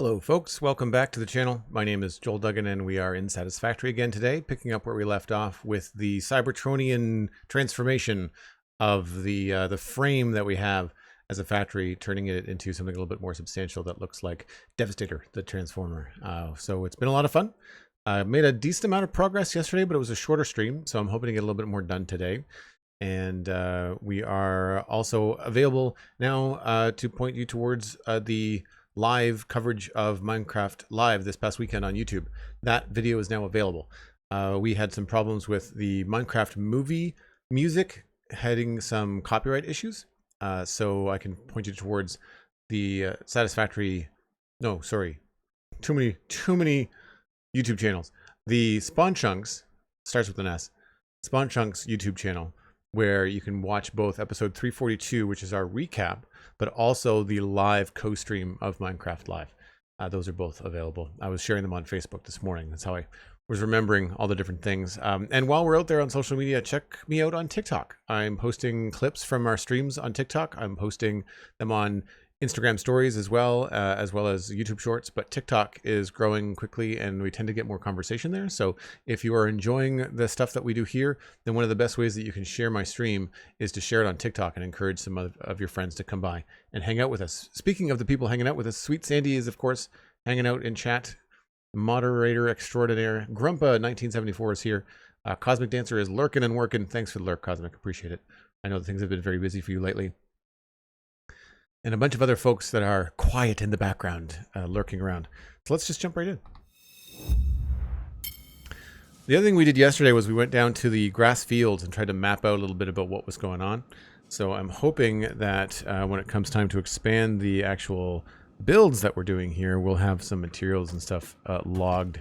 Hello folks, welcome back to the channel. My name is Joel Duggan and we are in Satisfactory again today, picking up where we left off with the Cybertronian transformation of the frame that we have as a factory, turning it into something a little bit more substantial that looks like Devastator, the Transformer. So it's been a lot of fun. I made a decent amount of progress yesterday, but it was a shorter stream, so I'm hoping to get a little bit more done today. And we are also available now to point you towards the live coverage of Minecraft Live this past weekend on YouTube. That video is now available. We had some problems with the Minecraft movie music having some copyright issues. So I can point you towards the Satisfactory. No, sorry. Too many YouTube channels. The Spawn Chunks, starts with an S, Spawn Chunks YouTube channel, where you can watch both episode 342, which is our recap, but also the live co-stream of Minecraft Live. Those are both available. I was sharing them on Facebook this morning. That's how I was remembering all the different things. And while we're out there on social media, check me out on TikTok. I'm posting clips from our streams on TikTok. I'm posting them on Instagram stories as well as YouTube shorts, but TikTok is growing quickly and we tend to get more conversation there. So if you are enjoying the stuff that we do here, then one of the best ways that you can share my stream is to share it on TikTok and encourage some of your friends to come by and hang out with us. Speaking of the people hanging out with us, SweetSandi is of course hanging out in chat. Moderator extraordinaire Grumpa1974 is here. Cosmic Dancer is lurking and working. Thanks for the lurk, Cosmic. Appreciate it. I know things have been very busy for you lately. And a bunch of other folks that are quiet in the background, lurking around. So let's just jump right in. The other thing we did yesterday was we went down to the grass fields and tried to map out a little bit about what was going on. So I'm hoping that when it comes time to expand the actual builds that we're doing here, we'll have some materials and stuff logged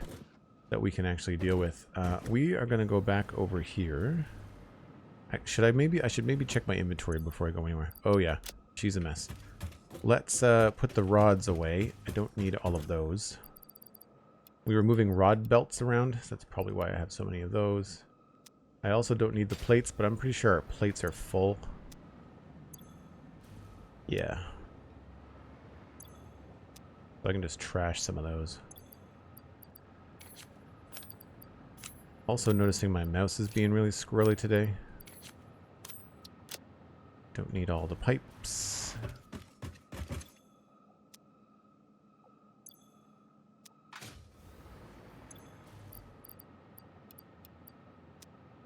that we can actually deal with. We are going to go back over here. I should maybe check my inventory before I go anywhere. Oh yeah, she's a mess. Let's put the rods away. I don't need all of those. We were moving rod belts around, so that's probably why I have so many of those. I also don't need the plates, but I'm pretty sure our plates are full. Yeah. So I can just trash some of those. Also noticing my mouse is being really squirrely today. Don't need all the pipes.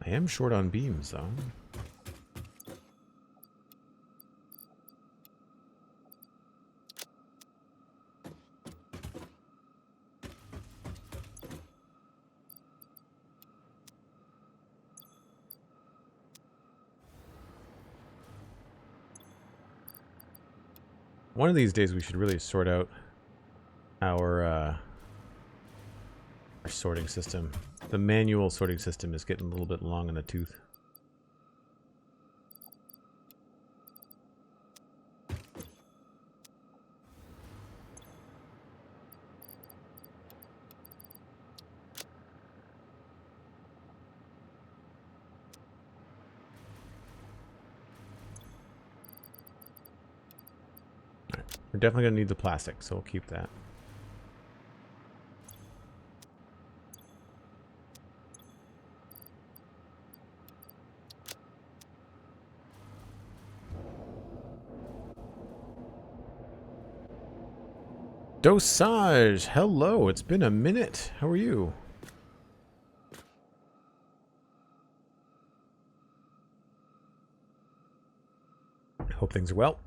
I am short on beams, though. One of these days we should really sort out our sorting system. The manual sorting system is getting a little bit long in the tooth. We're definitely going to need the plastic, so we'll keep that. Dosage! Hello, it's been a minute. How are you? Hope things are well.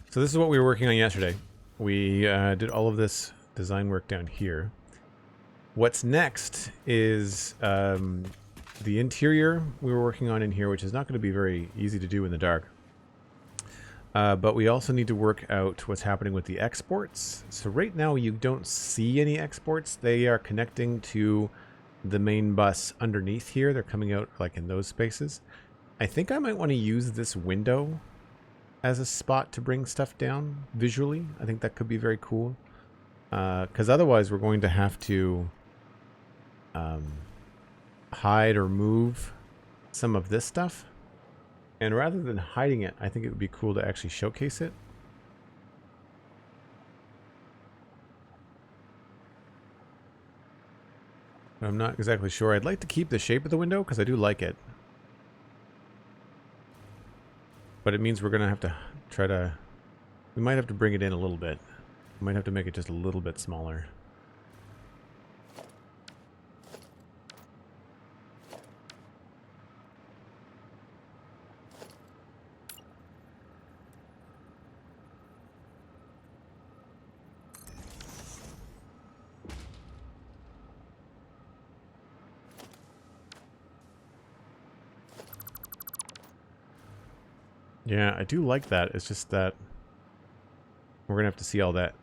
So this is what we were working on yesterday. We did all of this design work down here. What's next is the interior we were working on in here, which is not going to be very easy to do in the dark. But we also need to work out what's happening with the exports. So right now you don't see any exports. They are connecting to the main bus underneath here. They're coming out like in those spaces. I think I might want to use this window as a spot to bring stuff down visually. I think that could be very cool. Because otherwise we're going to have to hide or move some of this stuff. And rather than hiding it, I think it would be cool to actually showcase it. I'm not exactly sure. I'd like to keep the shape of the window because I do like it. But it means we're going to have to try to... We might have to bring it in a little bit. We might have to make it just a little bit smaller. Yeah, I do like that. It's just that we're going to have to see all that.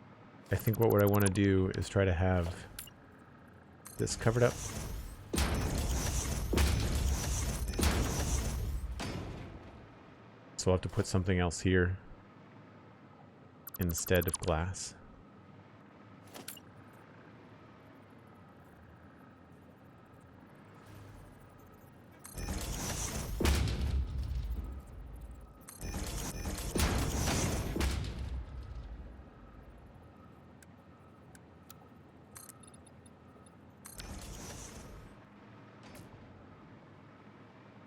I think what I want to do is try to have this covered up. So I'll have to put something else here instead of glass.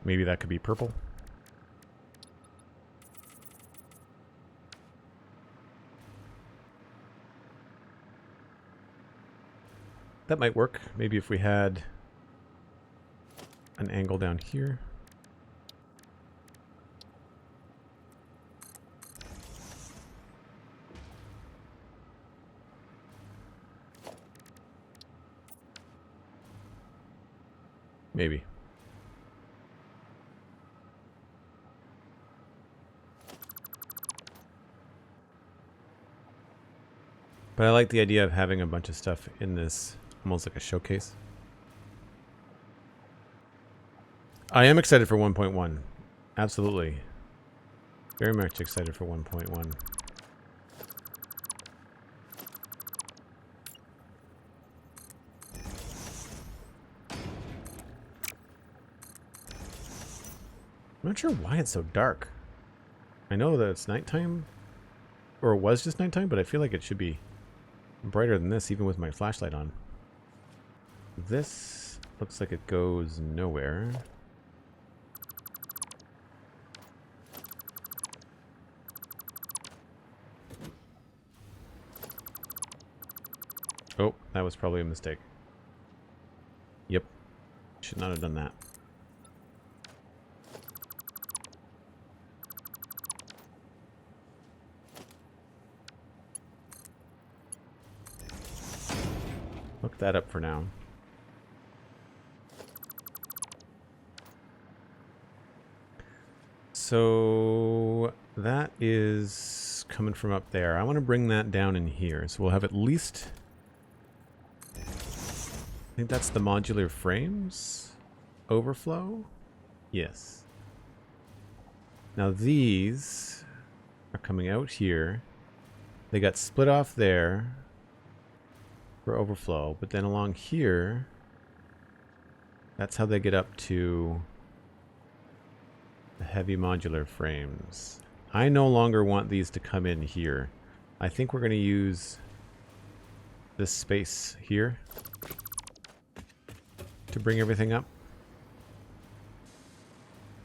Maybe that could be purple. That might work. Maybe if we had an angle down here. Maybe. But I like the idea of having a bunch of stuff in this, almost like a showcase. I am excited for 1.1. Absolutely. Very much excited for 1.1. I'm not sure why it's so dark. I know that it's nighttime, or it was just nighttime, but I feel like it should be brighter than this, even with my flashlight on. This looks like it goes nowhere. Oh, that was probably a mistake. Yep. Should not have done that. Look that up for now. So that is coming from up there. I want to bring that down in here. So we'll have at least... I think that's the modular frames overflow. Yes. Now these are coming out here. They got split off there for overflow, but then along here, that's how they get up to the heavy modular frames. I no longer want these to come in here. I think we're going to use this space here to bring everything up,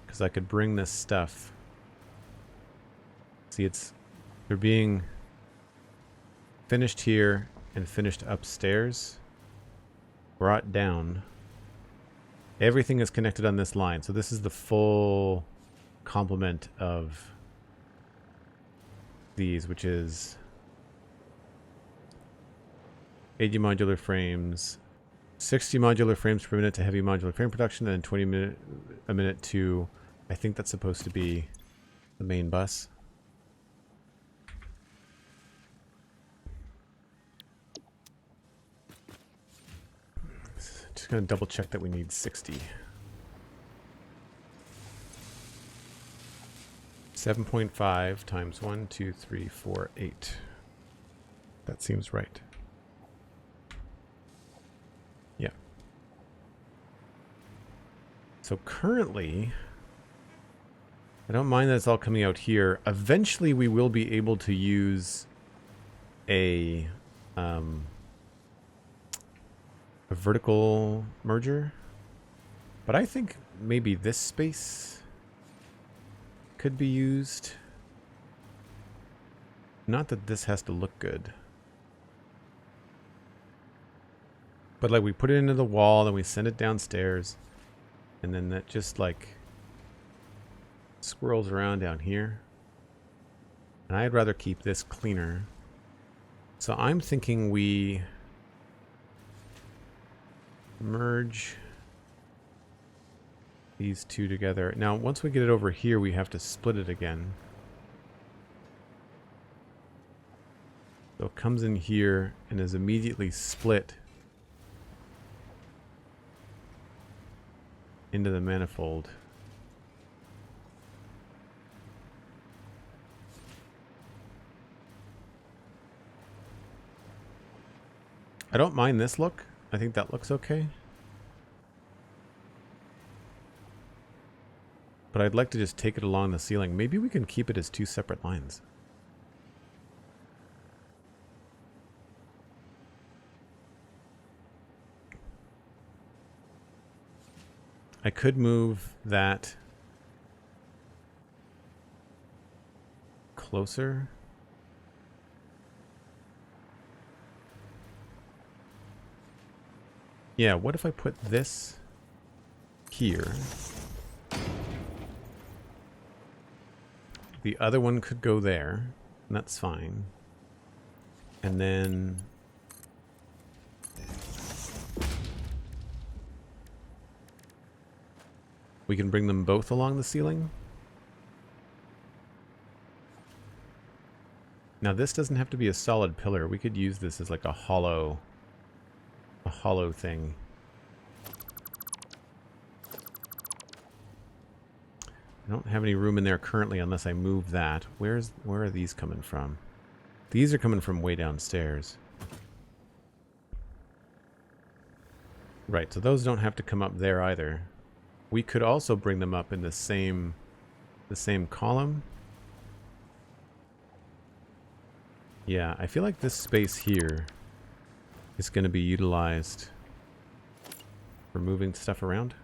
because I could bring this stuff. See, they're being finished here and finished upstairs, brought down. Everything is connected on this line, so this is the full complement of these, which is 80 modular frames, 60 modular frames per minute to heavy modular frame production, and 20 a minute to, I think that's supposed to be the main bus. Just gonna double check that we need 60. 7.5 times 1, 2, 3, 4, 8. That seems right. Yeah. So currently, I don't mind that it's all coming out here. Eventually we will be able to use a a vertical merger. But I think maybe this space could be used. Not that this has to look good. But like we put it into the wall, then we send it downstairs. And then that just like swirls around down here. And I'd rather keep this cleaner. So I'm thinking we merge these two together. Now, once we get it over here, we have to split it again. So it comes in here and is immediately split into the manifold. I don't mind this look. I think that looks okay. But I'd like to just take it along the ceiling. Maybe we can keep it as two separate lines. I could move that closer. Yeah, what if I put this here? The other one could go there, and that's fine. And then we can bring them both along the ceiling. Now this doesn't have to be a solid pillar. We could use this as like a hollow thing. I don't have any room in there currently unless I move that. Where are these coming from? These are coming from way downstairs. Right, so those don't have to come up there either. We could also bring them up in the same column. Yeah, I feel like this space here is going to be utilized for moving stuff around.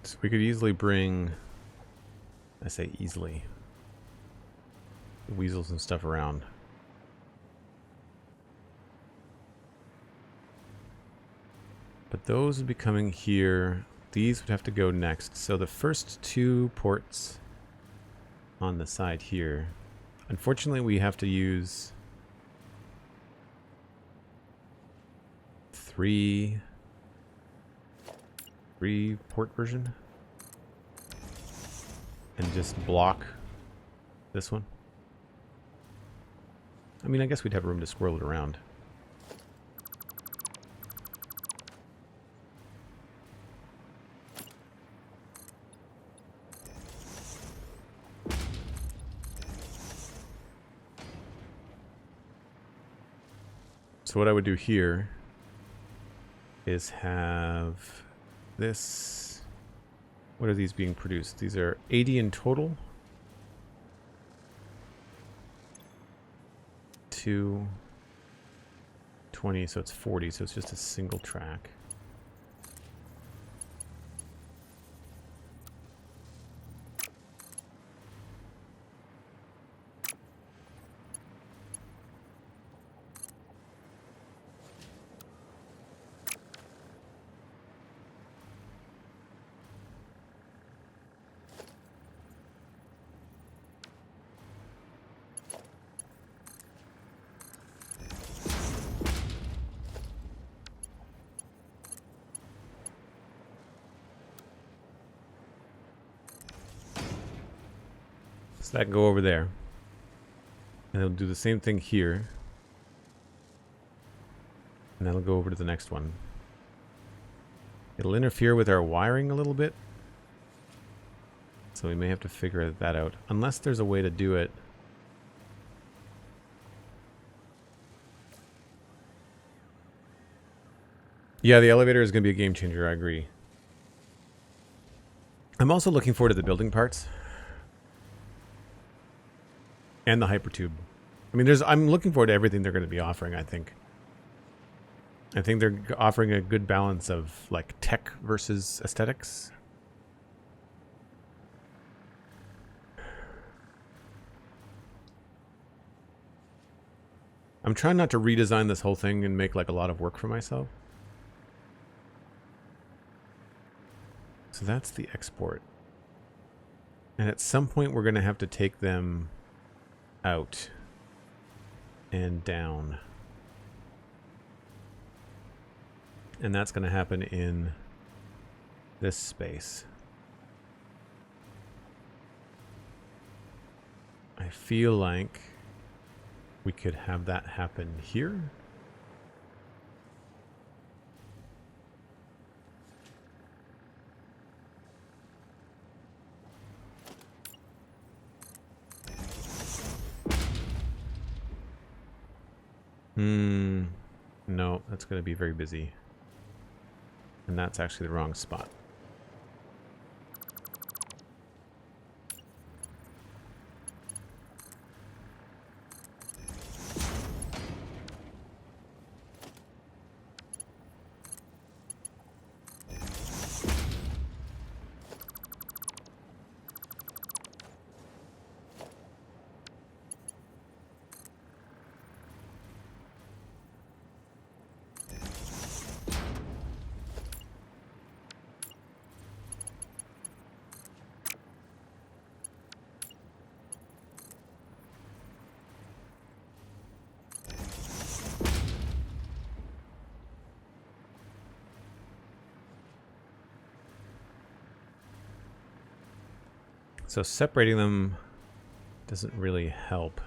So we could easily bring, I say easily, weasels and stuff around. But those would be coming here. These would have to go next. So the first two ports on the side here, unfortunately we have to use three port version and just block this one. I mean, I guess we'd have room to swirl it around. So what I would do here is have this. What are these being produced? These are 80 in total. 2, 20, so it's 40, so it's just a single track. So that can go over there. And it'll do the same thing here. And that'll go over to the next one. It'll interfere with our wiring a little bit. So we may have to figure that out. Unless there's a way to do it. Yeah, the elevator is going to be a game changer, I agree. I'm also looking forward to the building parts. And the hypertube. I mean, I'm looking forward to everything they're going to be offering, I think. I think they're offering a good balance of, like, tech versus aesthetics. I'm trying not to redesign this whole thing and make, like, a lot of work for myself. So that's the export. And at some point we're going to have to take them out and down. And that's going to happen in this space. I feel like we could have that happen here. No, that's going to be very busy. And that's actually the wrong spot. So separating them doesn't really help.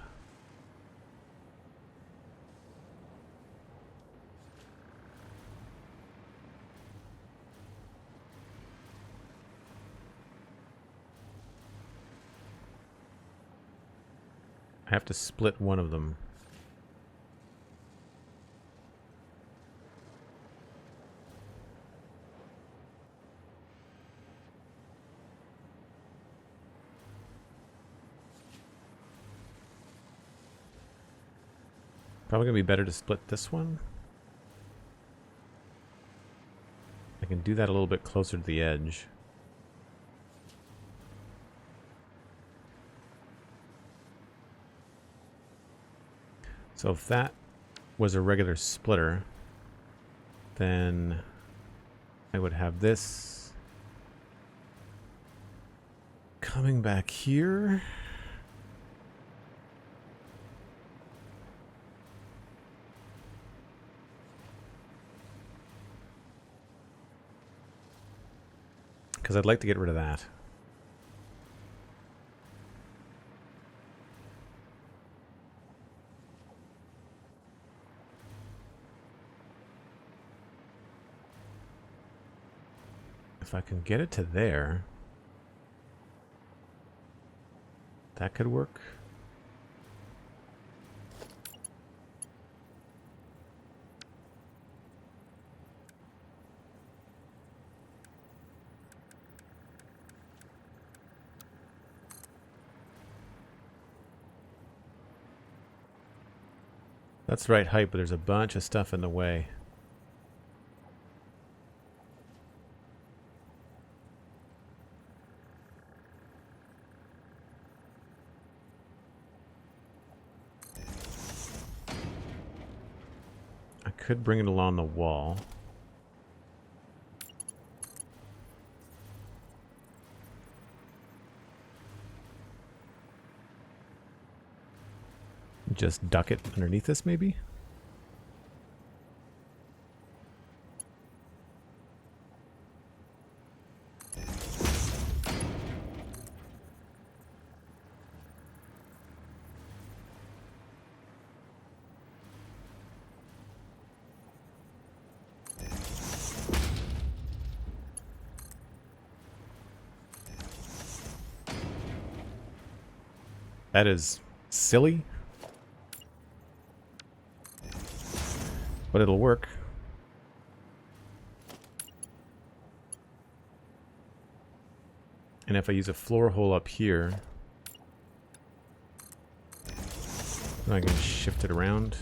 I have to split one of them. Probably gonna be better to split this one. I can do that a little bit closer to the edge. So if that was a regular splitter, then I would have this coming back here. Because I'd like to get rid of that. If I can get it to there, that could work. That's the right height, but there's a bunch of stuff in the way. I could bring it along the wall. Just duck it underneath this, maybe? That is silly. But it'll work. And if I use a floor hole up here, I can shift it around.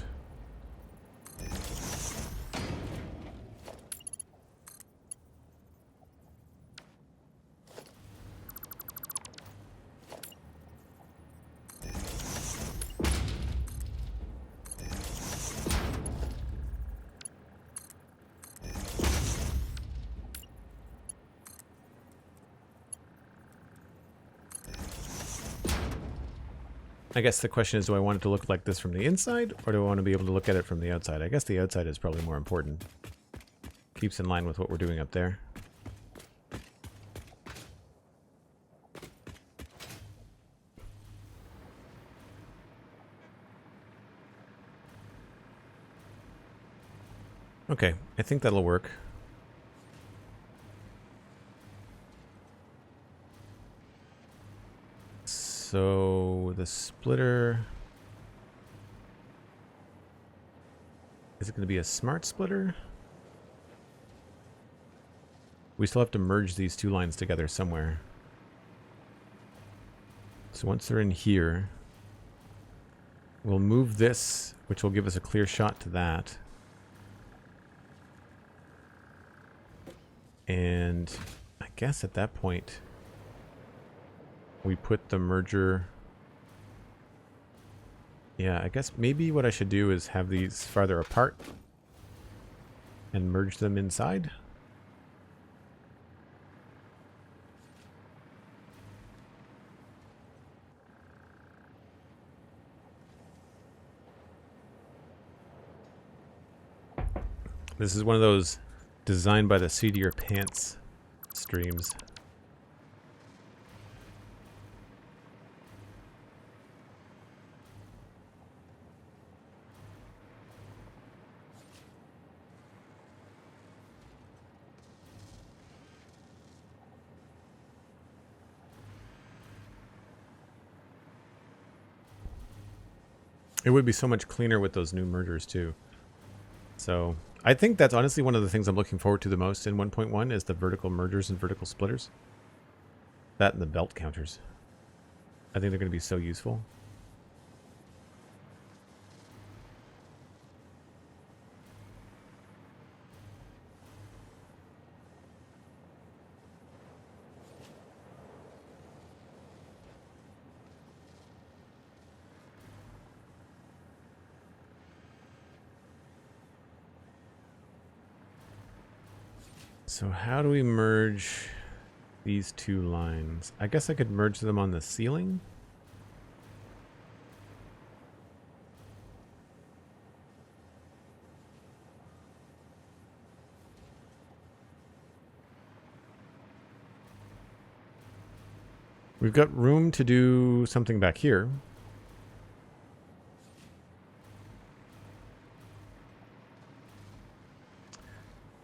I guess the question is, do I want it to look like this from the inside, or do I want to be able to look at it from the outside? I guess the outside is probably more important. Keeps in line with what we're doing up there. Okay, I think that'll work. So the splitter, is it going to be a smart splitter? We still have to merge these two lines together somewhere. So once they're in here, we'll move this, which will give us a clear shot to that. And I guess at that point, we put the merger. Yeah, I guess maybe what I should do is have these farther apart and merge them inside. This is one of those designed by the seat of your pants streams. It would be so much cleaner with those new mergers too. So I think that's honestly one of the things I'm looking forward to the most in 1.1 is the vertical mergers and vertical splitters. That and the belt counters. I think they're going to be so useful. So how do we merge these two lines? I guess I could merge them on the ceiling. We've got room to do something back here.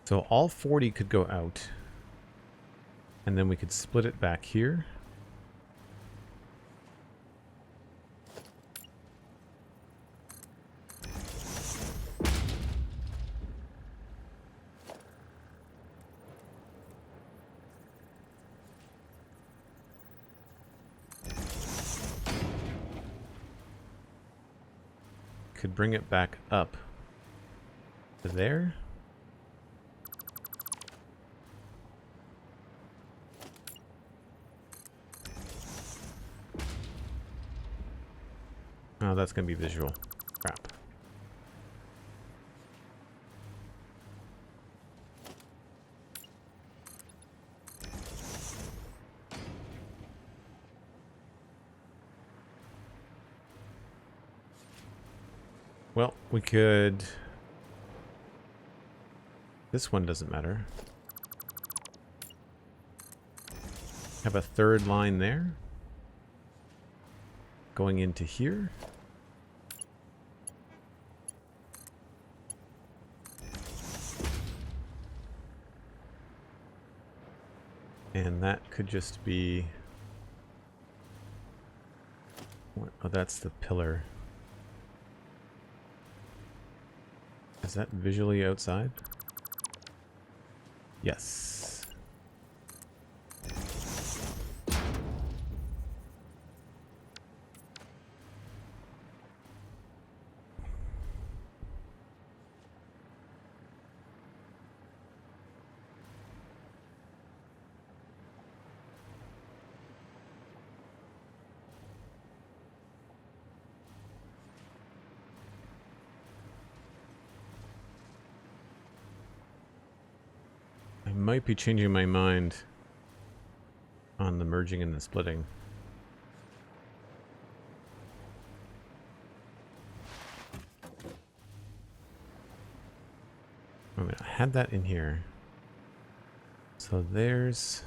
So all 40 could go out, and then we could split it back here. Could bring it back up to there. Oh, that's going to be visual. Crap. Well, we could... This one doesn't matter. Have a third line there. Going into here. And that could just be Oh, that's the pillar. Is that visually outside? Yes. I might be changing my mind on the merging and the splitting. Wait a minute, I had that in here. So there's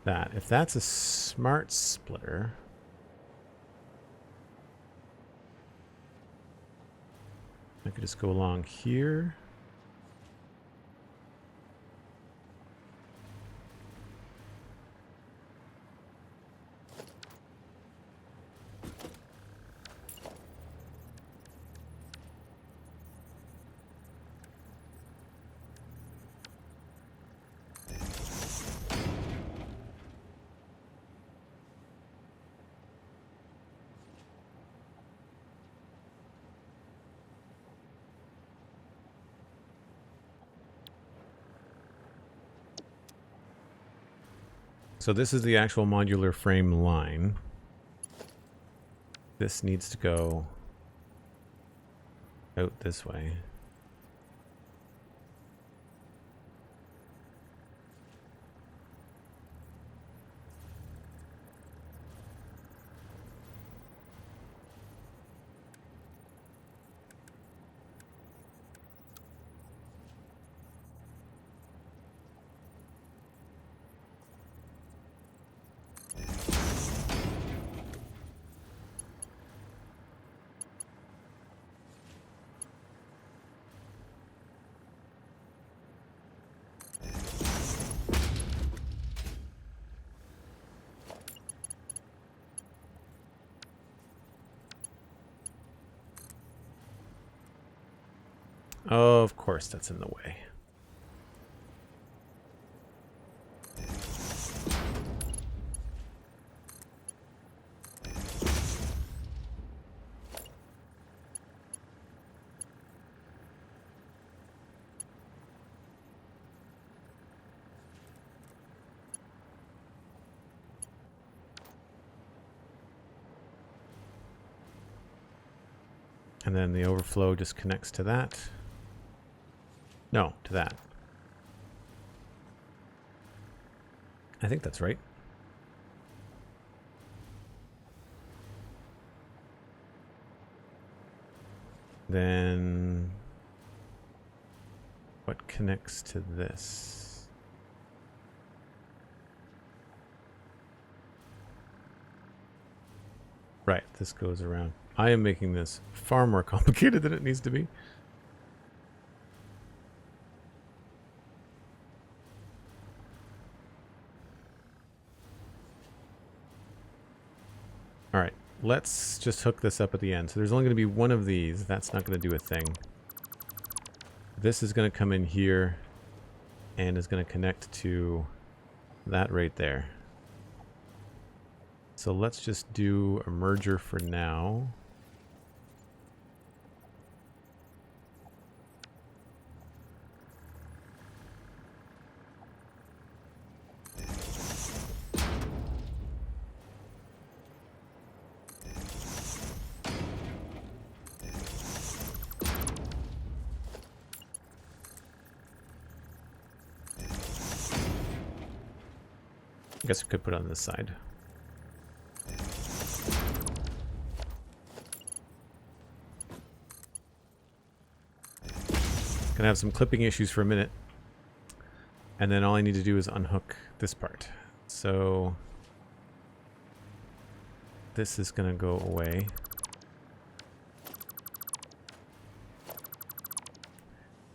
that. If that's a smart splitter, I could just go along here. So this is the actual modular frame line. This needs to go out this way. Oh, of course, that's in the way. And then the overflow just connects to that. No, to that. I think that's right. Then what connects to this? Right, this goes around. I am making this far more complicated than it needs to be. All right, let's just hook this up at the end. So there's only going to be one of these. That's not going to do a thing. This is going to come in here and is going to connect to that right there. So let's just do a merger for now. I guess we could put it on this side. Gonna have some clipping issues for a minute. And then all I need to do is unhook this part. So this is gonna go away.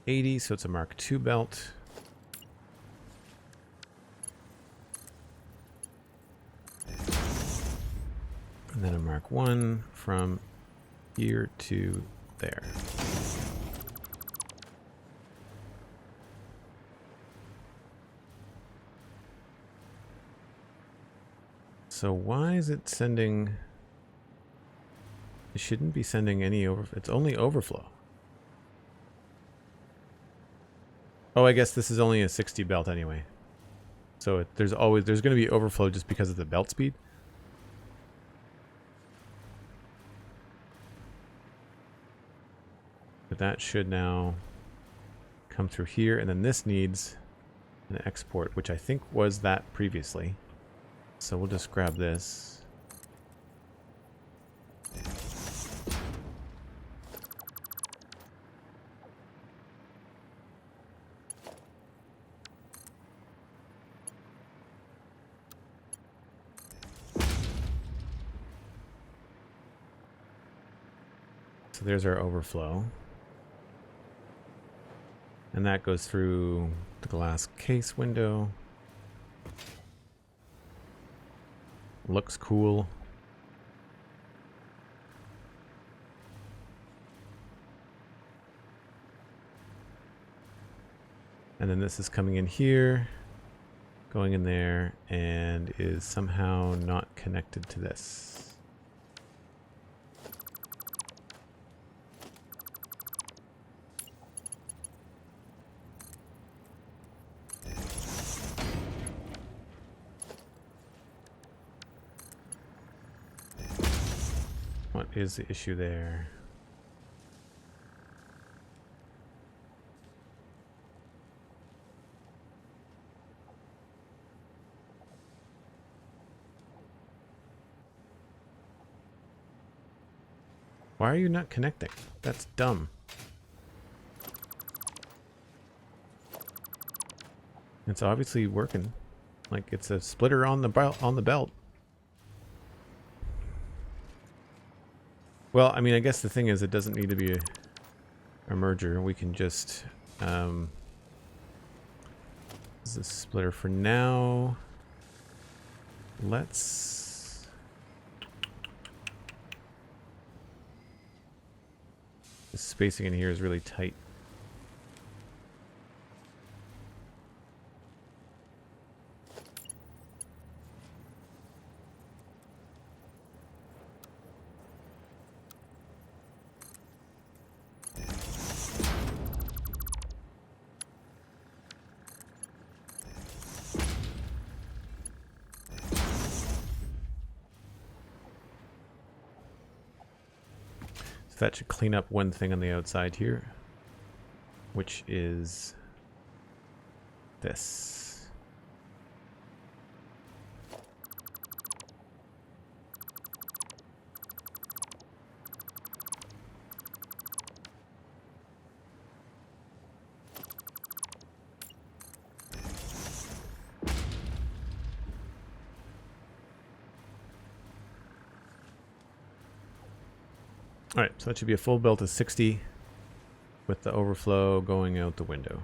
$80, so it's a Mark II belt. And then a Mark 1 from here to there. So why is it sending... It shouldn't be sending any over... It's only overflow. Oh, I guess this is only a 60 belt anyway. So there's going to be overflow just because of the belt speed. But that should now come through here, and then this needs an export, which I think was that previously. So we'll just grab this. So there's our overflow. And that goes through the glass case window. Looks cool. And then this is coming in here, going in there, and is somehow not connected to this. What is the issue there? Why are you not connecting? That's dumb. It's obviously working. Like it's a splitter on the belt. Well, I mean, I guess the thing is it doesn't need to be a merger. We can just this is a splitter for now. Let's the spacing in here is really tight. That should clean up one thing on the outside here, which is this. All right, so that should be a full belt of 60 with the overflow going out the window,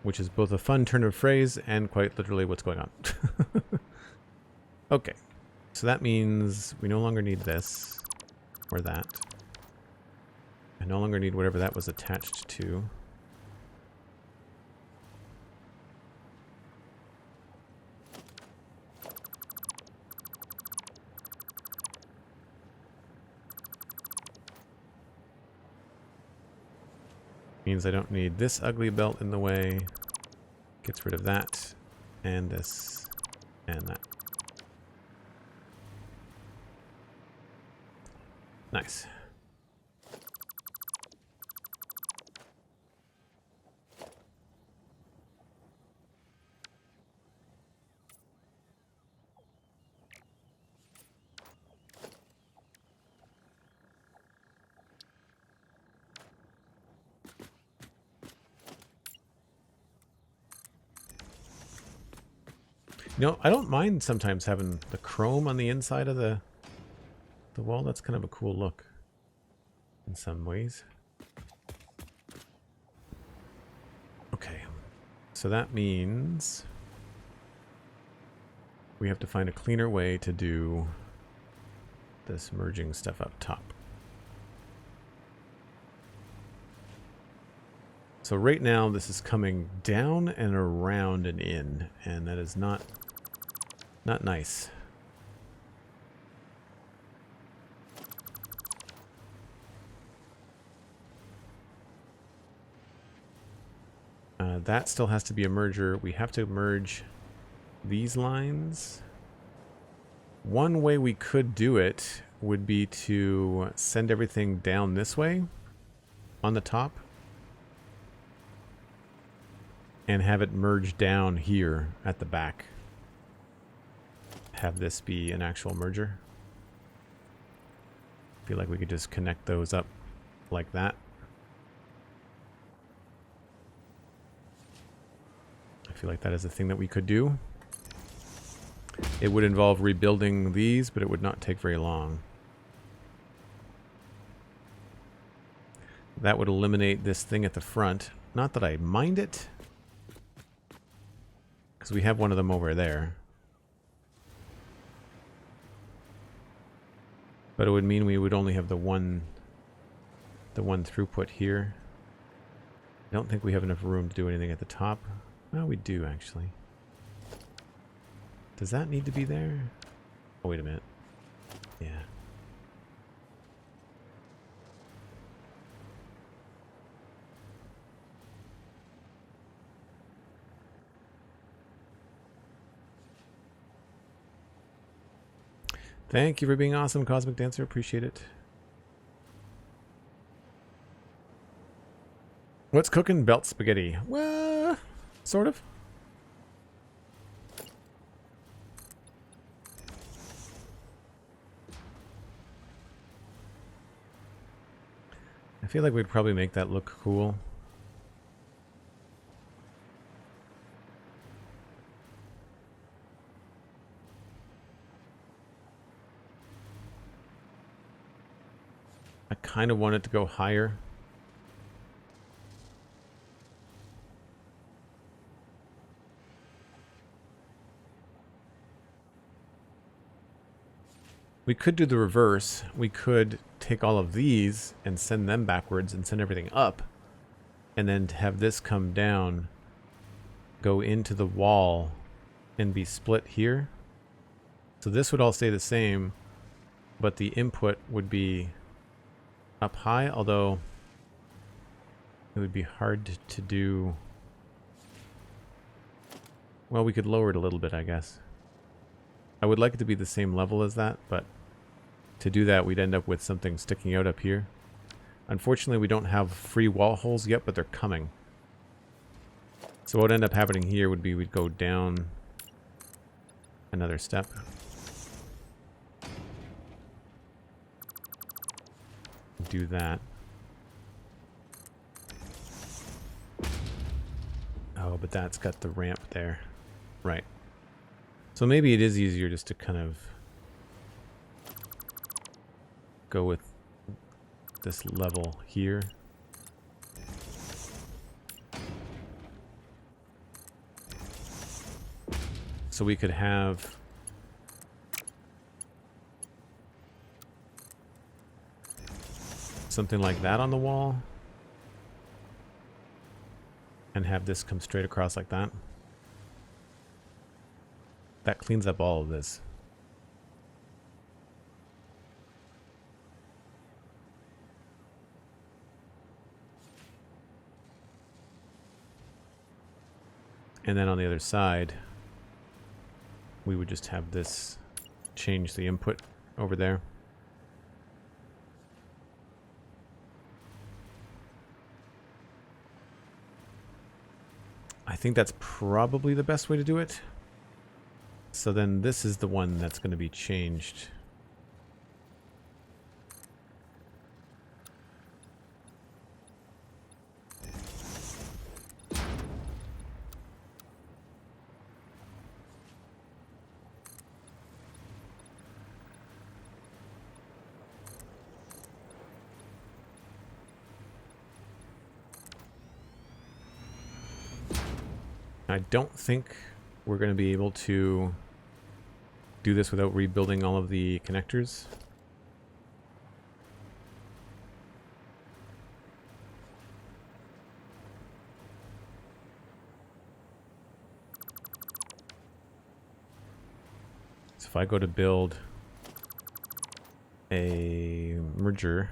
which is both a fun turn of phrase and quite literally what's going on. Okay, so that means we no longer need this or that. I no longer need whatever that was attached to. Means I don't need this ugly belt in the way. Gets rid of that, and this, and that. Nice. You know, I don't mind sometimes having the chrome on the inside of the wall. That's kind of a cool look in some ways. Okay, so that means we have to find a cleaner way to do this merging stuff up top. So right now this is coming down and around and in, and that is not nice. That still has to be a merger. We have to merge these lines. One way we could do it would be to send everything down this way on the top and have it merge down here at the back. Have this be an actual merger. I feel like we could just connect those up like that. I feel like that is a thing that we could do. It would involve rebuilding these, but it would not take very long. That would eliminate this thing at the front. Not that I mind it, because we have one of them over there. But it would mean we would only have the one throughput here. I don't think we have enough room to do anything at the top. Well, we do, actually. Does that need to be there? Oh, wait a minute. Yeah. Thank you for being awesome, Cosmic Dancer. Appreciate it. What's cooking? Belt spaghetti. Well, sort of. I feel like we'd probably make that look cool. I kind of want it to go higher. We could do the reverse. We could take all of these and send them backwards and send everything up, and then have this come down, go into the wall, and be split here. So this would all stay the same, but the input would be up high, although it would be hard to do. Well, we could lower it a little bit, I guess. I would like it to be the same level as that, but to do that, we'd end up with something sticking out up here. Unfortunately, we don't have free wall holes yet, but they're coming. So what would end up happening here would be we'd go down another step. Do that. Oh, but that's got the ramp there. Right. So maybe it is easier just to kind of go with this level here. So we could have something like that on the wall and have this come straight across like that. That cleans up all of this. And then on the other side, we would just have this change the input over there. I think that's probably the best way to do it. So then this is the one that's going to be changed. I don't think we're going to be able to do this without rebuilding all of the connectors. if I go to build a merger,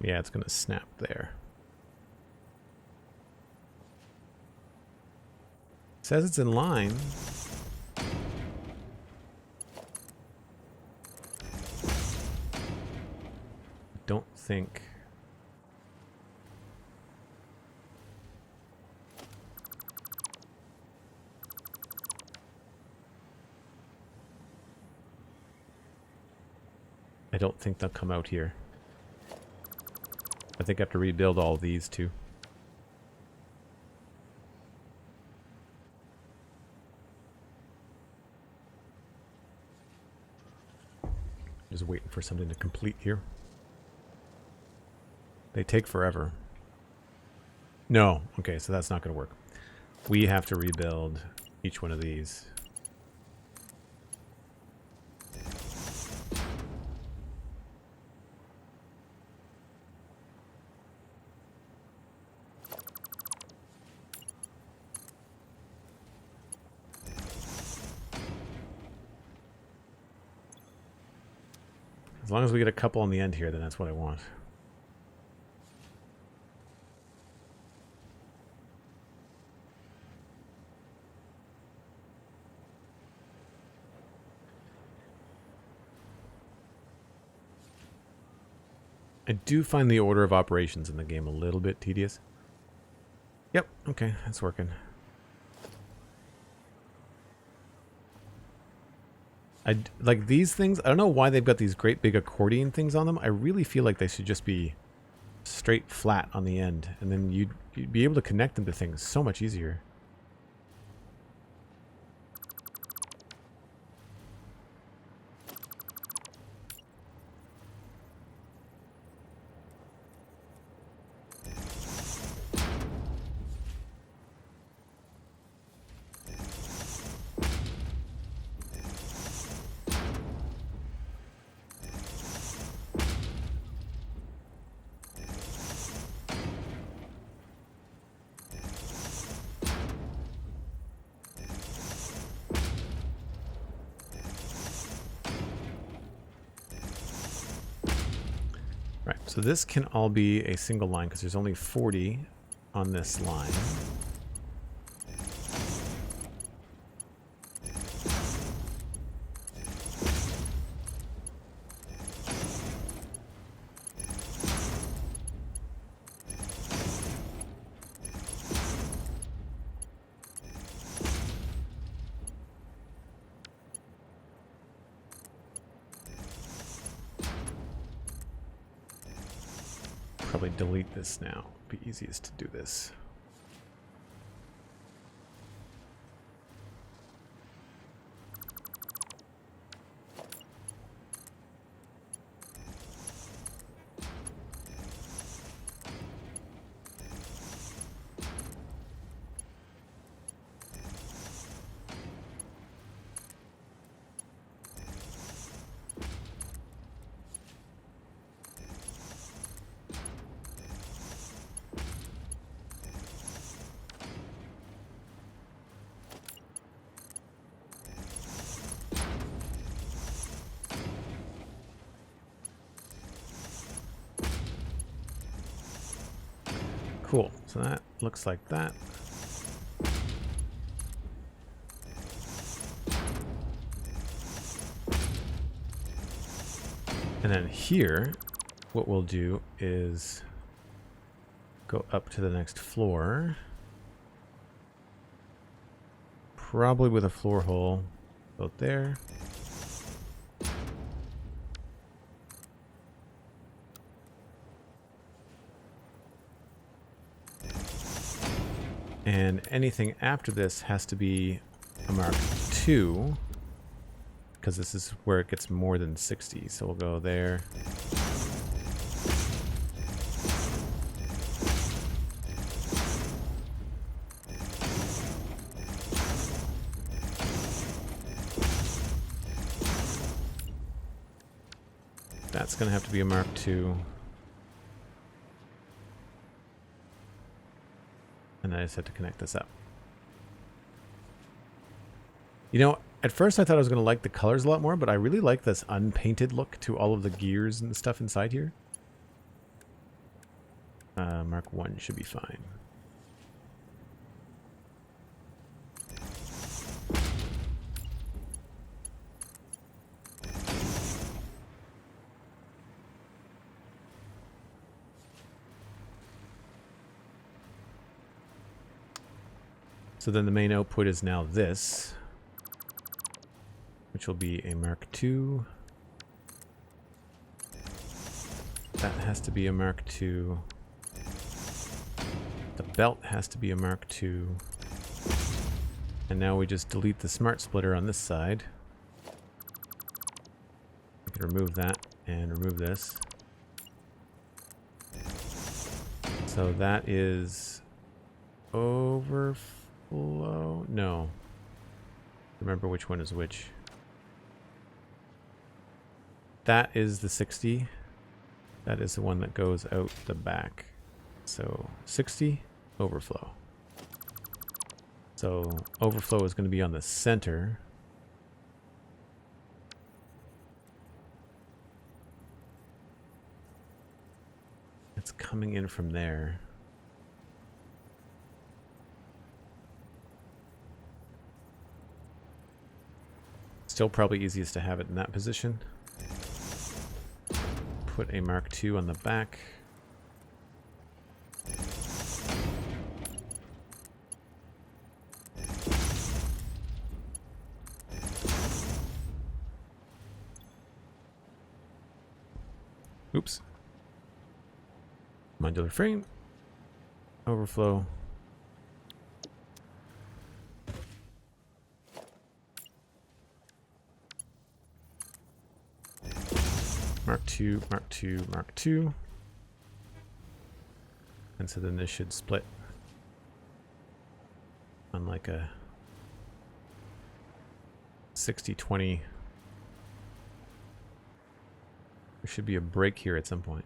yeah, it's going to snap there. It says it's in line. Don't think. I don't think they'll come out here. I think I have to rebuild all these too. Just waiting for something to complete here. They take forever. No. Okay, so that's not going to work. We have to rebuild each one of these. As long as we get a couple on the end here, then that's what I want. I do find the order of operations in the game a little bit tedious. Yep, okay, that's working. Like these things, I don't know why they've got these great big accordion things on them. I really feel like they should just be straight flat on the end, and then you'd be able to connect them to things so much easier. Right, so this can all be a single line because there's only 40 on this line. Probably delete this now. Be easiest to do this. Cool, so that looks like that. And then here, what we'll do is go up to the next floor. Probably with a floor hole out there. And anything after this has to be a Mark II, because this is where it gets more than 60. So we'll go there. That's going to have to be a Mark II. And I just had to connect this up. You know, at first I thought I was going to like the colors a lot more, but I really like this unpainted look to all of the gears and stuff inside here. Mark 1 should be fine. So then the main output is now this, which will be a Mark II. That has to be a Mark II. The belt has to be a Mark II. And now we just delete the smart splitter on this side. We can remove that and remove this. So that is overflow. No. Remember which one is which. That is the 60. That is the one that goes out the back. So 60, overflow. So overflow is going to be on the center. It's coming in from there. Still probably easiest to have it in that position. Put a Mark II on the back. Oops. Modular frame. Overflow. Mark II, Mark II, Mark II. And so then this should split on like a 60-20. There should be a break here at some point.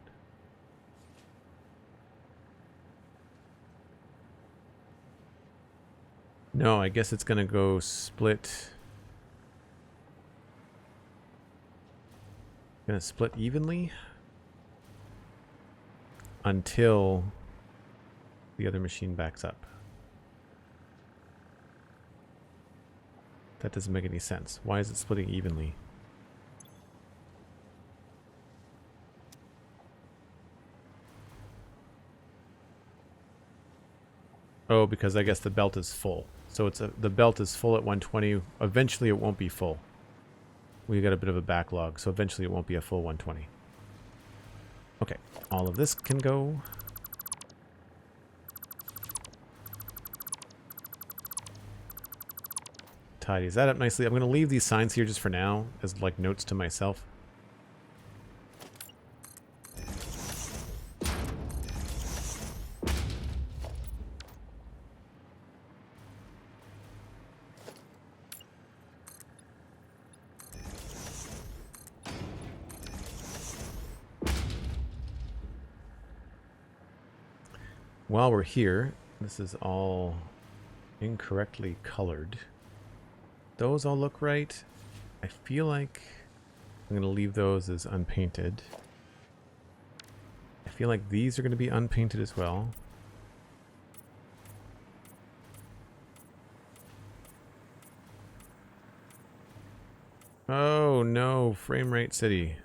No, I guess it's gonna go split. Gonna split evenly until the other machine backs up. That doesn't make any sense. Why is it splitting evenly? Oh, because I guess the belt is full. So it's the belt is full at 120. Eventually it won't be full. We got a bit of a backlog, so eventually it won't be a full 120. Okay, all of this can go. Tidies that up nicely. I'm going to leave these signs here just for now as like notes to myself. While we're here, this is all incorrectly colored. Those all look right. I feel like I'm going to leave those as unpainted. I feel like these are going to be unpainted as well. Oh no, frame rate city.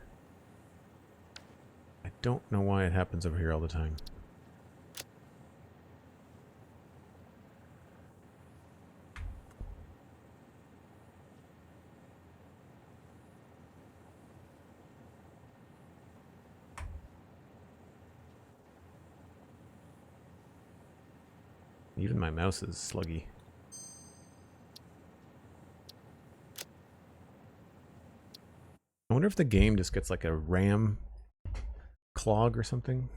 I don't know why it happens over here all the time. Even my mouse is sluggy. I wonder if the game just gets like a RAM clog or something.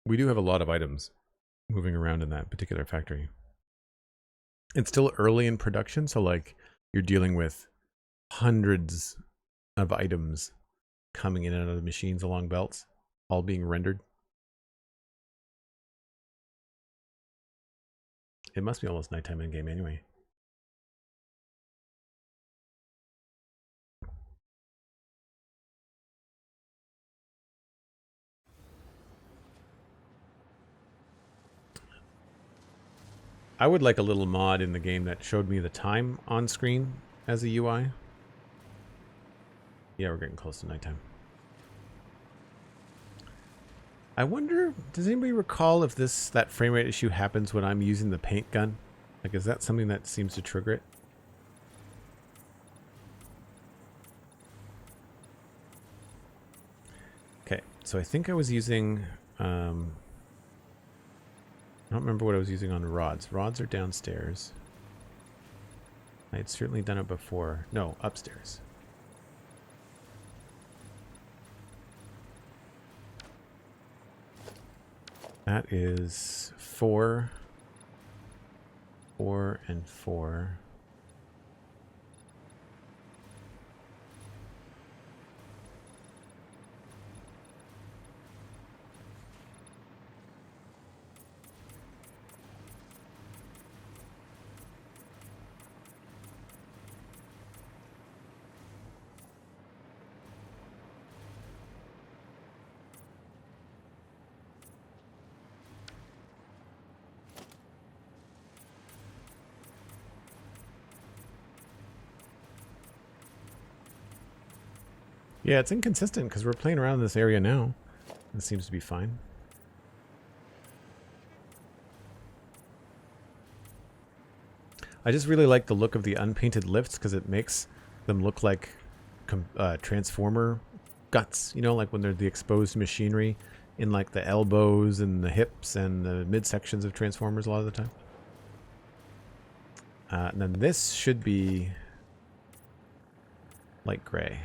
We do have a lot of items moving around in that particular factory. It's still early in production, so like you're dealing with hundreds of items coming in and out of the machines along belts, all being rendered. It must be almost nighttime in game anyway. I would like a little mod in the game that showed me the time on screen as a UI. Yeah, we're getting close to nighttime. I wonder, does anybody recall if that frame rate issue happens when I'm using the paint gun? Like, is that something that seems to trigger it? Okay, so I think I was using, I don't remember what I was using on rods. Rods are downstairs. I had certainly done it before. No, upstairs. That is 4, 4, and 4. Yeah, it's inconsistent because we're playing around in this area now. It seems to be fine. I just really like the look of the unpainted lifts because it makes them look like transformer guts, you know, like when they're the exposed machinery in like the elbows and the hips and the midsections of transformers a lot of the time. And then this should be light gray.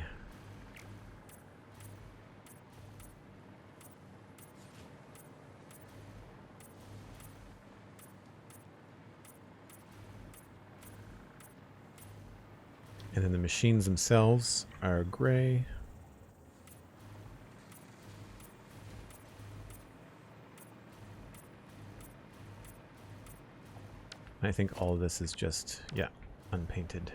And then the machines themselves are gray. I think all of this is just, yeah, unpainted.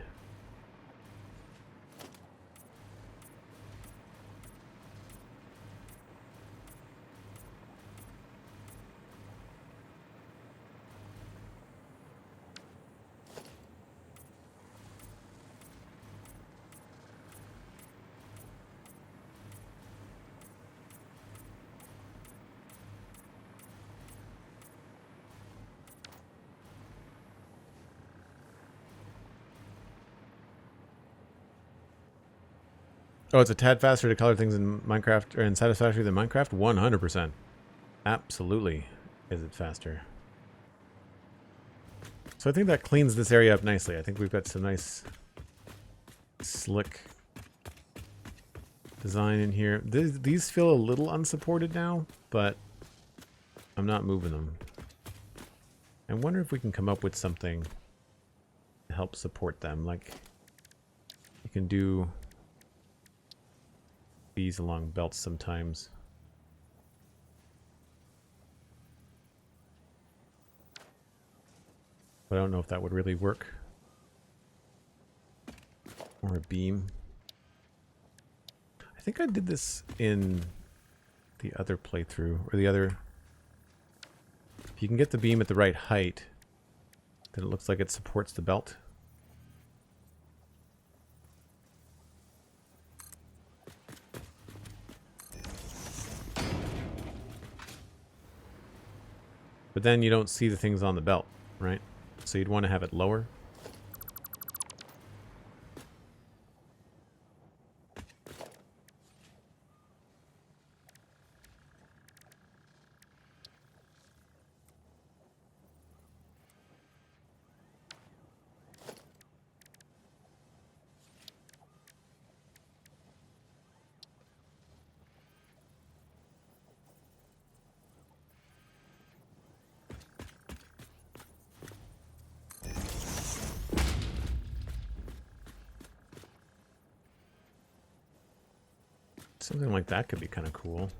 Oh, it's a tad faster to color things in Minecraft or in Satisfactory than Minecraft? 100%. Absolutely is it faster. So I think that cleans this area up nicely. I think we've got some nice slick design in here. These feel a little unsupported now, but I'm not moving them. I wonder if we can come up with something to help support them. Like, you can do these along belts sometimes. But I don't know if that would really work. Or a beam. I think I did this in the other playthrough, or the other... If you can get the beam at the right height, then it looks like it supports the belt. But then you don't see the things on the belt, right? So you'd want to have it lower. Something like that could be kind of cool.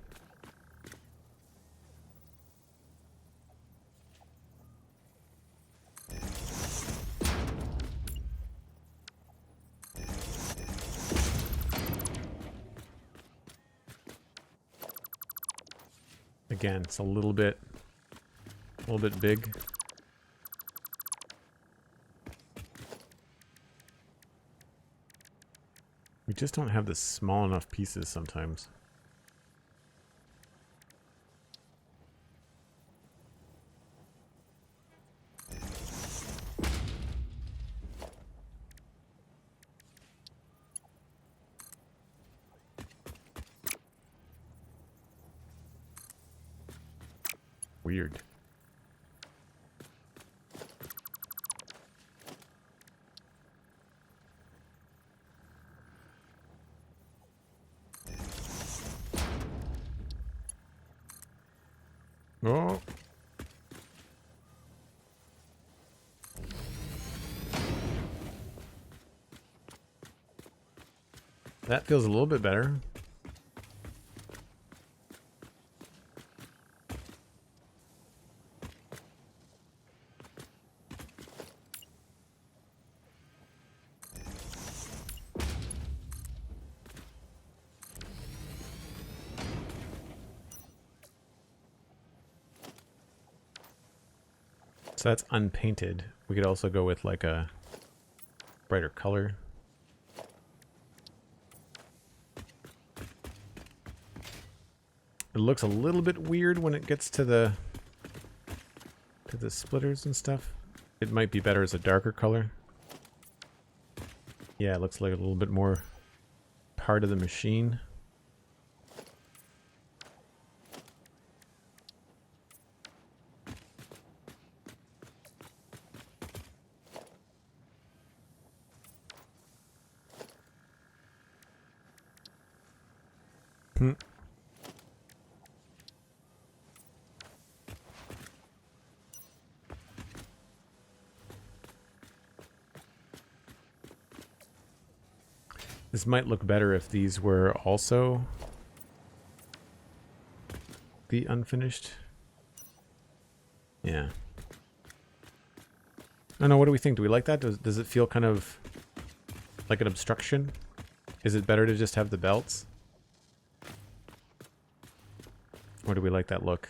Again, it's a little bit big. We just don't have the small enough pieces sometimes. Weird. Oh. That feels a little bit better. So that's unpainted. We could also go with like a brighter color. It looks a little bit weird when it gets to the splitters and stuff. It might be better as a darker color. Yeah, it looks like a little bit more part of the machine. This might look better if these were also the unfinished. Yeah. I don't know, what do we think? Do we like that? Does it feel kind of like an obstruction? Is it better to just have the belts? Or do we like that look?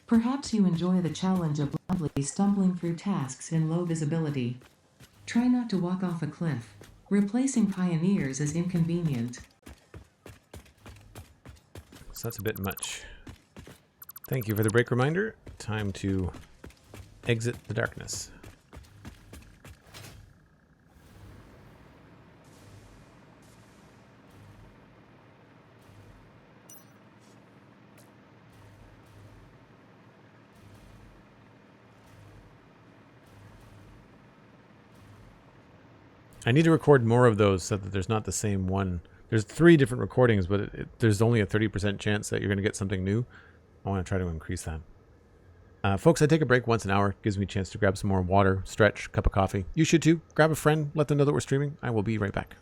Perhaps you enjoy the challenge of blindly stumbling through tasks in low visibility. Try not to walk off a cliff. Replacing pioneers is inconvenient. So that's a bit much. Thank you for the break reminder. Time to exit the darkness. I need to record more of those so that there's not the same one. There's 3 different recordings, but there's only a 30% chance that you're going to get something new. I want to try to increase that. Folks, I take a break once an hour. Gives me a chance to grab some more water, stretch, cup of coffee. You should too. Grab a friend. Let them know that we're streaming. I will be right back.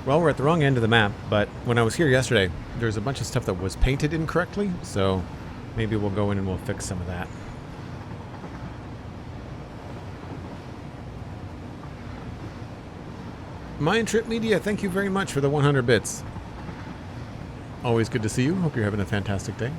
Well, we're at the wrong end of the map, but when I was here yesterday, there's a bunch of stuff that was painted incorrectly, so maybe we'll go in and we'll fix some of that. MindTripMedia, thank you very much for the 100 bits. Always good to see you. Hope you're having a fantastic day.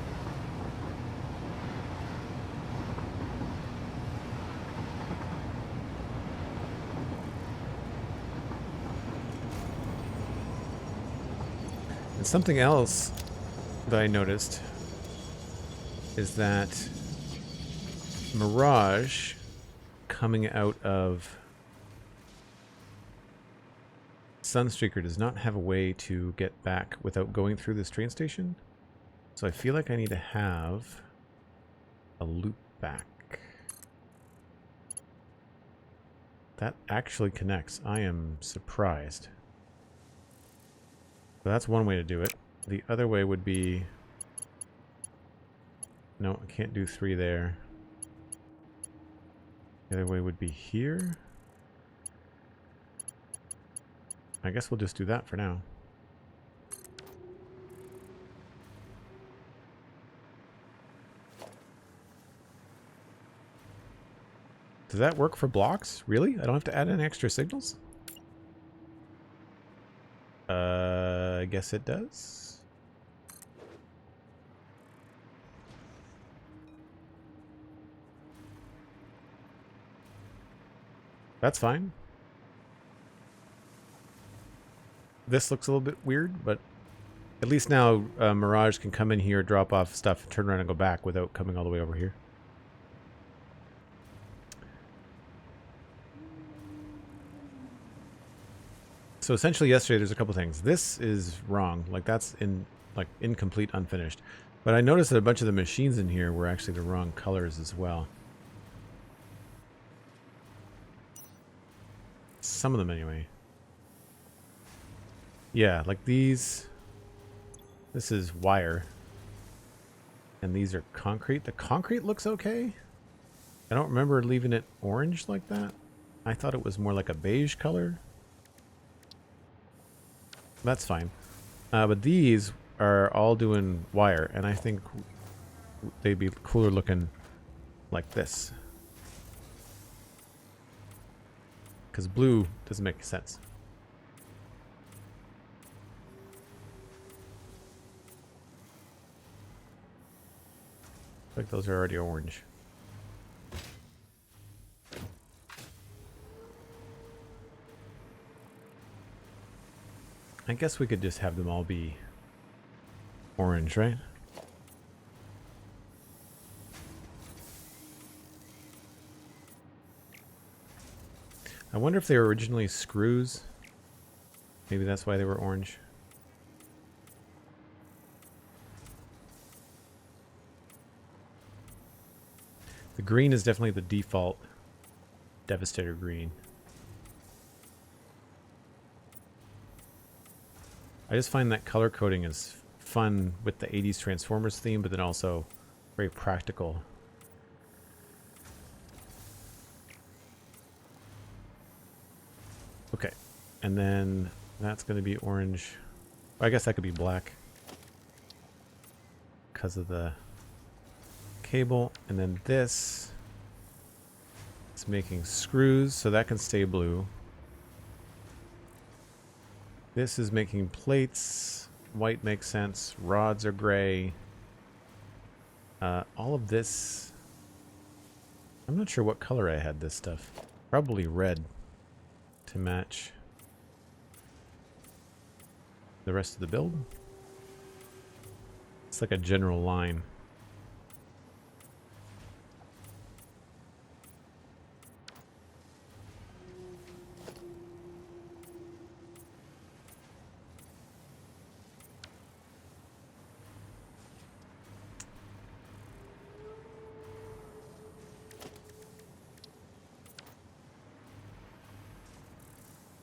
And something else that I noticed is that Mirage coming out of Sunstreaker does not have a way to get back without going through this train station. So I feel like I need to have a loop back. That actually connects. I am surprised. So that's one way to do it. The other way would be... No, I can't do 3 there. The other way would be here. I guess we'll just do that for now. Does that work for blocks? Really? I don't have to add any extra signals? I guess it does. That's fine. This looks a little bit weird, but at least now Mirage can come in here, drop off stuff, turn around and go back without coming all the way over here. So essentially yesterday there's a couple things. This is wrong. Like that's incomplete, unfinished. But I noticed that a bunch of the machines in here were actually the wrong colors as well. Some of them anyway. Yeah, like these. This is wire. And these are concrete. The concrete looks okay. I don't remember leaving it orange like that. I thought it was more like a beige color. That's fine. But these are all doing wire, and I think they'd be cooler looking like this. Because blue doesn't make sense. I think those are already orange. I guess we could just have them all be orange, right? I wonder if they were originally screws. Maybe that's why they were orange. The green is definitely the default Devastator green. I just find that color coding is fun with the 80s Transformers theme, but then also very practical. Okay, and then that's going to be orange. I guess that could be black because of the cable. And then this is making screws, so that can stay blue. This is making plates. White makes sense. Rods are gray. All of this... I'm not sure what color I had this stuff. Probably red to match the rest of the build. It's like a general line.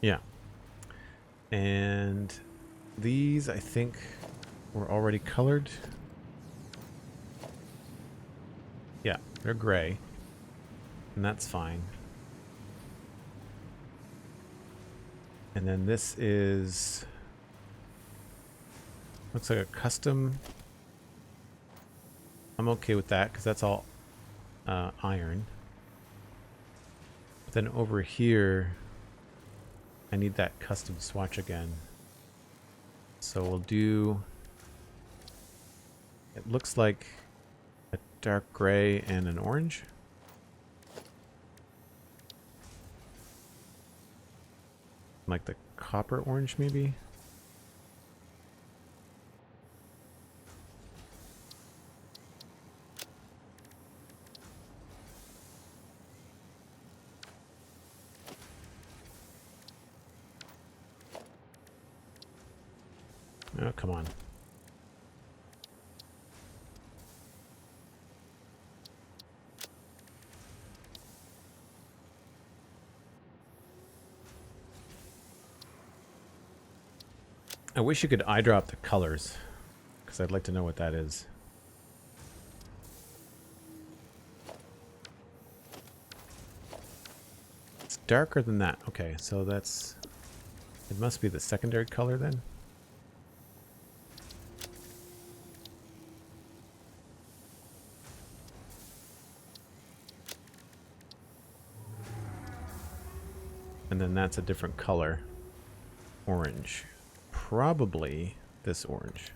Yeah. And these, I think, were already colored. Yeah, they're gray. And that's fine. And then this is Looks like a custom. I'm okay with that because that's all iron. But then over here, I need that custom swatch again. So we'll do, it looks like a dark gray and an orange. Like the copper orange maybe. Oh, come on. I wish you could eyedrop the colors, because I'd like to know what that is. It's darker than that. Okay, so that's... It must be the secondary color then. And then that's a different color. Orange. Probably this orange.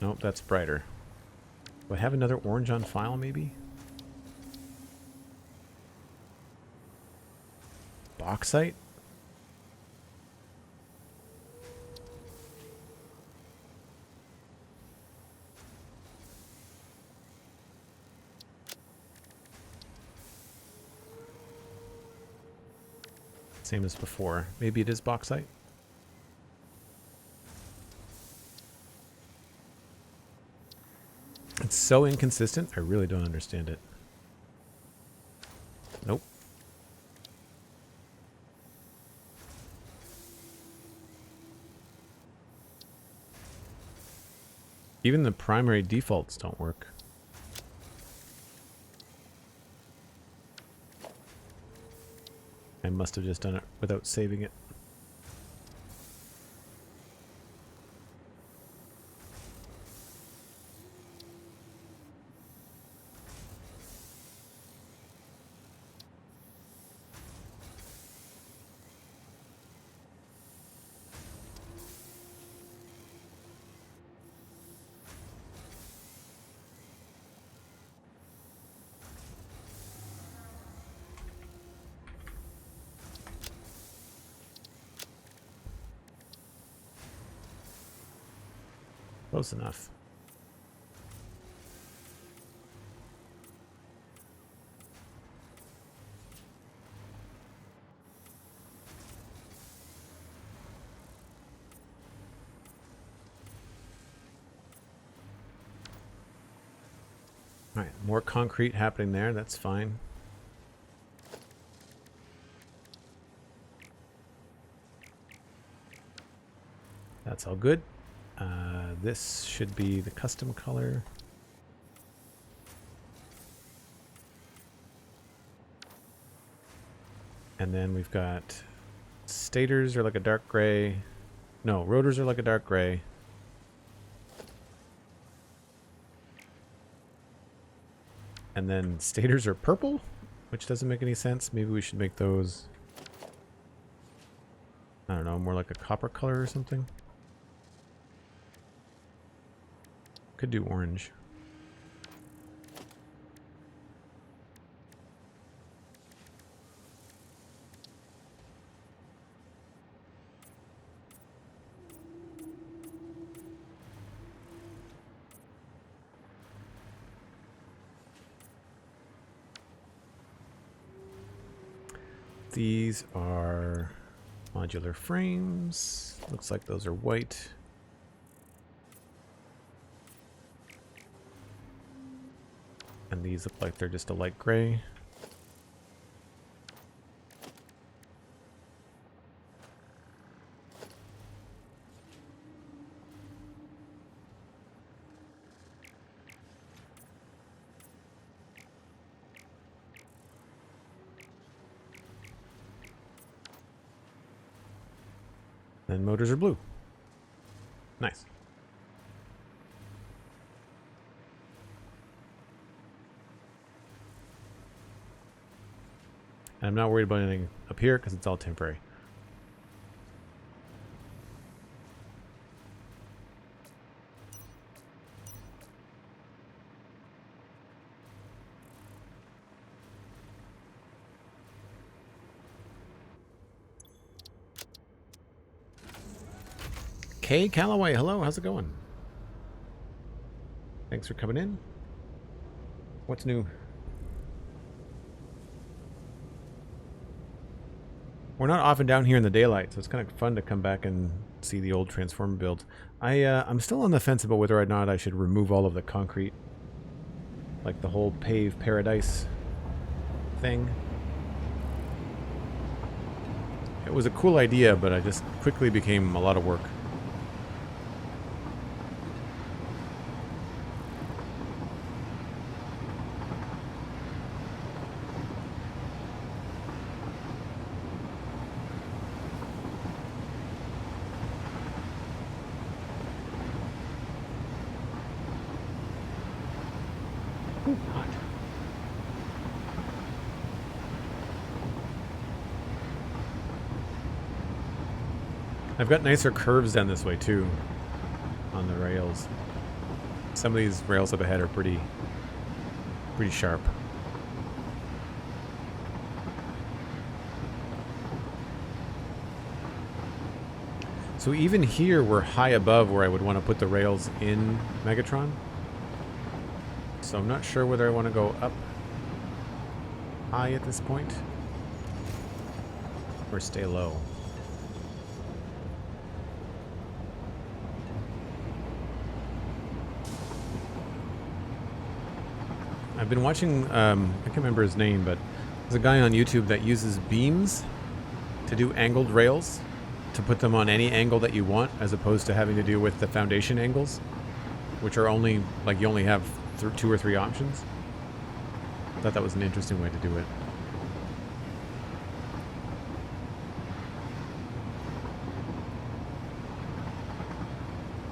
Nope, that's brighter. Do I have another orange on file maybe? Bauxite? Same as before. Maybe it is bauxite. It's so inconsistent, I really don't understand it. Nope. Even the primary defaults don't work. I must have just done it without saving it. Close enough. All right, more concrete happening there. That's fine. That's all good. This should be the custom color. And then we've got stators are like a dark gray. No, rotors are like a dark gray. And then stators are purple, which doesn't make any sense. Maybe we should make those, I don't know, more like a copper color or something. Could do orange. These are modular frames. Looks like those are white. And these look like they're just a light gray. Then motors are blue. Nice. And I'm not worried about anything up here because it's all temporary. Kay Calloway, hello, how's it going? Thanks for coming in. What's new? We're not often down here in the daylight, so it's kind of fun to come back and see the old Transformer builds. I'm still on the fence about whether or not I should remove all of the concrete. Like the whole pave paradise thing. It was a cool idea, but it just quickly became a lot of work. Hot. I've got nicer curves down this way too on the rails. Some of these rails up ahead are pretty sharp. So even here we're high above where I would want to put the rails in Megatron. So I'm not sure whether I want to go up high at this point or stay low. I've been watching, I can't remember his name, but there's a guy on YouTube that uses beams to do angled rails, to put them on any angle that you want, as opposed to having to do with the foundation angles, which are only, like, you only have 2 or 3 options. I thought that was an interesting way to do it.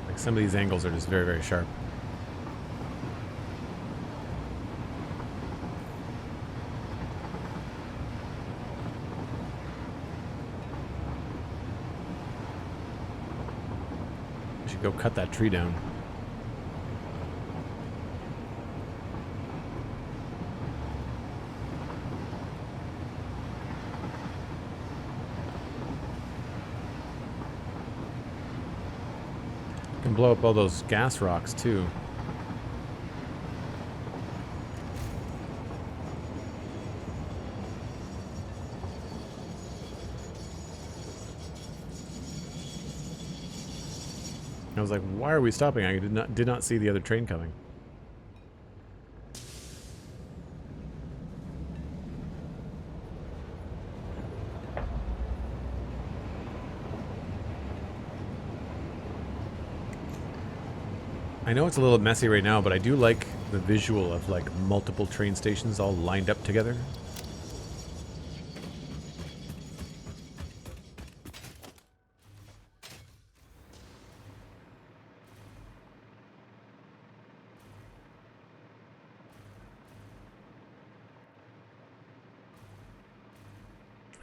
Like, some of these angles are just very, very sharp. I should go cut that tree down. Can blow up all those gas rocks too. I was like, why are we stopping? I did not see the other train coming. I know it's a little messy right now, but I do like the visual of like multiple train stations all lined up together.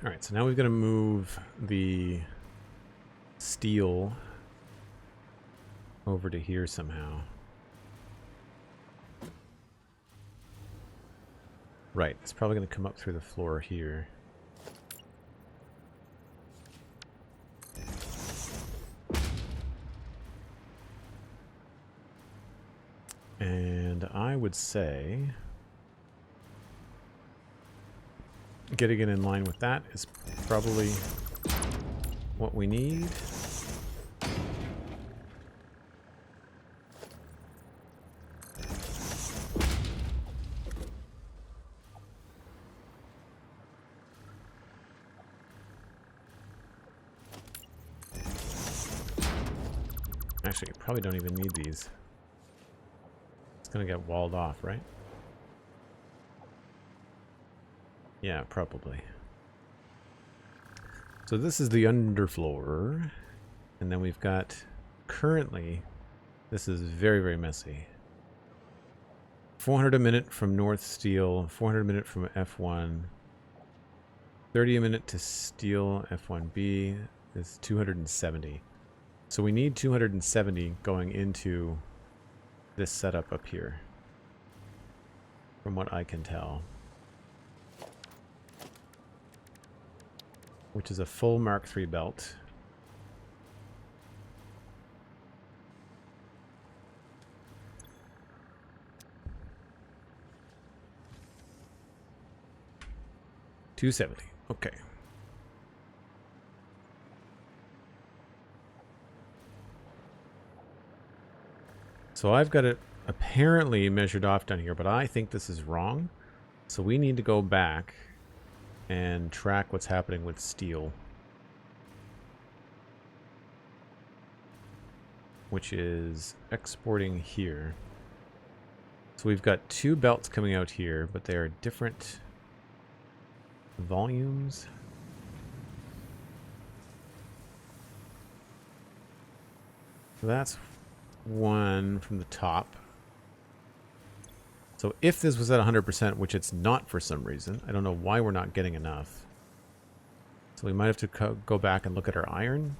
All right, so now we've got to move the steel over to here somehow. Right, it's probably going to come up through the floor here. And I would say getting it in line with that is probably what we need. Actually, you probably don't even need these. It's gonna get walled off, right? Yeah, probably. So this is the underfloor, And then we've got currently, this is very, very messy. 400 a minute from North Steel, 400 a minute from F1, 30 a minute to Steel F1B is 270. So we need 270 going into this setup up here, from what I can tell. Which is a full Mark III belt. $270. Okay. So I've got it apparently measured off down here, but I think this is wrong. So we need to go back and track what's happening with steel, which is exporting here. So we've got two belts coming out here, but they are different volumes. So that's one from the top. So if this was at 100%, which it's not for some reason, I don't know why we're not getting enough. So we might have to go back and look at our iron.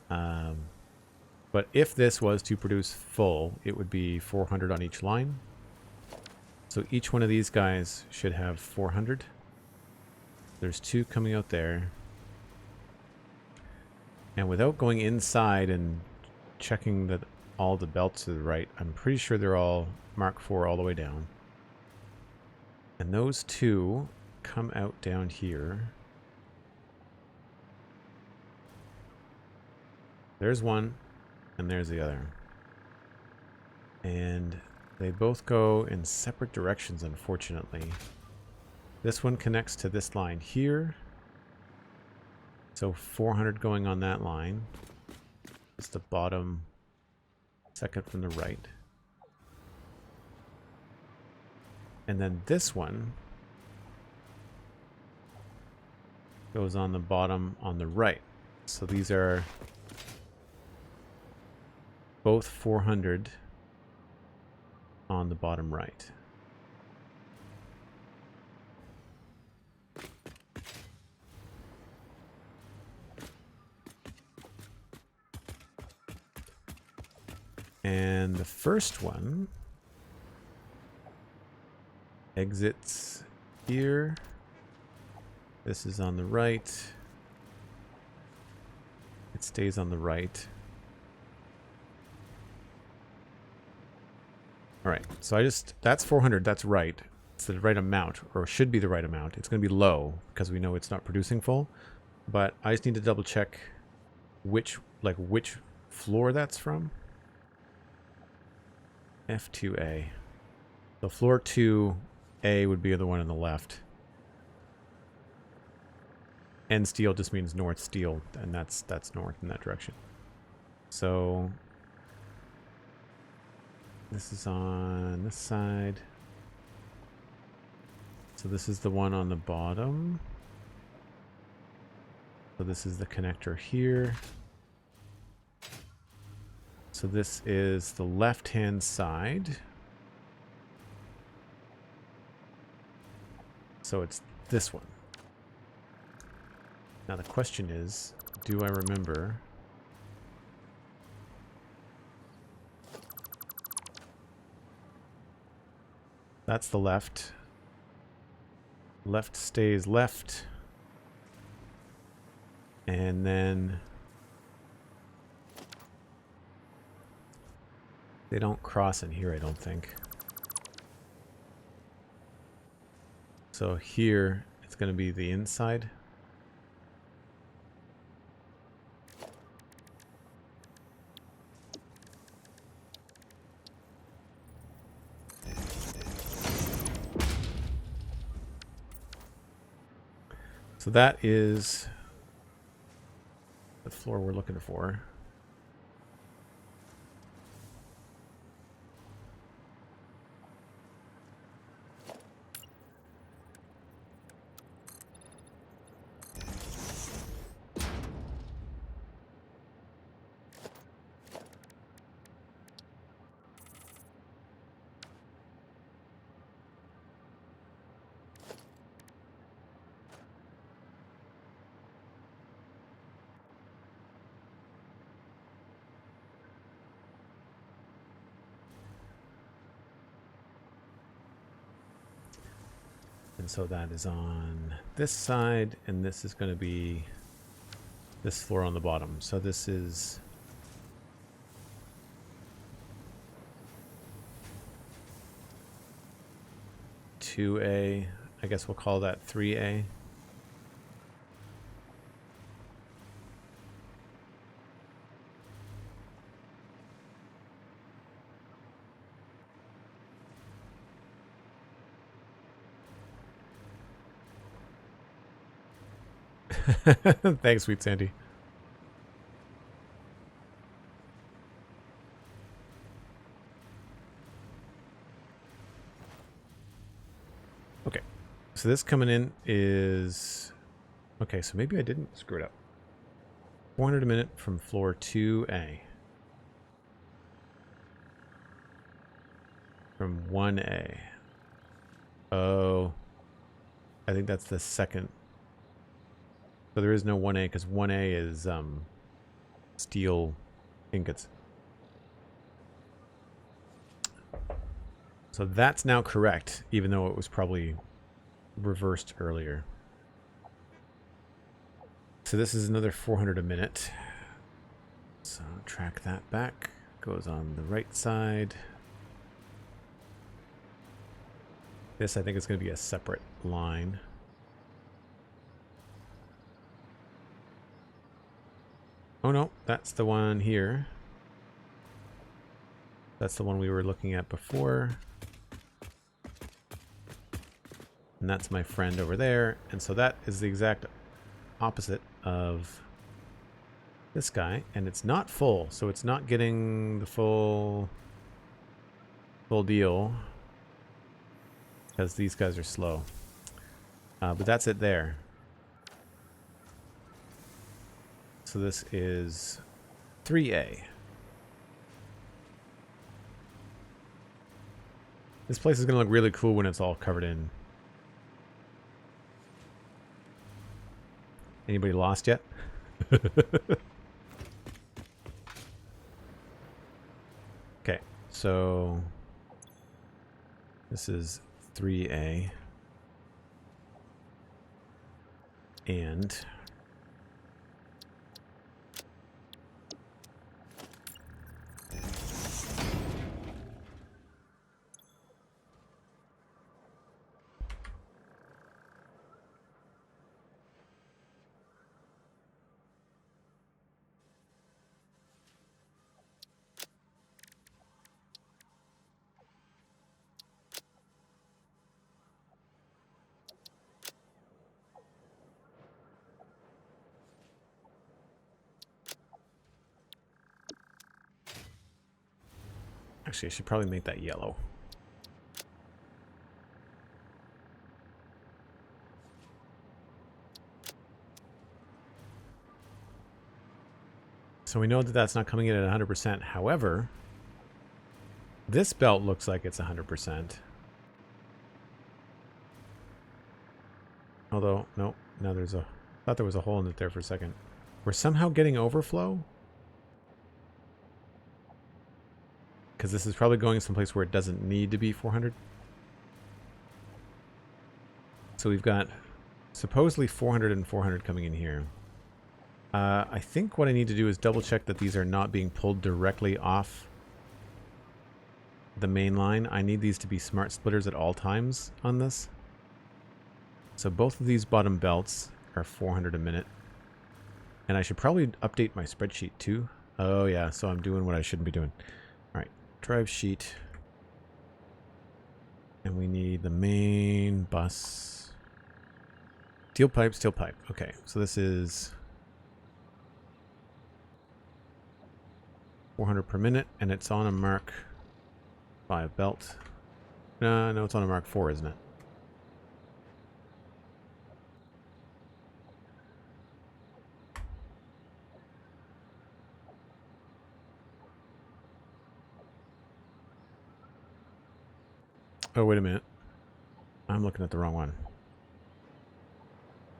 But if this was to produce full, it would be 400 on each line. So each one of these guys should have 400. There's two coming out there. And without going inside and checking that all the belts are right, I'm pretty sure they're all Mark IV all the way down. And those two come out down here. There's one, and there's the other. And they both go in separate directions, unfortunately. This one connects to this line here. So 400 going on that line. It's the bottom second from the right. And then this one goes on the bottom on the right. So these are both 400 on the bottom right. And the first one exits here. This is on the right. It stays on the right. All right, so that's 400, that's right. It's the right amount, or should be the right amount. It's going to be low because we know it's not producing full. But I just need to double check which floor that's from. F2A. So floor 2A would be the one on the left. N steel just means north steel, and that's north in that direction. So this is on this side. So this is the one on the bottom. So this is the connector here. So this is the left-hand side. So it's this one. Now the question is, do I remember? That's the left. Left stays left. And then they don't cross in here, I don't think. So here, it's going to be the inside. So that is the floor we're looking for. And so that is on this side, and this is going to be this floor on the bottom. So this is (2A). I guess we'll call that 3A. Thanks, SweetSandi. Okay, so this coming in is... Okay, so maybe I didn't screw it up. 400 a minute from floor 2A. From 1A. Oh, I think that's the second. So there is no 1A because 1A is steel ingots. So that's now correct, even though it was probably reversed earlier. So this is another 400 a minute. So track that back. Goes on the right side. This I think is going to be a separate line. Oh no, that's the one here. That's the one we were looking at before. And that's my friend over there. And so that is the exact opposite of this guy. And it's not full, so it's not getting the full deal. Because these guys are slow. But that's it there. So this is 3A. This place is going to look really cool when it's all covered in. Anybody lost yet? Okay, so this is 3A. And actually, I should probably make that yellow. So we know that that's not coming in at 100%. However, this belt looks like it's 100%. Although, no, now there's a... I thought there was a hole in it there for a second. We're somehow getting overflow? Because this is probably going someplace where it doesn't need to be 400. So we've got supposedly 400 and 400 coming in here. I think what I need to do is double check that these are not being pulled directly off the main line. I need these to be smart splitters at all times on this. So both of these bottom belts are 400 a minute. And I should probably update my spreadsheet too. Oh yeah, so I'm doing what I shouldn't be doing. Alright, drive sheet. And we need the main bus. Steel pipe, steel pipe. Okay, so this is 400 per minute, and it's on a Mark 5 belt. No, it's on a Mark 4, isn't it? Oh, wait a minute. I'm looking at the wrong one.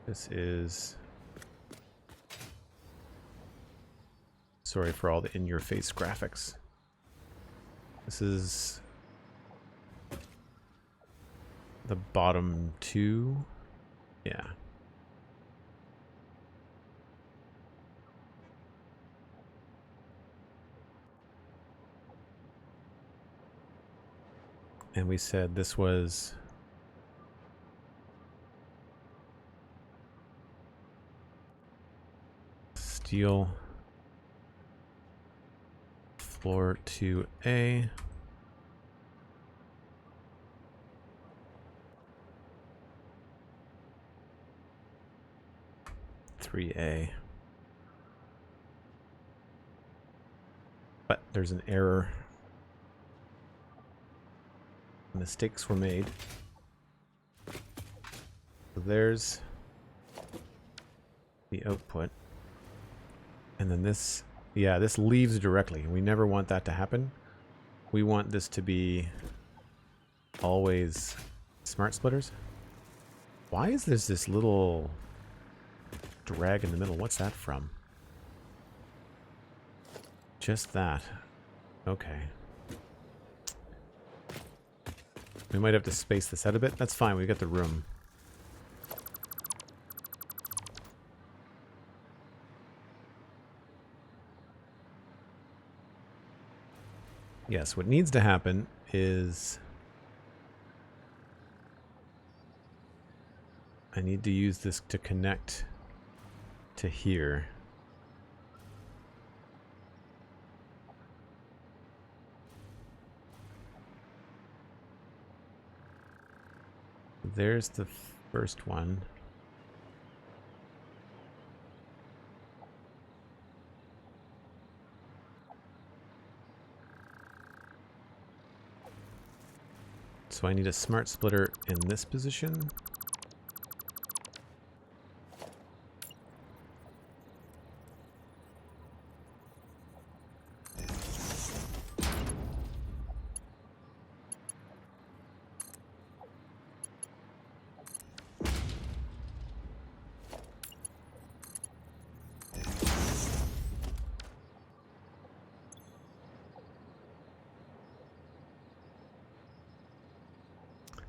This is... Sorry for all the in-your-face graphics. This is the bottom two. Yeah. And we said this was steel floor 2A. But there's an error. Mistakes were made. So there's the output. And then this, yeah, this leaves directly. We never want that to happen. We want this to be always smart splitters. Why is there this little drag in the middle? What's that from? Just that. Okay. We might have to space this out a bit. That's fine. We got the room. Yes, what needs to happen is I need to use this to connect to here. There's the first one. So I need a smart splitter in this position.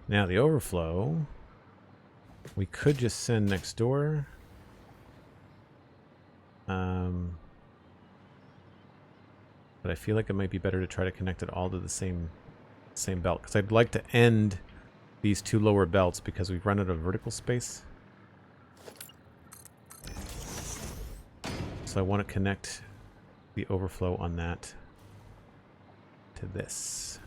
Now the overflow, we could just send next door. But I feel like it might be better to try to connect it all to the same belt, because I'd like to end these two lower belts because we've run out of vertical space. So I want to connect the overflow on that to this.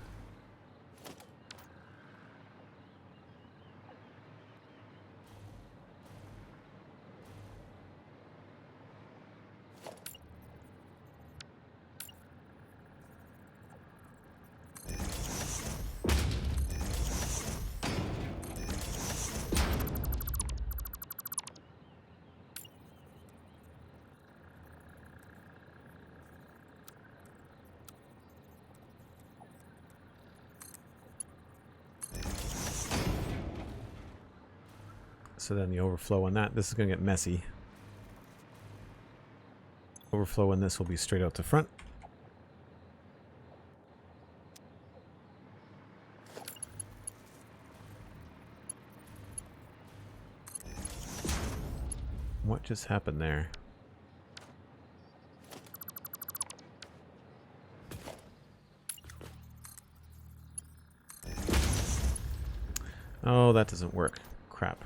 So then the overflow on that, this is going to get messy. Overflow on this will be straight out the front. What just happened there? Oh, that doesn't work. Crap.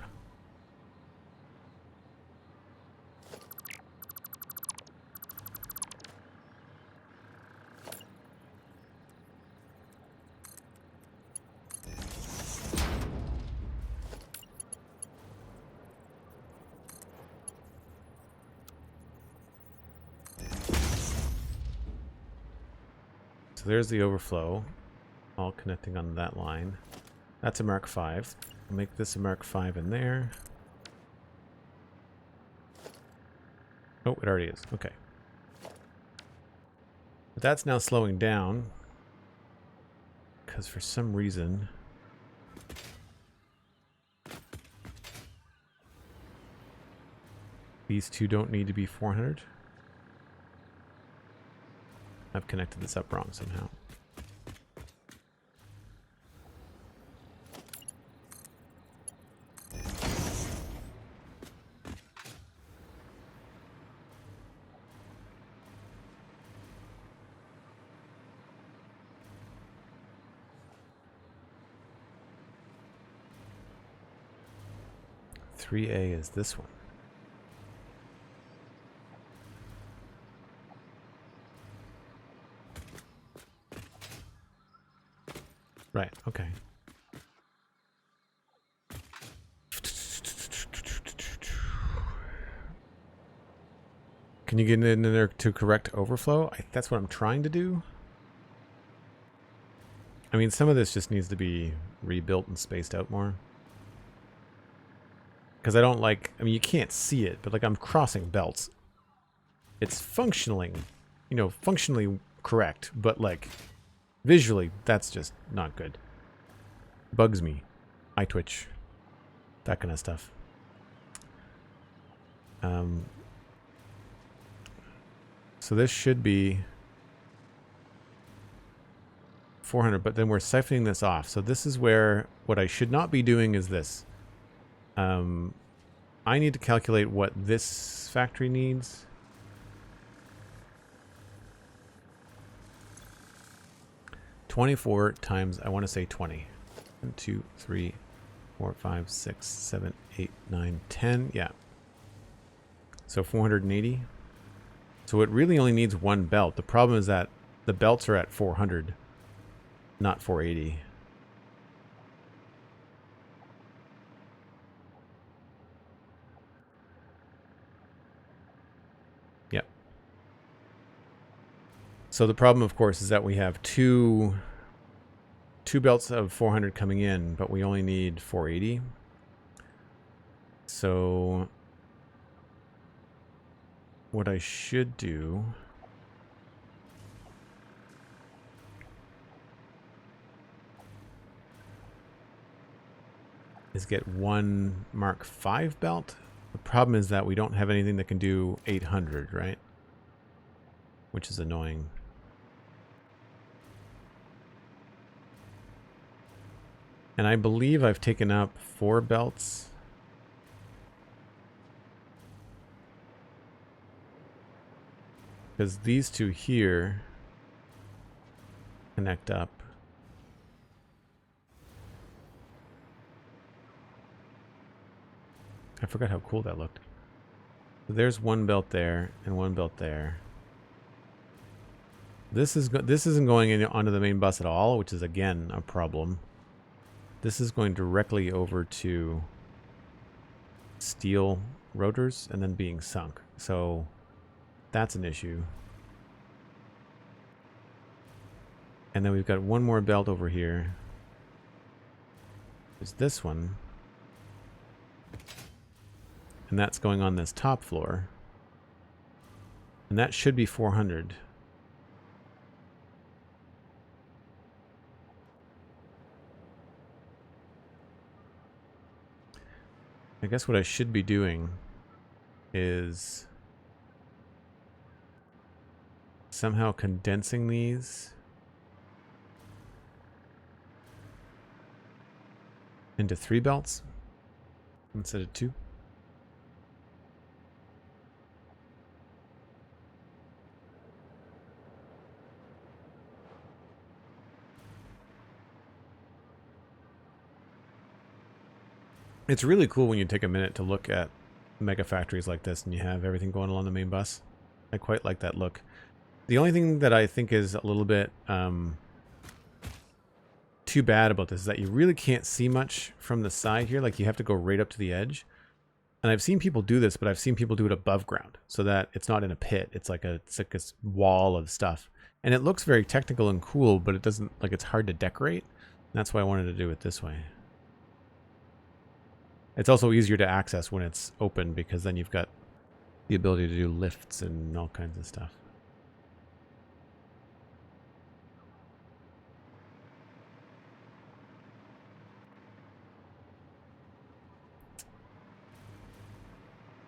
So there's the overflow, all connecting on that line. That's a Mark 5. I'll make this a Mark 5 in there. Oh, it already is. Okay. But that's now slowing down because for some reason these two don't need to be 400. I've connected this up wrong somehow. 3A is this one. Right, okay. Can you get in there to correct overflow? That's what I'm trying to do. I mean, some of this just needs to be rebuilt and spaced out more. Because I don't like, I mean, you can't see it, but like I'm crossing belts. It's functionally, you know, functionally correct, but like visually, that's just not good. Bugs me. Eye twitch. That kind of stuff. So this should be 400, but then we're siphoning this off. So this is where what I should not be doing is this. I need to calculate what this factory needs. $24 times, I want to say 20. 1, 2, 3, 4, 5, 6, 7, 8, 9, 10. Yeah. So 480. So it really only needs one belt. The problem is that the belts are at 400, not 480. Yep. So the problem, of course, is that we have two belts of 400 coming in, but we only need 480. So what I should do is get one Mark V belt. The problem is that we don't have anything that can do 800, right? Which is annoying. And I believe I've taken up 4 belts. Because these two here connect up. I forgot how cool that looked. So there's one belt there and one belt there. This isn't going in onto the main bus at all, which is again a problem. This is going directly over to steel rotors and then being sunk. So that's an issue. And then we've got one more belt over here. There's this one. And that's going on this top floor. And that should be 400. I guess what I should be doing is somehow condensing these into 3 belts instead of 2. It's really cool when you take a minute to look at mega factories like this and you have everything going along the main bus. I quite like that look. The only thing that I think is a little bit too bad about this is that you really can't see much from the side here. Like you have to go right up to the edge. And I've seen people do this, but I've seen people do it above ground so that it's not in a pit. It's like a wall of stuff. And it looks very technical and cool, but it doesn't, like, it's hard to decorate. And that's why I wanted to do it this way. It's also easier to access when it's open because then you've got the ability to do lifts and all kinds of stuff.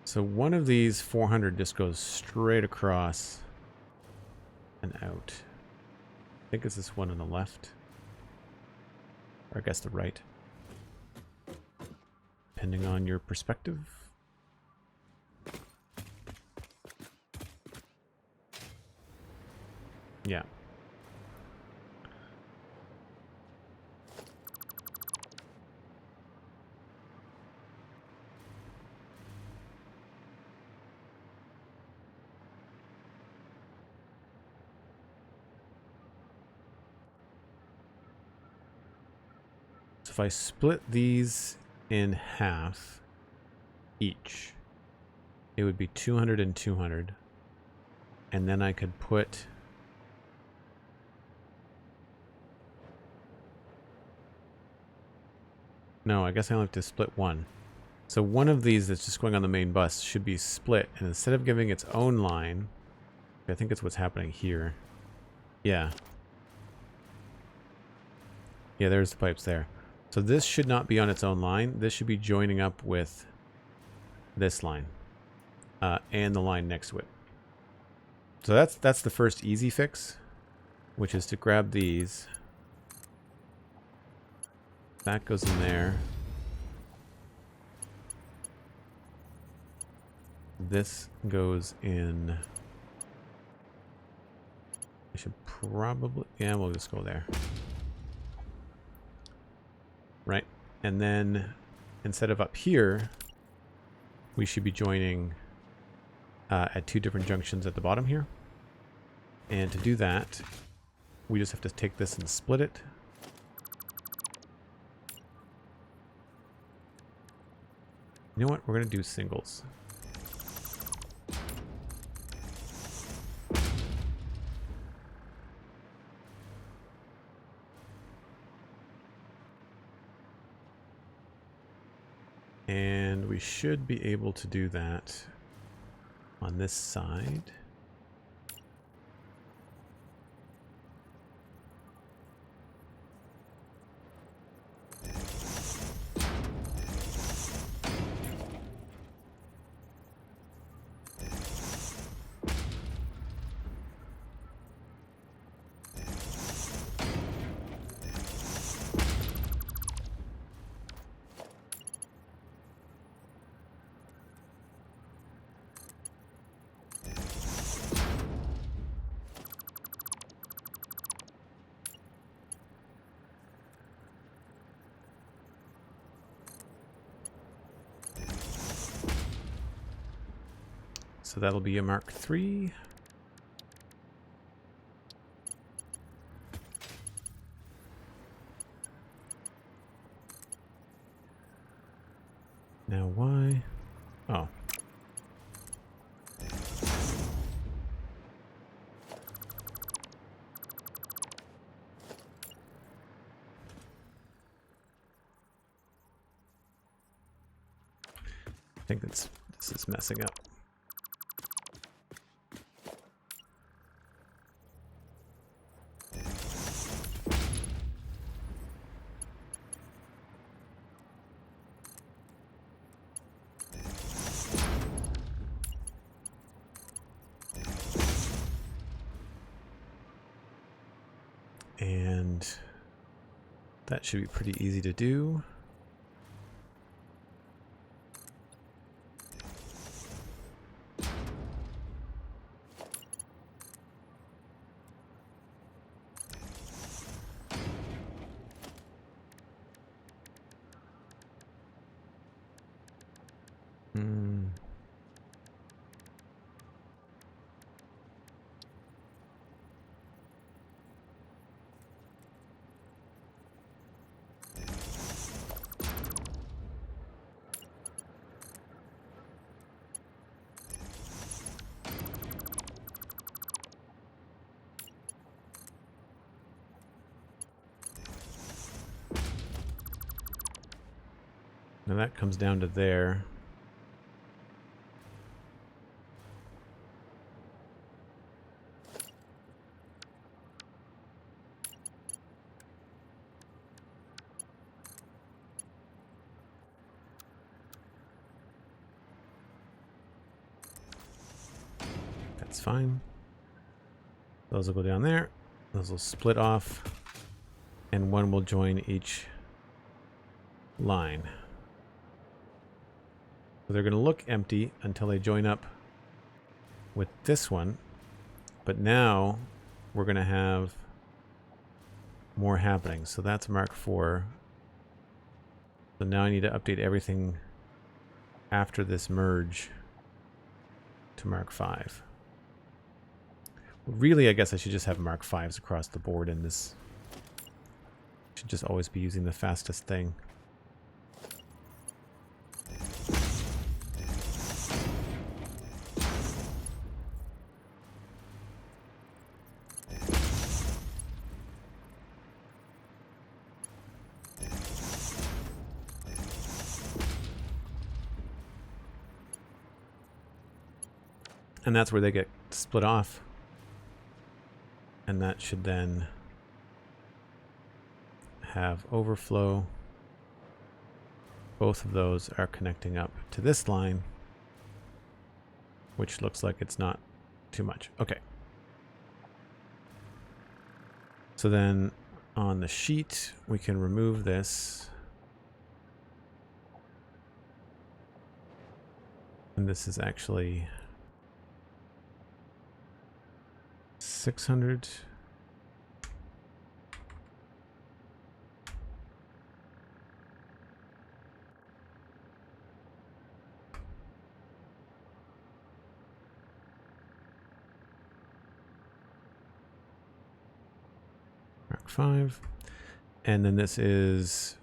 So one of these 400 just goes straight across and out. I think it's this one on the left. Or I guess the right. Depending on your perspective. Yeah. So if I split these in half each, it would be 200 and 200. And then I could put no, I guess I only have to split one. So one of these that's just going on the main bus should be split, and instead of giving its own line, I think it's what's happening here. Yeah. Yeah, there's the pipes there. So this should not be on its own line. This should be joining up with this line and the line next to it. So that's the first easy fix, which is to grab these. That goes in there. This goes in. I should probably, yeah, we'll just go there. Right, and then instead of up here, we should be joining at two different junctions at the bottom here. And to do that, we just have to take this and split it. You know what? We're going to do singles. And we should be able to do that on this side. So that'll be a Mark III. Now why? Oh. I think this is messing up. And that should be pretty easy to do. Now that comes down to there. That's fine. Those will go down there. Those will split off. And one will join each line. So they're going to look empty until they join up with this one. But now we're going to have more happening. So that's Mark IV. So now I need to update everything after this merge to Mark V. Really, I guess I should just have Mark Vs across the board in this Should just always be using the fastest thing. And that's where they get split off. And that should then have overflow. Both of those are connecting up to this line, which looks like it's not too much. Okay. So then on the sheet, we can remove this. And this is actually 600. Mark 5. And then this is,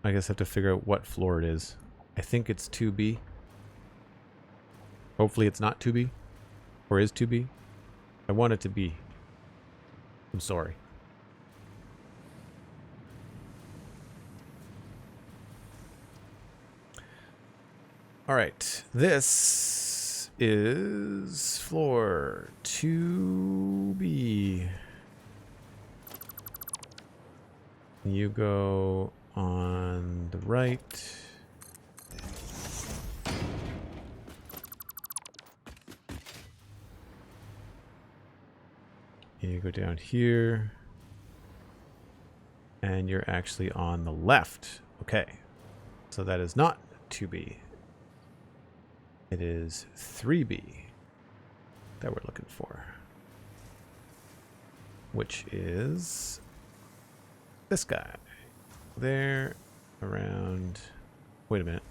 I guess I have to figure out what floor it is. I think it's 2B. Hopefully it's not 2B. Or is 2B. I want it to be. I'm sorry. All right. This is floor 2B. You go on the right. You go down here. And you're actually on the left. Okay. So that is not 2B. It is 3B that we're looking for. Which is this guy. There, around... Wait a minute.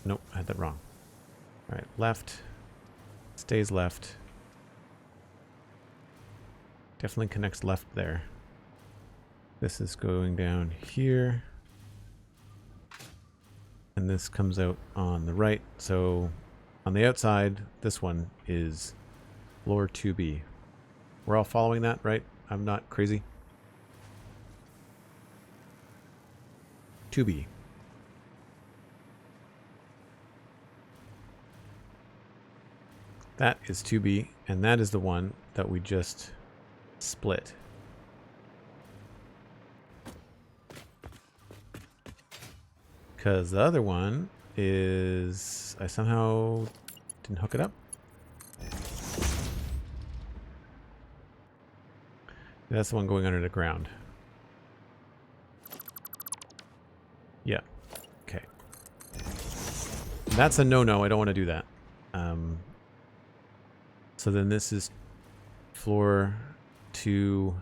Nope, I had that wrong. All right, left. Stays left. Definitely connects left there. This is going down here. And this comes out on the right. So on the outside, this one is floor 2B. We're all following that, right? I'm not crazy. 2B. That is 2B, and that is the one that we just split. Because the other one is... I somehow didn't hook it up. That's the one going under the ground. Yeah. Okay. That's a no-no. I don't want to do that. So then this is floor 2B.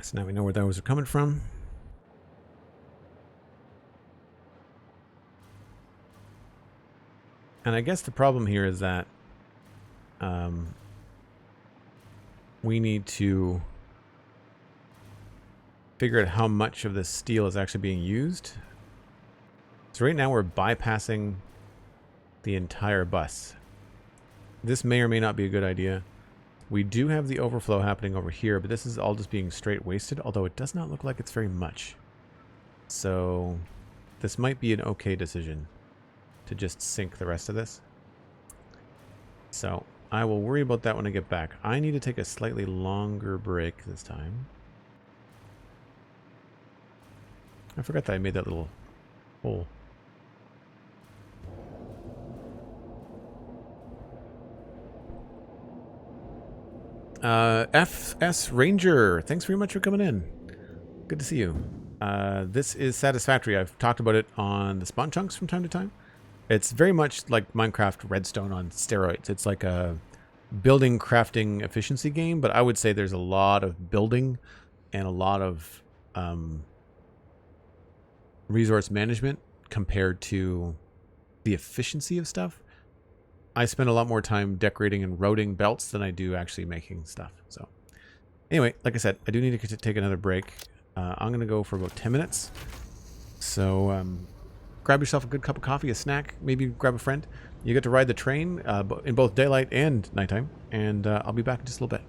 So now we know where those are coming from. And I guess the problem here is that we need to figure out how much of this steel is actually being used. So right now we're bypassing the entire bus. This may or may not be a good idea. We do have the overflow happening over here, but this is all just being straight wasted, although it does not look like it's very much. So this might be an okay decision to just sink the rest of this. So I will worry about that when I get back. I need to take a slightly longer break this time. I forgot that I made that little hole. FS Ranger, thanks very much for coming in. Good to see you. This is Satisfactory. I've talked about it on the Spawn Chunks from time to time. It's very much like Minecraft Redstone on steroids. It's like a building crafting efficiency game, but I would say there's a lot of building and a lot of resource management compared to the efficiency of stuff. I spend a lot more time decorating and routing belts than I do actually making stuff. So anyway, like I said, I do need to take another break. I'm going to go for about 10 minutes. So grab yourself a good cup of coffee, a snack, maybe grab a friend. You get to ride the train in both daylight and nighttime. And I'll be back in just a little bit.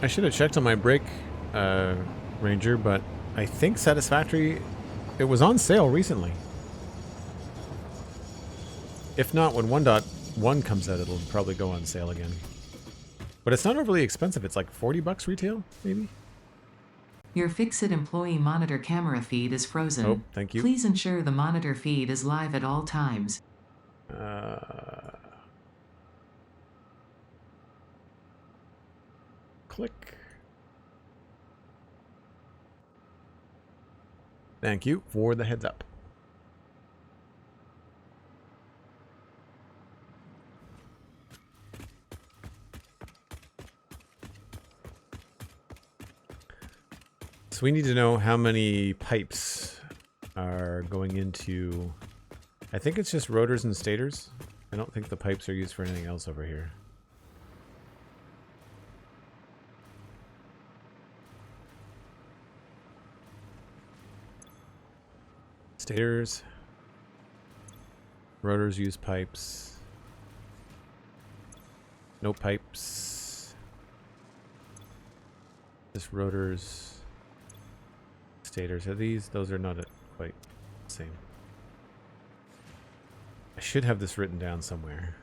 I should have checked on my brake Ranger, but I think Satisfactory, it was on sale recently. If not, when 1.1 comes out, it'll probably go on sale again. But it's not overly expensive. It's like 40 bucks retail, maybe? Your Fixit employee monitor camera feed is frozen. Oh, thank you. Please ensure the monitor feed is live at all times. Click. Thank you for the heads up. So we need to know how many pipes are going into... I think it's just rotors and stators. I don't think the pipes are used for anything else over here. Stators. Rotors use pipes. No pipes. Just rotors. Stators. Are these? Those are not quite the same. I should have this written down somewhere.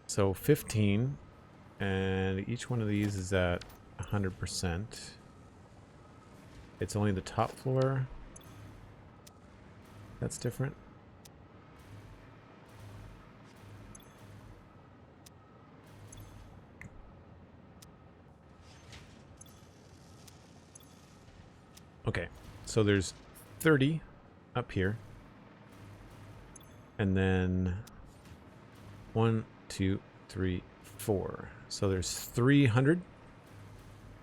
So 15, and each one of these is at 100%. It's only the top floor that's different. Okay, so there's 30 up here, and then 1, 2, 3, 4. So there's 300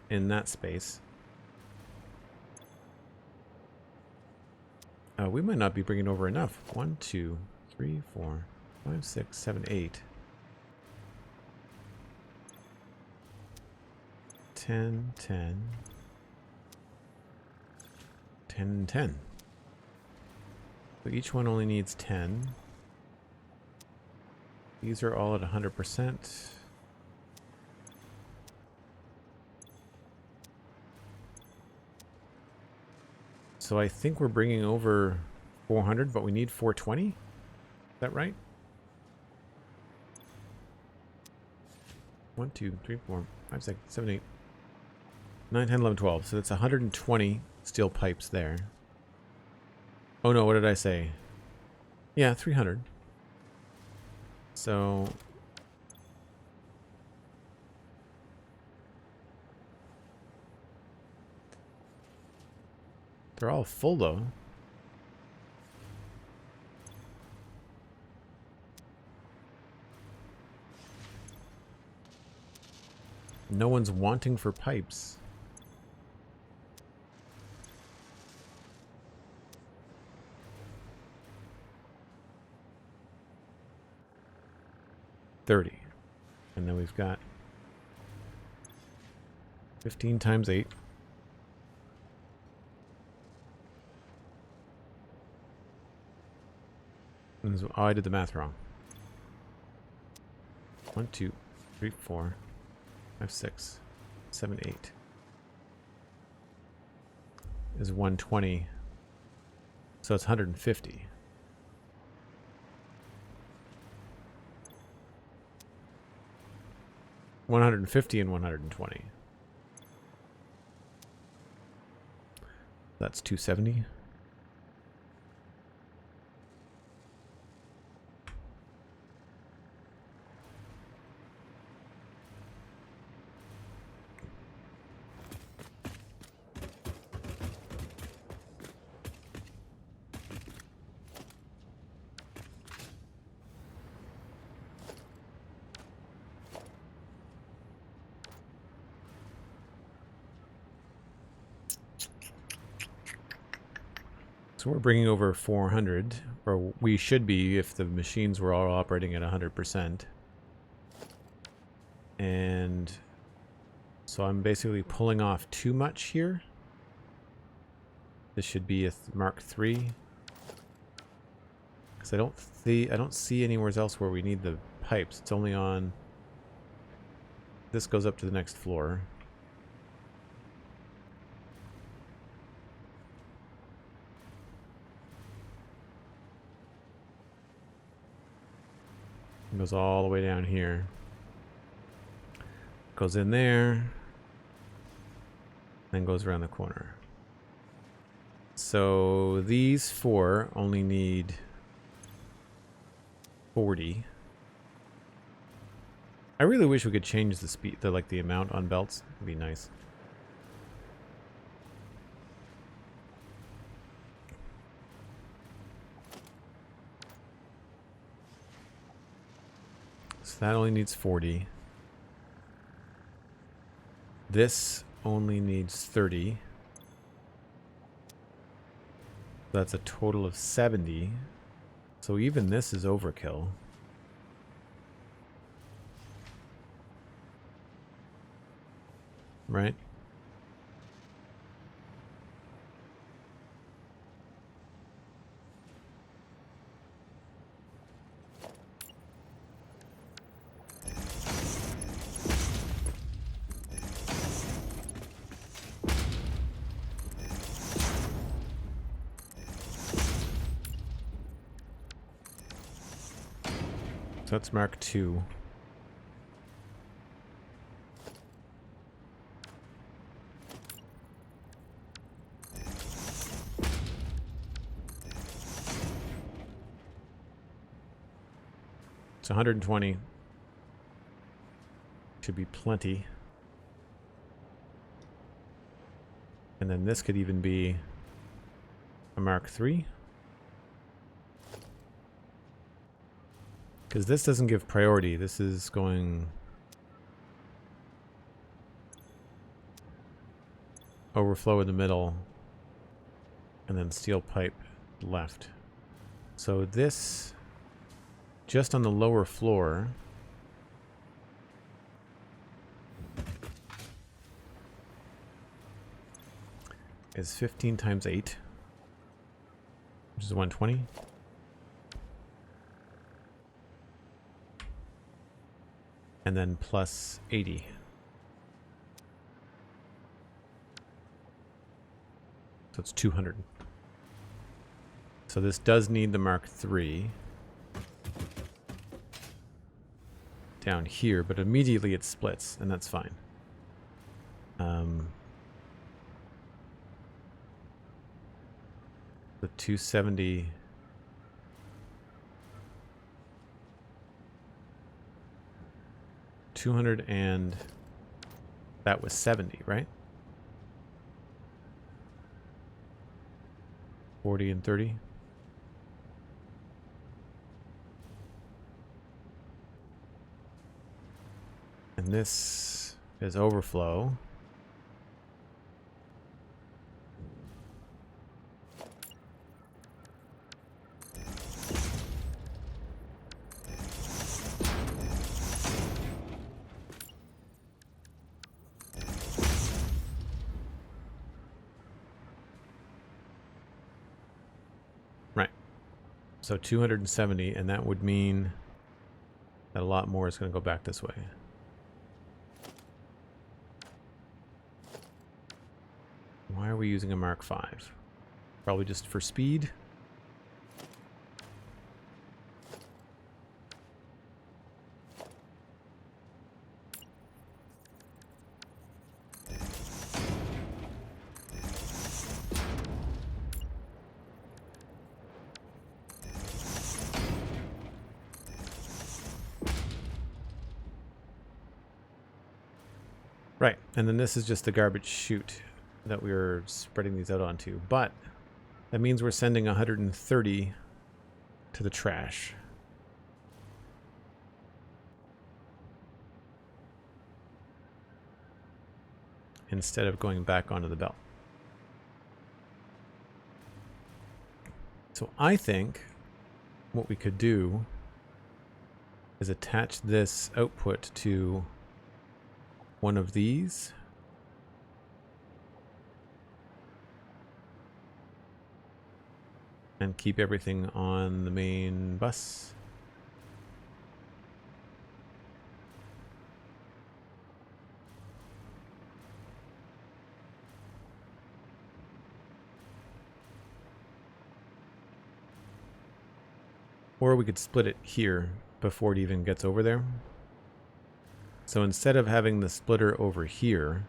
in that space. We might not be bringing over enough. 1, 2, 3, 4, 5, 6, 7, 8. 10, 10. 10 and 10. So each one only needs 10. These are all at 100%. So I think we're bringing over 400, but we need 420. Is that right? 1, 2, 3, 4, 5, 6, 7, 8, 9, 10, 11, 12. So that's 120 steel pipes there. Oh no, what did I say? Yeah, 300. So they're all full though. No one's wanting for pipes. $30. And then we've got 15 times 8. And so, oh, I did the math wrong. 1, 2, 3, 4, 5, 6, 7, 8 is 120. So it's 150. $150 and 120. That's 270. So we're bringing over 400, or we should be if the machines were all operating at 100%. And So I'm basically pulling off too much here. This should be a Mark III. Because I don't see anywhere else where we need the pipes. It's only on... This goes up to the next floor. It goes all the way down here. Goes in there. Then goes around the corner. So these 4 only need 40. I really wish we could change the speed, the amount on belts. It'd be nice. So that only needs 40. This only needs 30. That's a total of 70. So even this is overkill. Right? So that's Mark II. It's 120. Should be plenty. And then this could even be a Mark III. Because this doesn't give priority. This is going overflow in the middle and then steel pipe left. So this, just on the lower floor, is 15 times 8, which is 120. And then plus 80. So it's 200. So this does need the Mark III down here, but immediately it splits, and that's fine. The 270... $200 and that was 70, right? 40 and 30. And this is overflow. So 270, and that would mean that a lot more is going to go back this way. Why are we using a Mark V? Probably just for speed. Right, and then this is just the garbage chute that we were spreading these out onto. But that means we're sending 130 to the trash. Instead of going back onto the belt. So I think what we could do is attach this output to one of these And keep everything on the main bus. Or we could split it here before it even gets over there. So instead of having the splitter over here,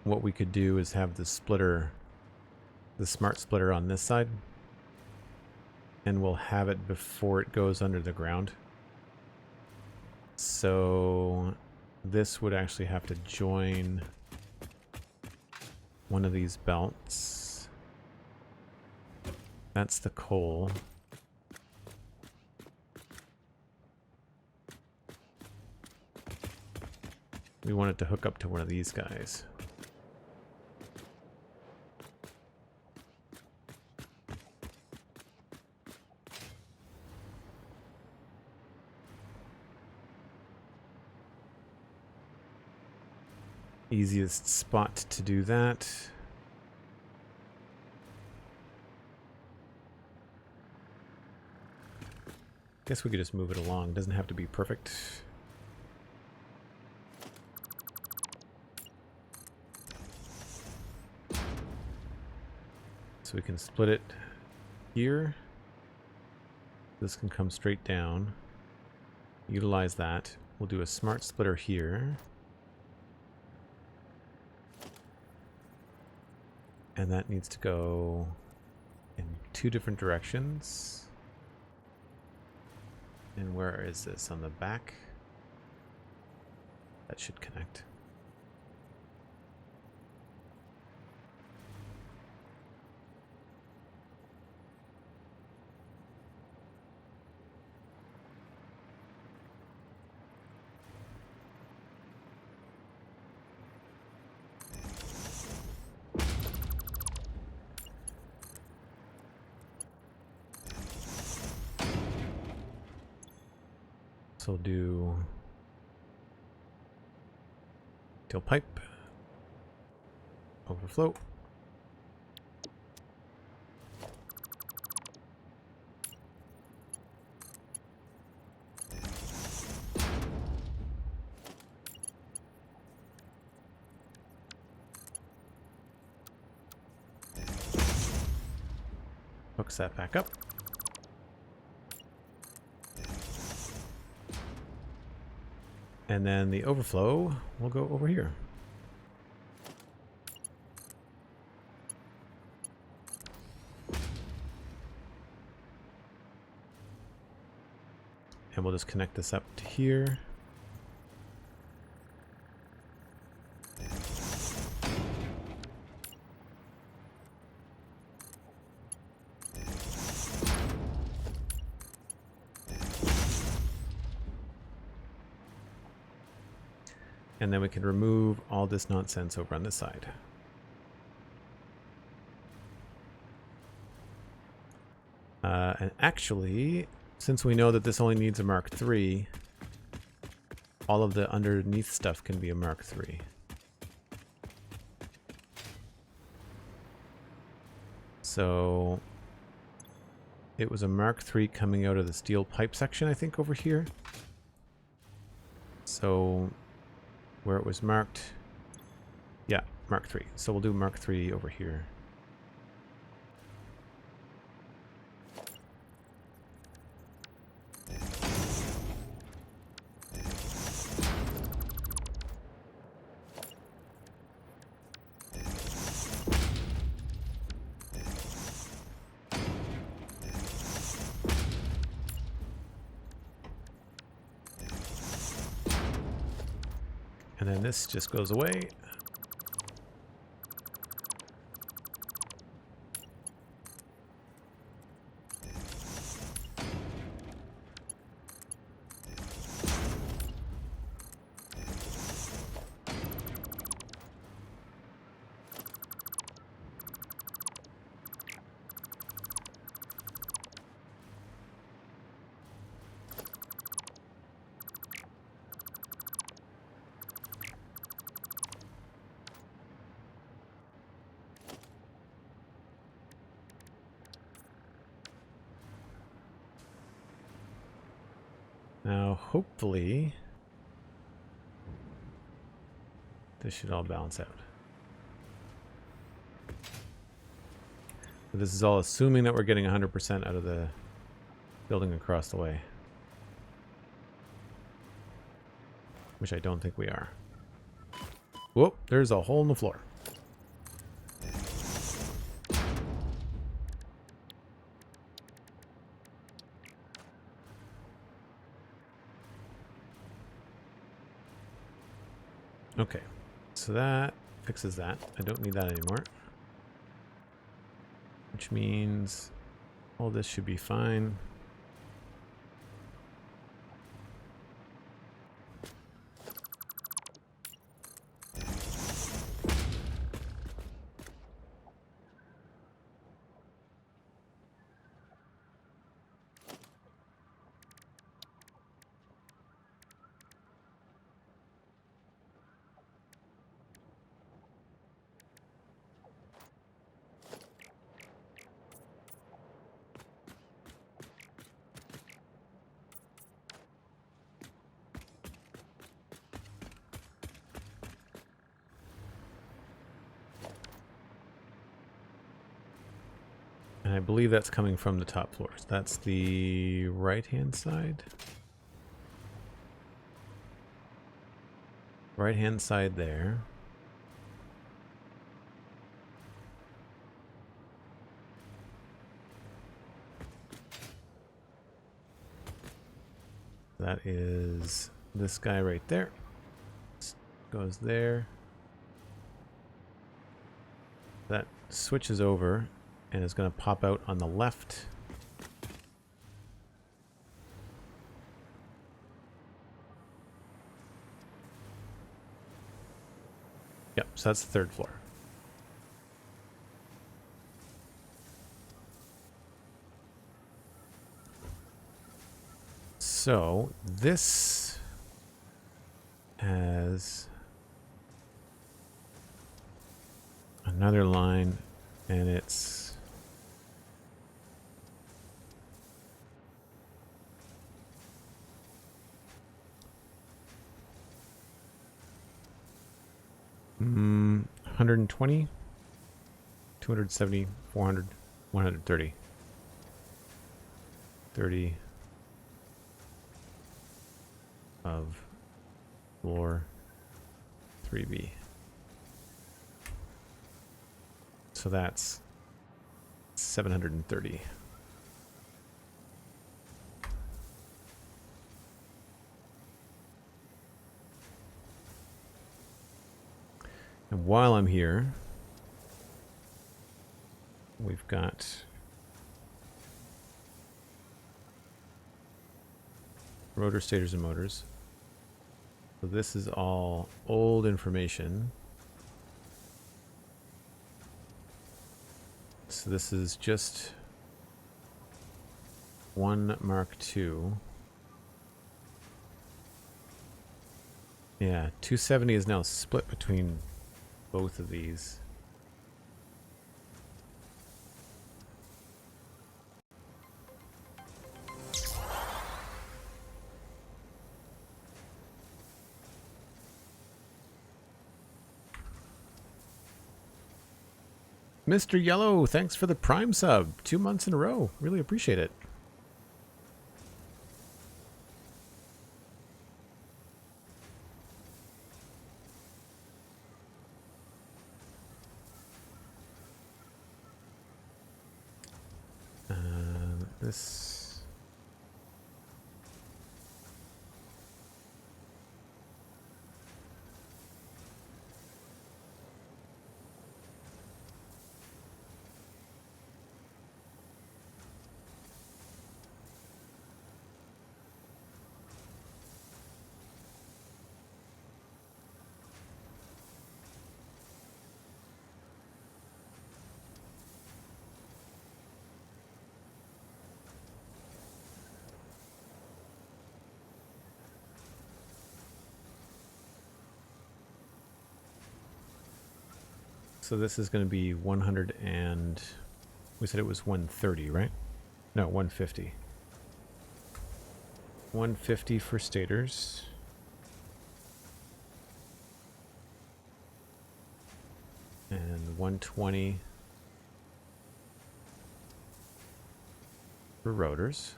what we could do is have the splitter, the smart splitter on this side. And we'll have it before it goes under the ground. So this would actually have to join one of these belts. That's the coal. We want it to hook up to one of these guys. Easiest spot to do that. Guess we could just move it along. Doesn't have to be perfect. So we can split it here. This can come straight down. Utilize that. We'll do a smart splitter here. And that needs to go in 2 different directions. And where is this? On the back? That should connect. So we'll do steel pipe, overflow. Hooks that back up. And then the overflow will go over here. And we'll just connect this up to here. And then we can remove all this nonsense over on this side. And actually, since we know that this only needs a Mark III, all of the underneath stuff can be a Mark III. So it was a Mark III coming out of the steel pipe section, I think, over here. So where it was marked, yeah, Mark III. So we'll do Mark III over here. And then this just goes away. Now, hopefully, this should all balance out. But this is all assuming that we're getting 100% out of the building across the way. Which I don't think we are. Whoop, there's a hole in the floor. Okay, so that fixes that. I don't need that anymore. Which means all this should be fine. And I believe that's coming from the top floors. That's the right-hand side. Right-hand side there. That is this guy right there. Goes there. That switches over and is going to pop out on the left. Yep, so that's the third floor. So this has another line, and it's mm, 120, 270, 400, 130. 30 of floor 3B. So that's 730. And while I'm here, we've got rotor, stators, and motors. So this is all old information. So this is just one Mark II. Yeah, 270 is now split between both of these. Mr. Yellow, thanks for the Prime sub. 2 months in a row. Really appreciate it. This... So this is going to be 100 and... We said it was 130, right? No, 150. 150 for stators. And 120 for rotors.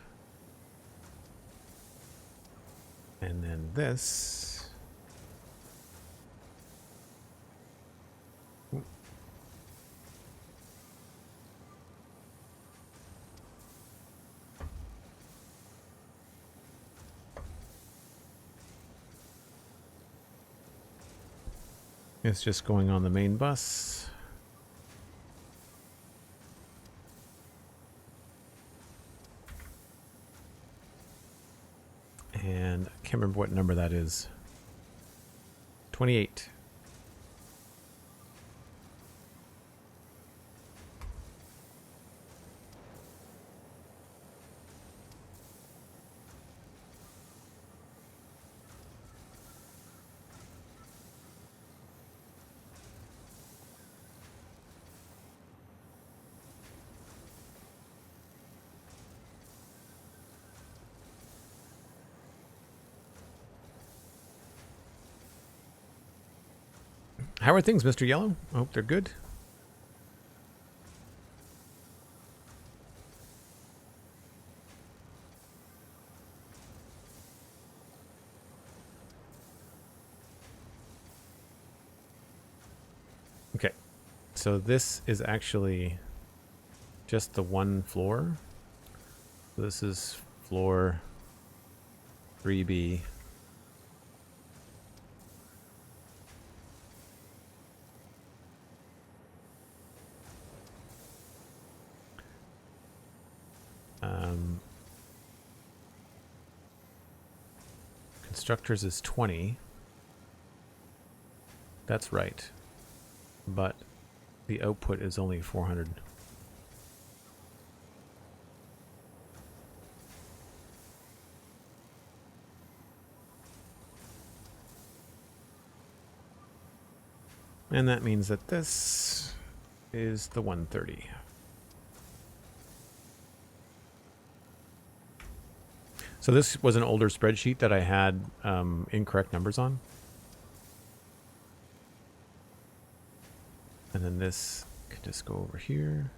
And then this. Ooh. It's just going on the main bus. And I can't remember what number that is. 28. How are things, Mr. Yellow? I hope they're good. Okay, so this is actually just the one floor. This is floor 3B. Constructors is 20. That's right. But the output is only 400. And that means that this is the 130. So this was an older spreadsheet that I had incorrect numbers on. And then this could just go over here.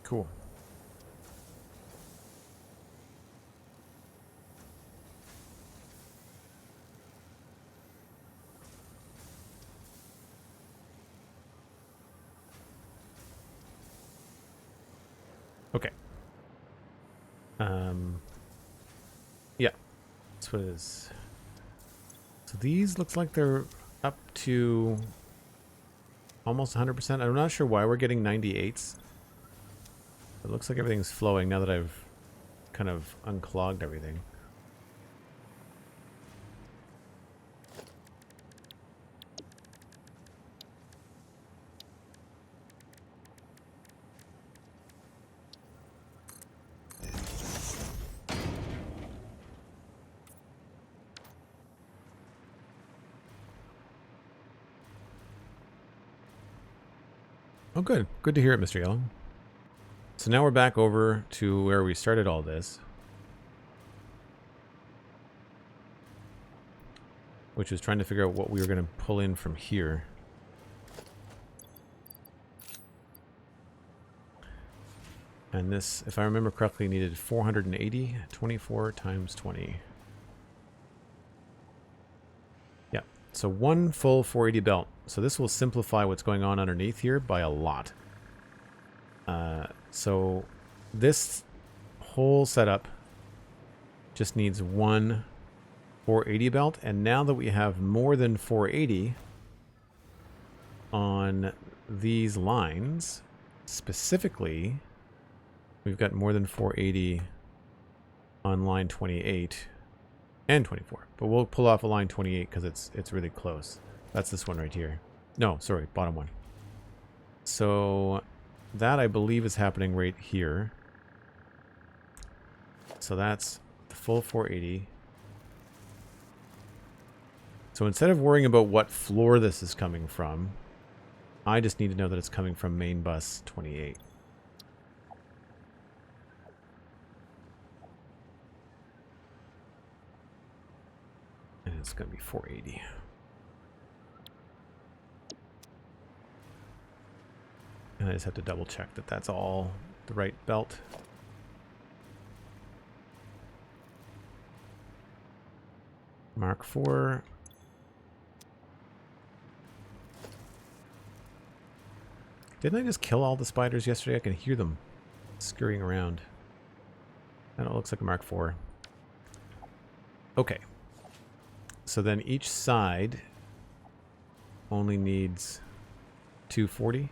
Cool. Okay. Yeah, that's what it is. So these looks like they're up to almost 100%. I'm not sure why we're getting 98s. It looks like everything's flowing now that I've kind of unclogged everything. Oh, good. Good to hear it, Mr. Yellow. So now we're back over to where we started all this, which is trying to figure out what we were going to pull in from here. And this, if I remember correctly, needed 480, 24 times 20. Yeah, so one full 480 belt. So this will simplify what's going on underneath here by a lot. So this whole setup just needs one 480 belt, and now that we have more than 480 on these lines, specifically, we've got more than 480 on line 28 and 24. But we'll pull off a line 28 because it's really close. That's this one right here. No, sorry, bottom one. So that I believe is happening right here. So that's the full 480. So instead of worrying about what floor this is coming from, I just need to know that it's coming from main bus 28. And it's going to be 480. And I just have to double check that that's all the right belt. Mark 4. Didn't I just kill all the spiders yesterday? I can hear them scurrying around. And it looks like a Mark 4. Okay. So then each side only needs 240.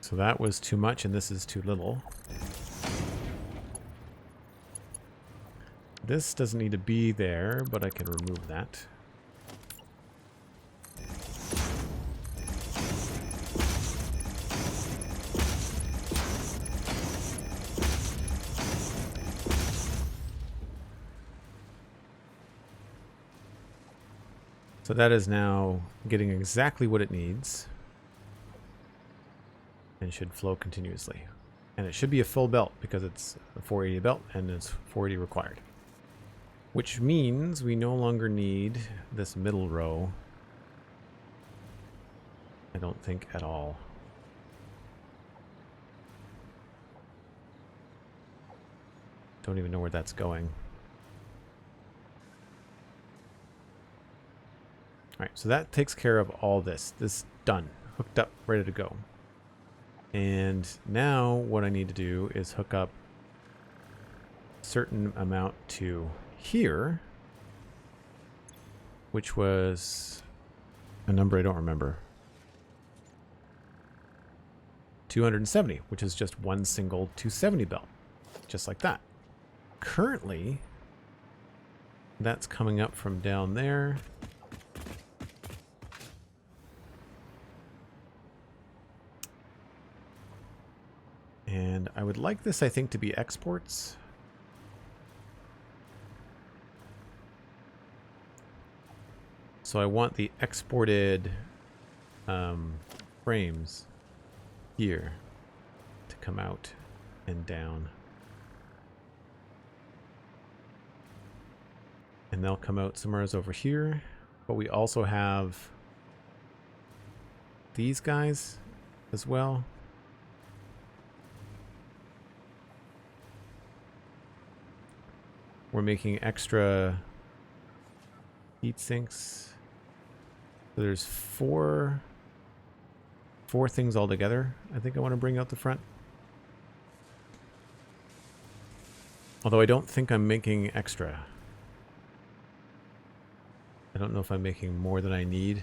So that was too much, and this is too little. This doesn't need to be there, but I can remove that. So that is now getting exactly what it needs. And should flow continuously. And it should be a full belt because it's a 480 belt and it's 480 required. Which means we no longer need this middle row. I don't think at all. Don't even know where that's going. Alright, so that takes care of all this. This is done. Hooked up, ready to go. And now what I need to do is hook up a certain amount to here, which was a number I don't remember. 270, which is just one single 270 belt, just like that. Currently, that's coming up from down there. And I would like this, I think, to be exports. So I want the exported frames here to come out and down. And they'll come out somewhere over here. But we also have these guys as well. We're making extra heat sinks. So there's four things all together. I think I want to bring out the front. Although I don't think I'm making extra. I don't know if I'm making more than I need,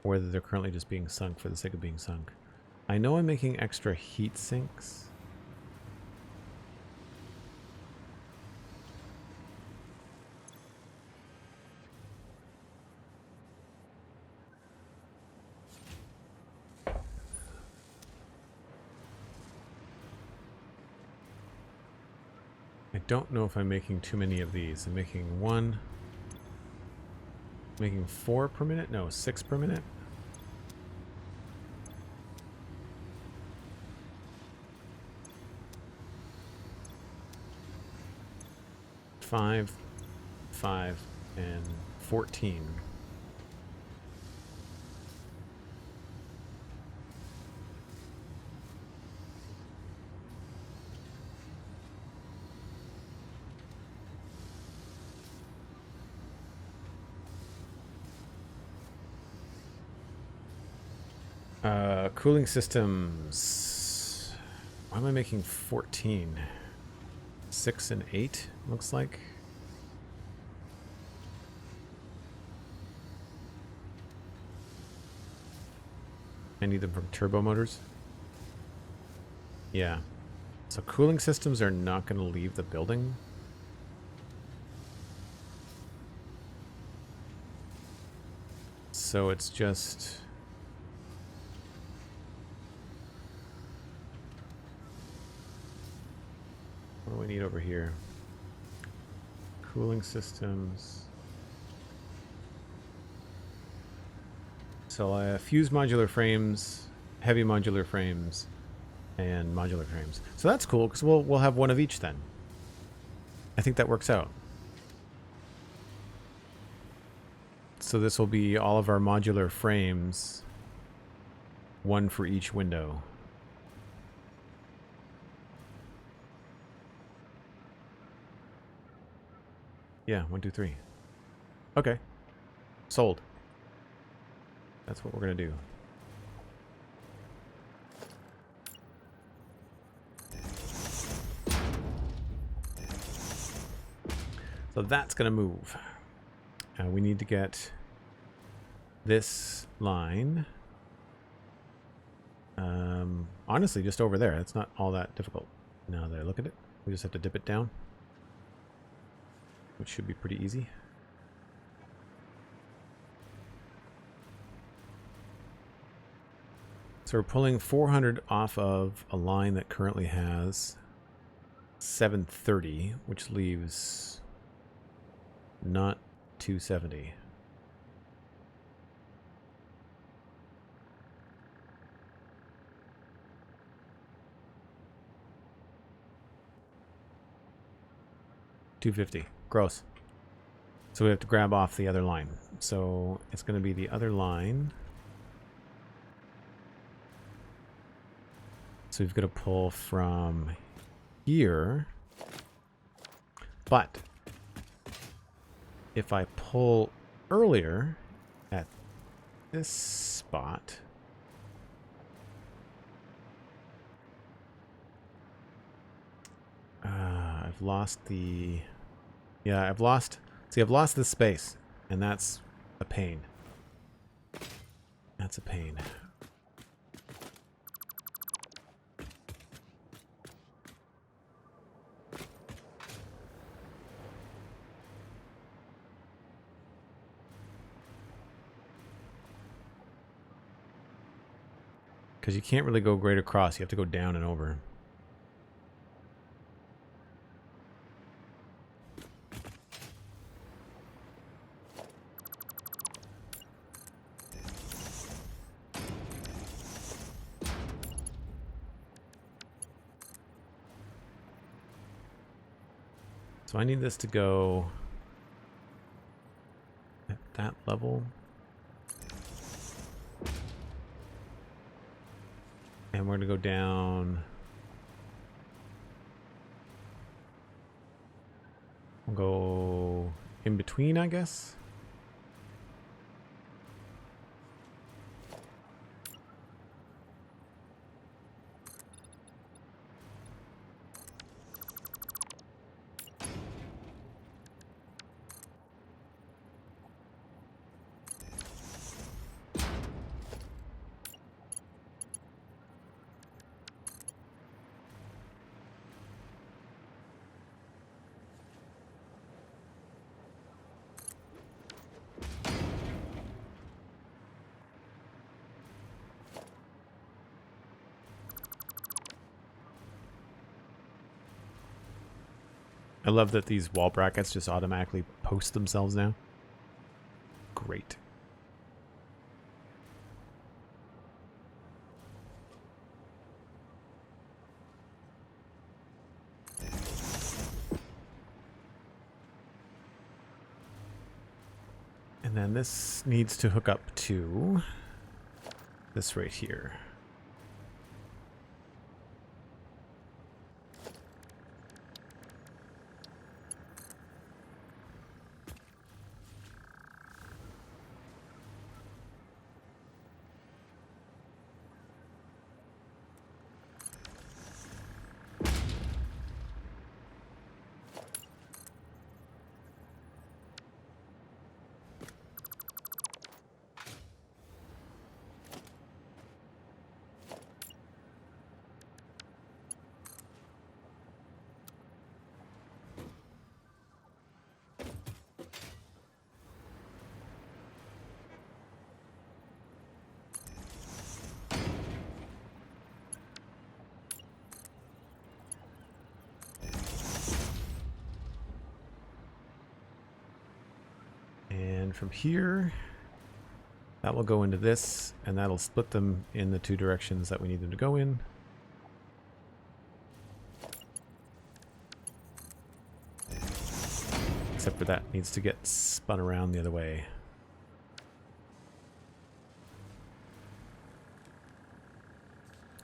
or whether they're currently just being sunk for the sake of being sunk. I know I'm making extra heat sinks. I don't know if I'm making too many of these. I'm making one. Making 4 per minute? No, 6 per minute. Five, and 14. Cooling systems. Why am I making 14? 6 and 8, looks like. I need them from turbo motors. Yeah. So cooling systems are not going to leave the building. So it's just... What do we need over here? Cooling systems. So fuse modular frames, heavy modular frames, and modular frames. So that's cool because we'll have one of each then. I think that works out. So this will be all of our modular frames, one for each window. Yeah, 1, 2, 3. Okay. Sold. That's what we're going to do. So that's going to move. We need to get this line. Honestly, just over there. It's not all that difficult. Now there, look at it. We just have to dip it down, which should be pretty easy. So we're pulling 400 off of a line that currently has 730, which leaves not 270. $250. Gross. So we have to grab off the other line. So it's going to be the other line. So we've got to pull from here. But if I pull earlier at this spot, I've lost the... Yeah, I've lost... See, I've lost this space, and that's a pain. That's a pain. Because you can't really go right across. You have to go down and over. So I need this to go at that level. And we're going to go down. We'll go in between, I guess. I love that these wall brackets just automatically post themselves now. Great. And then this needs to hook up to this right here. then from here, that will go into this, and that'll split them in the two directions that we need them to go in. Except for that needs to get spun around the other way.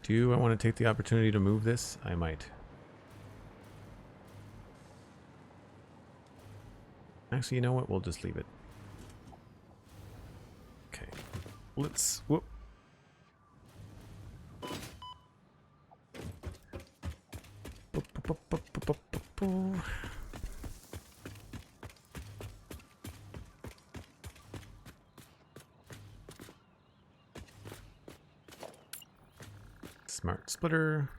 Do I want to take the opportunity to move this? I might. Actually, you know what? We'll just leave it. Okay. Let's... Whoop. Smart splitter.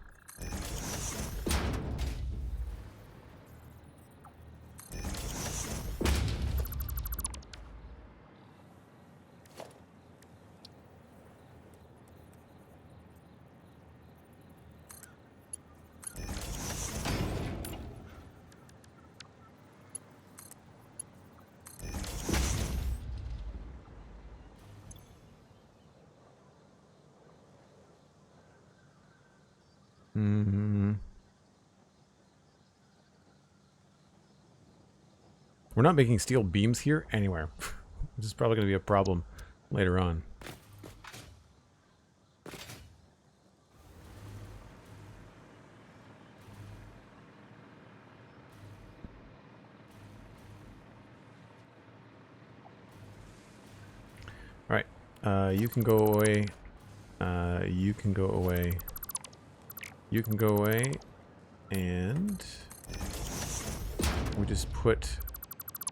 We're not making steel beams here anywhere. This is probably going to be a problem later on. All right, you can go away. You can go away. You can go away, and we just put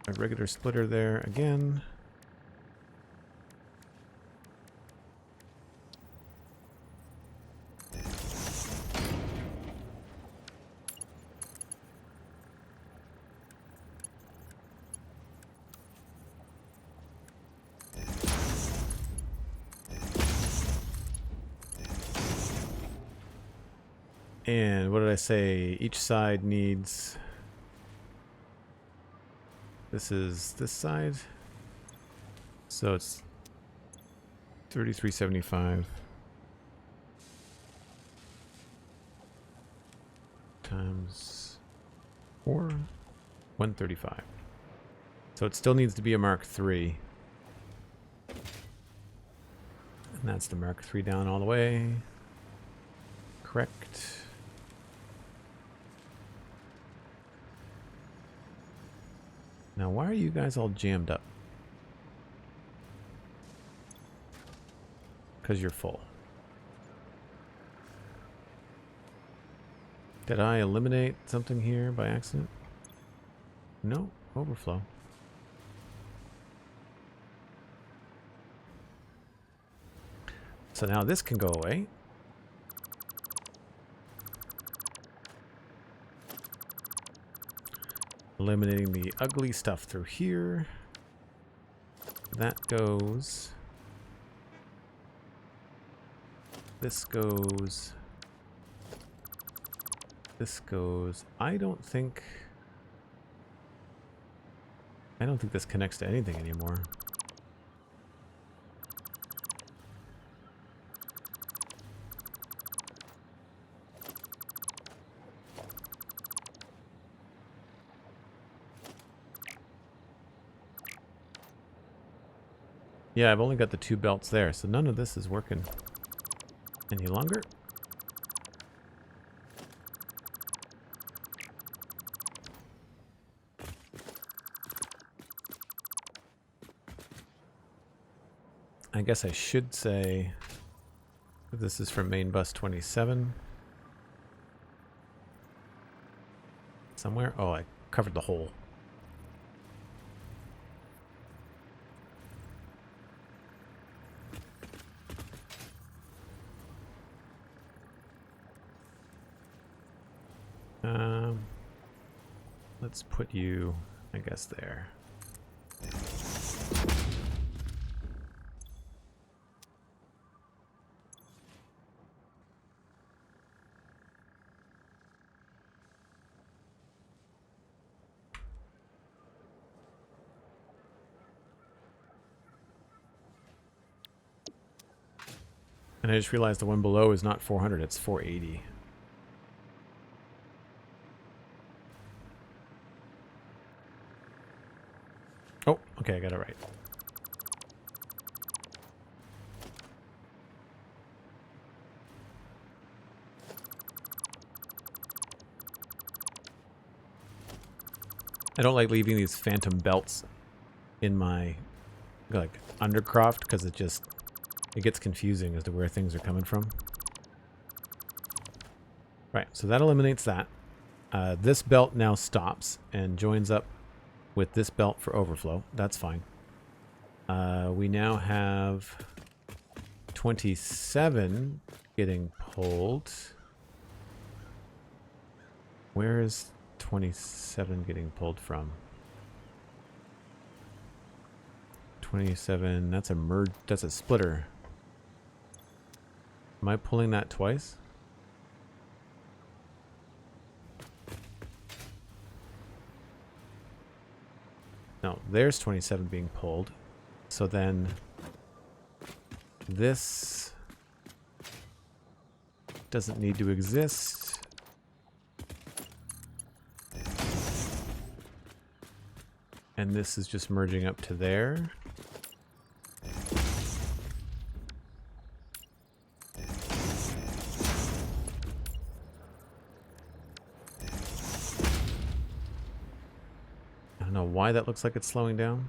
a regular splitter there again. And what did I say? Each side needs... This is this side. So it's 3375 times 4, 135. So it still needs to be a Mark III. And that's the Mark III down all the way. Correct. Now, why are you guys all jammed up? Because you're full. Did I eliminate something here by accident? No, overflow. So now this can go away. Eliminating the ugly stuff through here. That goes. This goes. This goes. I don't think this connects to anything anymore. Yeah, I've only got the 2 belts there, so none of this is working any longer. I guess I should say that this is from main bus 27. Somewhere? Oh, I covered the hole. Let's put you, I guess, there. And I just realized the one below is not 400, it's 480. Oh, okay, I got it right. I don't like leaving these phantom belts in my like undercroft because it gets confusing as to where things are coming from. Right, so that eliminates that. This belt now stops and joins up with this belt for overflow. That's fine. We now have 27 getting pulled. Where is 27 getting pulled from? 27, that's a splitter. Am I pulling that twice? No, there's 27 being pulled. So then this doesn't need to exist. And this is just merging up to there. I don't know why that looks like it's slowing down.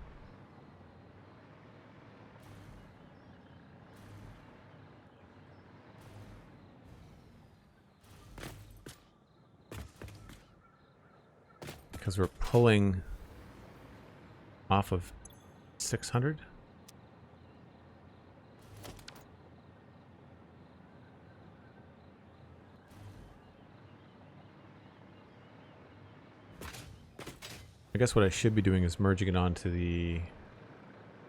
Because we're pulling off of 600. I guess what I should be doing is merging it onto the...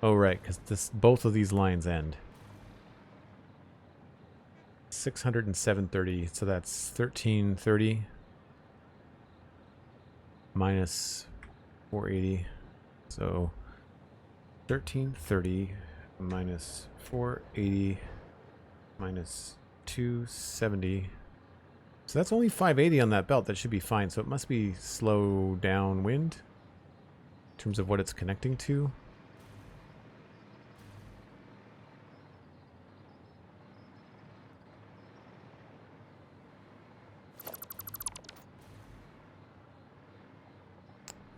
Oh, right, because both of these lines end. 600 and 730, so that's 1330 minus 480. So 1330 minus 480 minus 270. So that's only 580 on that belt. That should be fine. So it must be slow downwind in terms of what it's connecting to.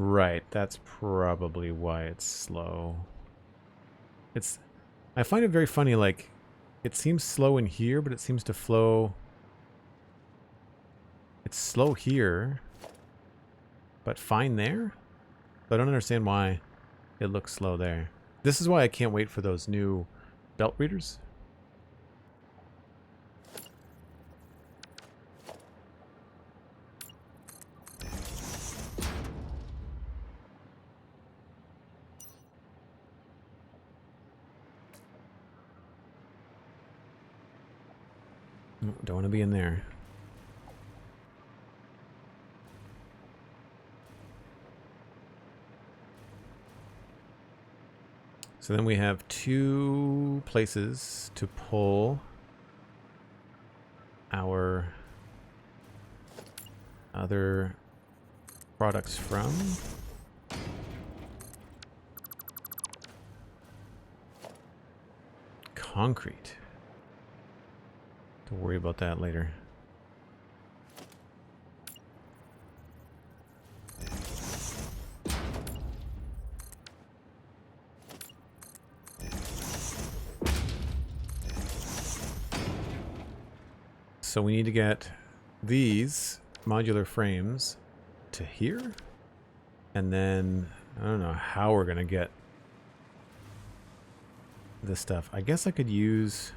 Right, that's probably why it's slow. I find it very funny, like, it seems slow in here, but it seems to flow... It's slow here, but fine there? So I don't understand why it looks slow there. This is why I can't wait for those new belt readers. Don't want to be in there. So then we have 2 places to pull our other products from. Concrete. Don't worry about that later. So we need to get these modular frames to here. And then I don't know how we're going to get this stuff. I guess I could use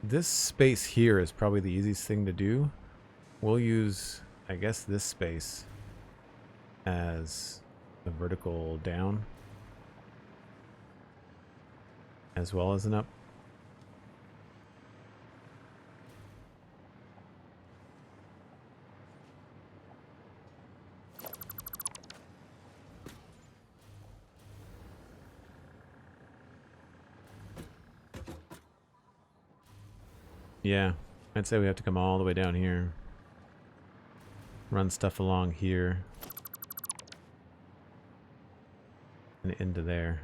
this space here is probably the easiest thing to do. We'll use, I guess, this space as the vertical down as well as an up. Yeah, I'd say we have to come all the way down here. Run stuff along here. And into there.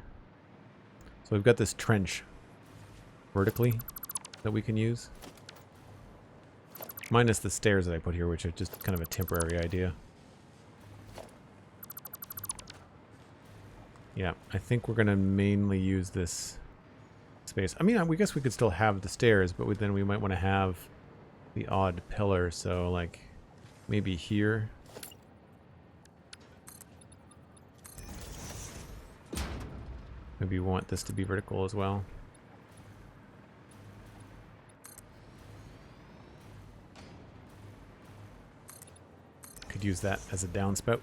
So we've got this trench vertically that we can use. Minus the stairs that I put here, which are just kind of a temporary idea. Yeah, I think we're going to mainly use this space. I mean, we guess we could still have the stairs, but then we might want to have the odd pillar. So, like, maybe here. Maybe we want this to be vertical as well. Could use that as a downspout.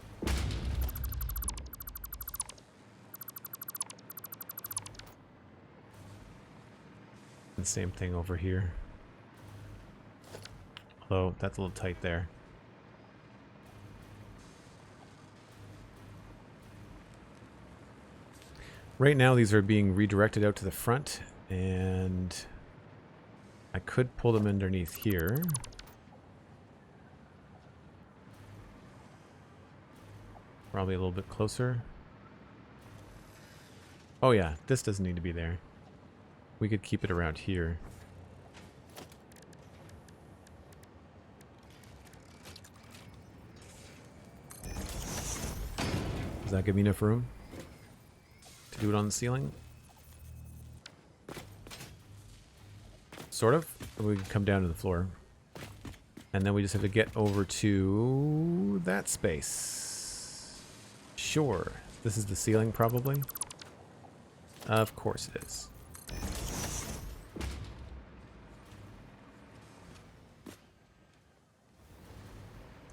And same thing over here. Although that's a little tight there. Right now these are being redirected out to the front, and I could pull them underneath here. Probably a little bit closer. Oh yeah, this doesn't need to be there. We could keep it around here. Does that give me enough room to do it on the ceiling? Sort of. We can come down to the floor. And then we just have to get over to that space. Sure. This is the ceiling, probably. Of course it is.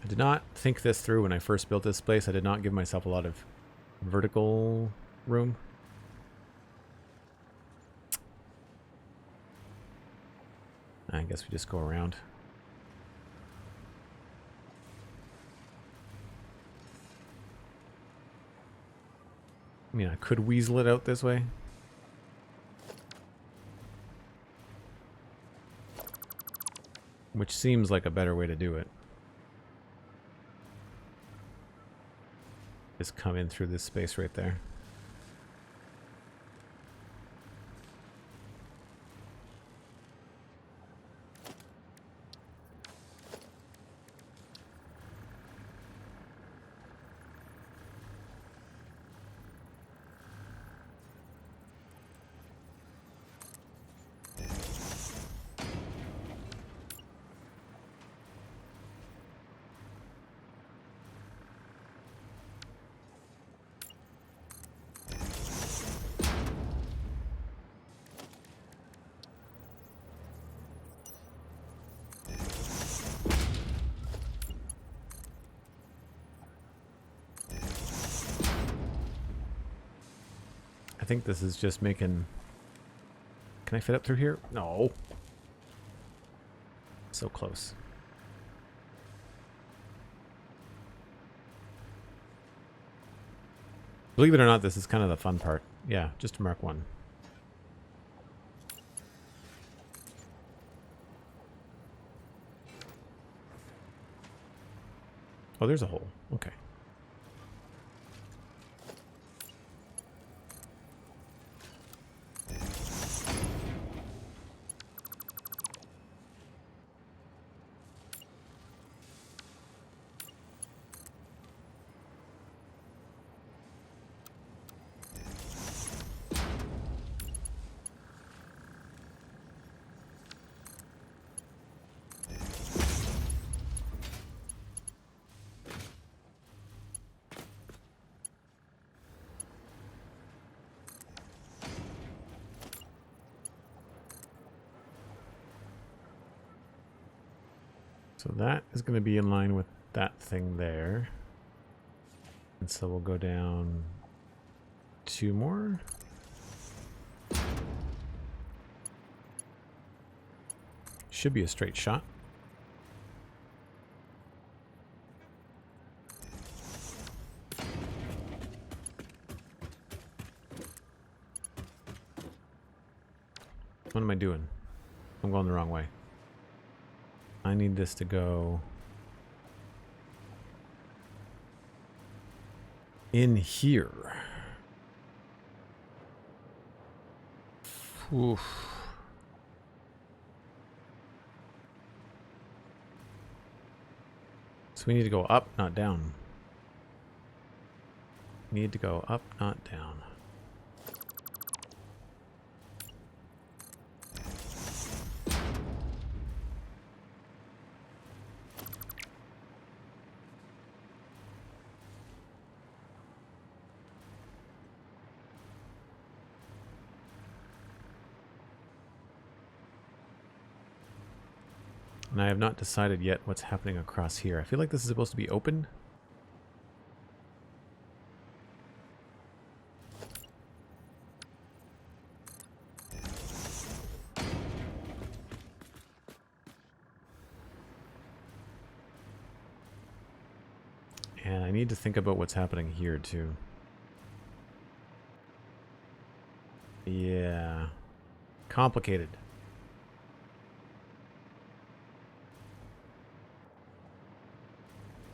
I did not think this through when I first built this place. I did not give myself a lot of vertical room. I guess we just go around. I mean, I could weasel it out this way. Which seems like a better way to do it. Just come in through this space right there. I think this is just making... Can I fit up through here? No. So close. Believe it or not, this is kind of the fun part. Yeah, just to mark one. Oh, there's a hole. Okay. So that is going to be in line with that thing there. And so we'll go down 2 more. Should be a straight shot. What am I doing? I'm going the wrong way. I need this to go in here. Oof. So we need to go up, not down. Need to go up, not down. And I have not decided yet what's happening across here. I feel like this is supposed to be open. And I need to think about what's happening here too. Yeah. Complicated.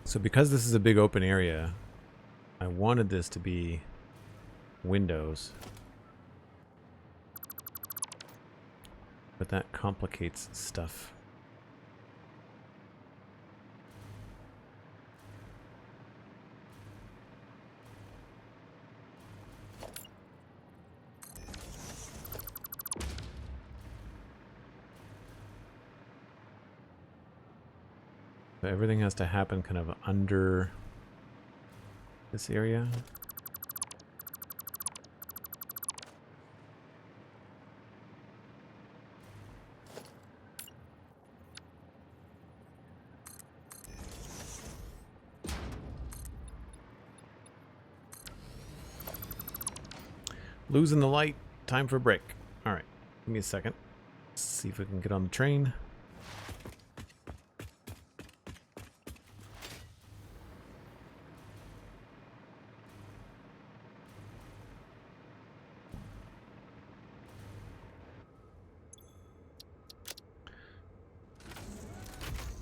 So because this is a big open area, I wanted this to be windows. But that complicates stuff. So everything has to happen kind of under this area. Losing the light. Time for a break. All right. Give me a second. Let's see if we can get on the train.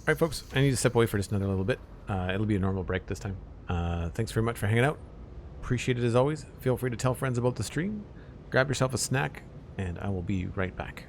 Alright folks, I need to step away for just another little bit. It'll be a normal break this time. Thanks very much for hanging out. Appreciate it as always. Feel free to tell friends about the stream. Grab yourself a snack, and I will be right back.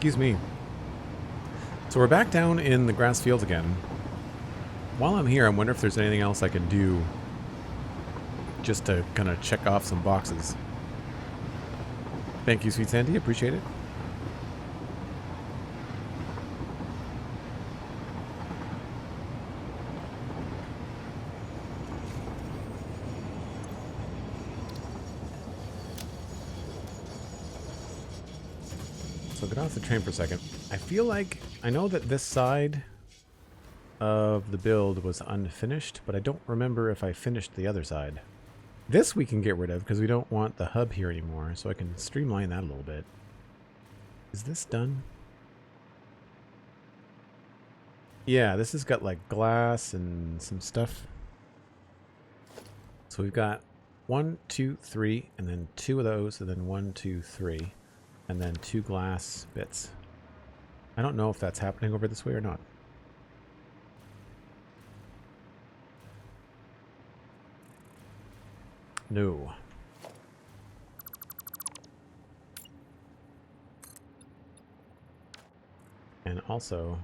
Excuse me. So we're back down in the grass fields again. While I'm here, I wonder if there's anything else I can do just to kind of check off some boxes. Thank you, SweetSandi. Appreciate it. So get off the train for a second. I feel like I know that this side of the build was unfinished, but I don't remember if I finished the other side. This we can get rid of because we don't want the hub here anymore, so I can streamline that a little bit. Is this done? Yeah, this has got like glass and some stuff. So we've got 1, 2, 3, and then 2 of those, and then 1, 2, 3. And then 2 glass bits. I don't know if that's happening over this way or not. No. And also,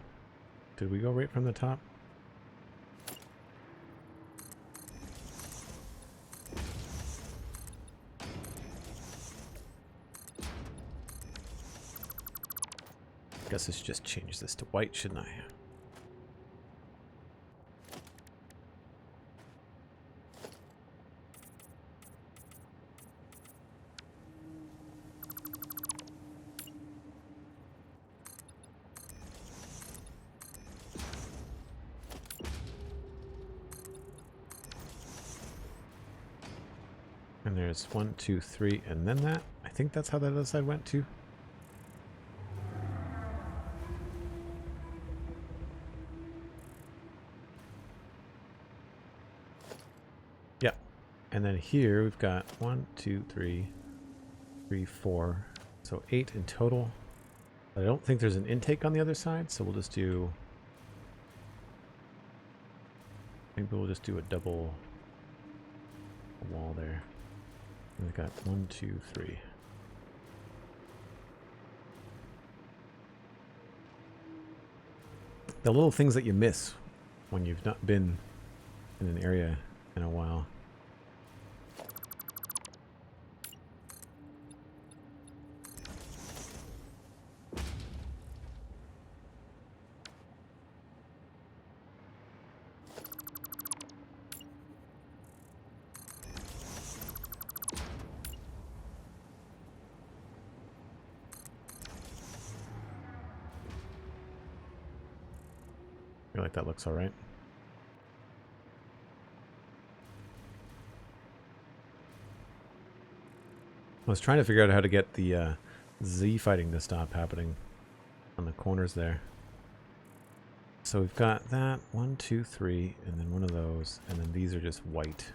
did we go right from the top? Guess I should just change this to white, shouldn't I? And there's 1, 2, 3, and then that. I think that's how that other side went too. Yeah. And then here we've got 1, 2, 3, 4. So 8 in total. But I don't think there's an intake on the other side, so we'll just do... Maybe we'll just do a double wall there. And we've got 1, 2, 3. The little things that you miss when you've not been in an area in a while. I feel like that looks all right. I was trying to figure out how to get the Z fighting to stop happening on the corners there. So we've got that 1, 2, 3, and then one of those, and then these are just white.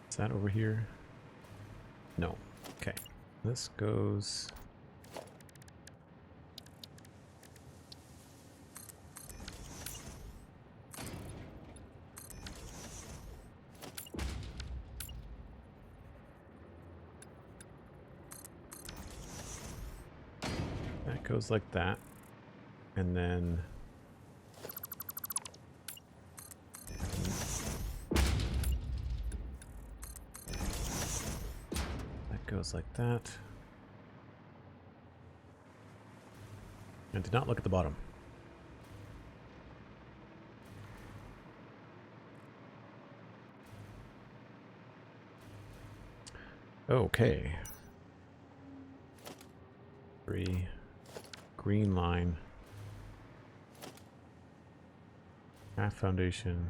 Is that over here? No. Okay. This goes... That goes like that. And then... goes like that. And did not look at the bottom. Okay. 3. Green line. Half foundation.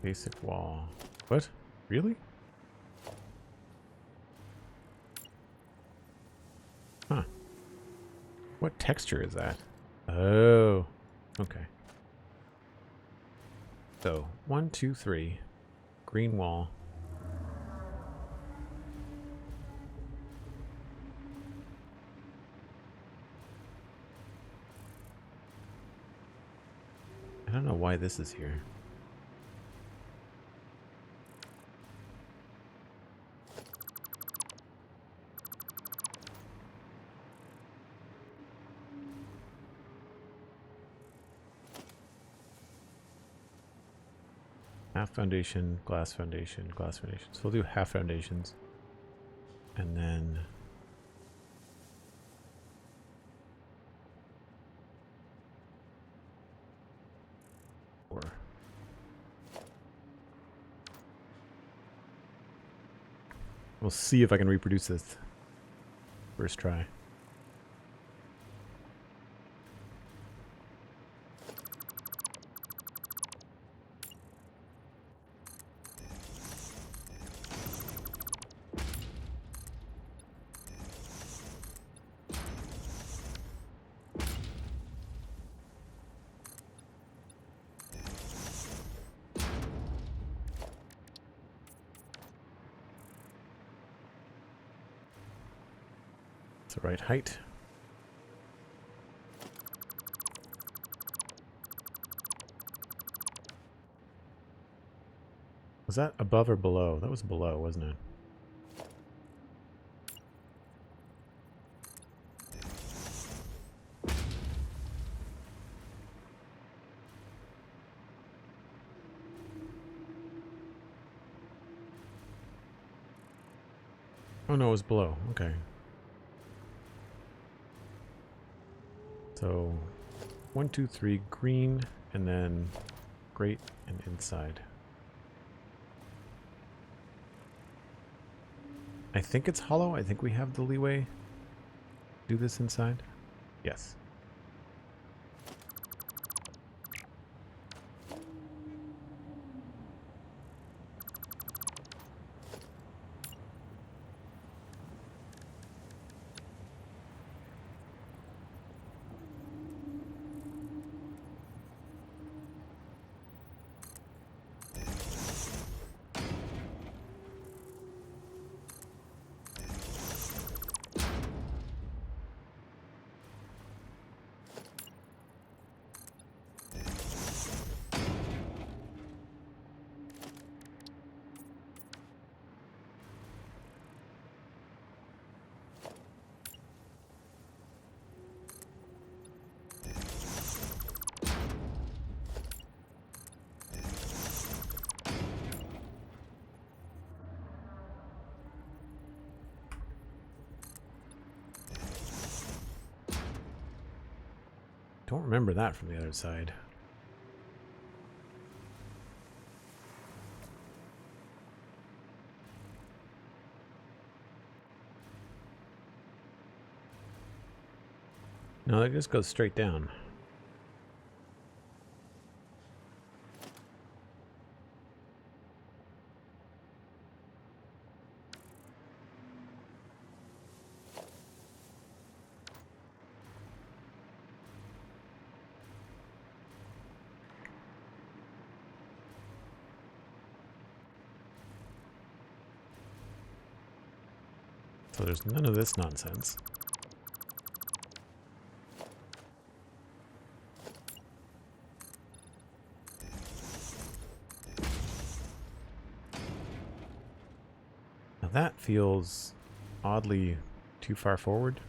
Basic wall. What? Really? Huh. What texture is that? Oh. Okay. So, 1, 2, 3. Green wall. don't know why this is here. Half foundation, glass foundation, glass foundation. So we'll do half foundations. And then four. We'll see if I can reproduce this first try. The right height. Was that above or below? That was below, wasn't it? Oh no, it was below. Okay. So 1, 2, 3, green, and then grate and inside. I think it's hollow. I think we have the leeway to do this inside. Yes. Don't remember that from the other side. No, that just goes straight down. So there's none of this nonsense. Now that feels oddly too far forward.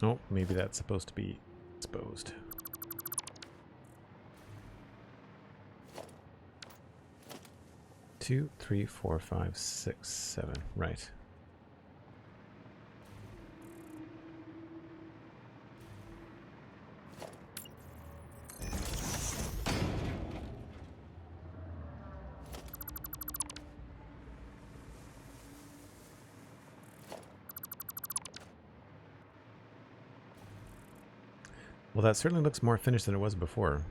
Oh, maybe that's supposed to be exposed. Two, three, four, five, six, seven. Right. Well, that certainly looks more finished than it was before.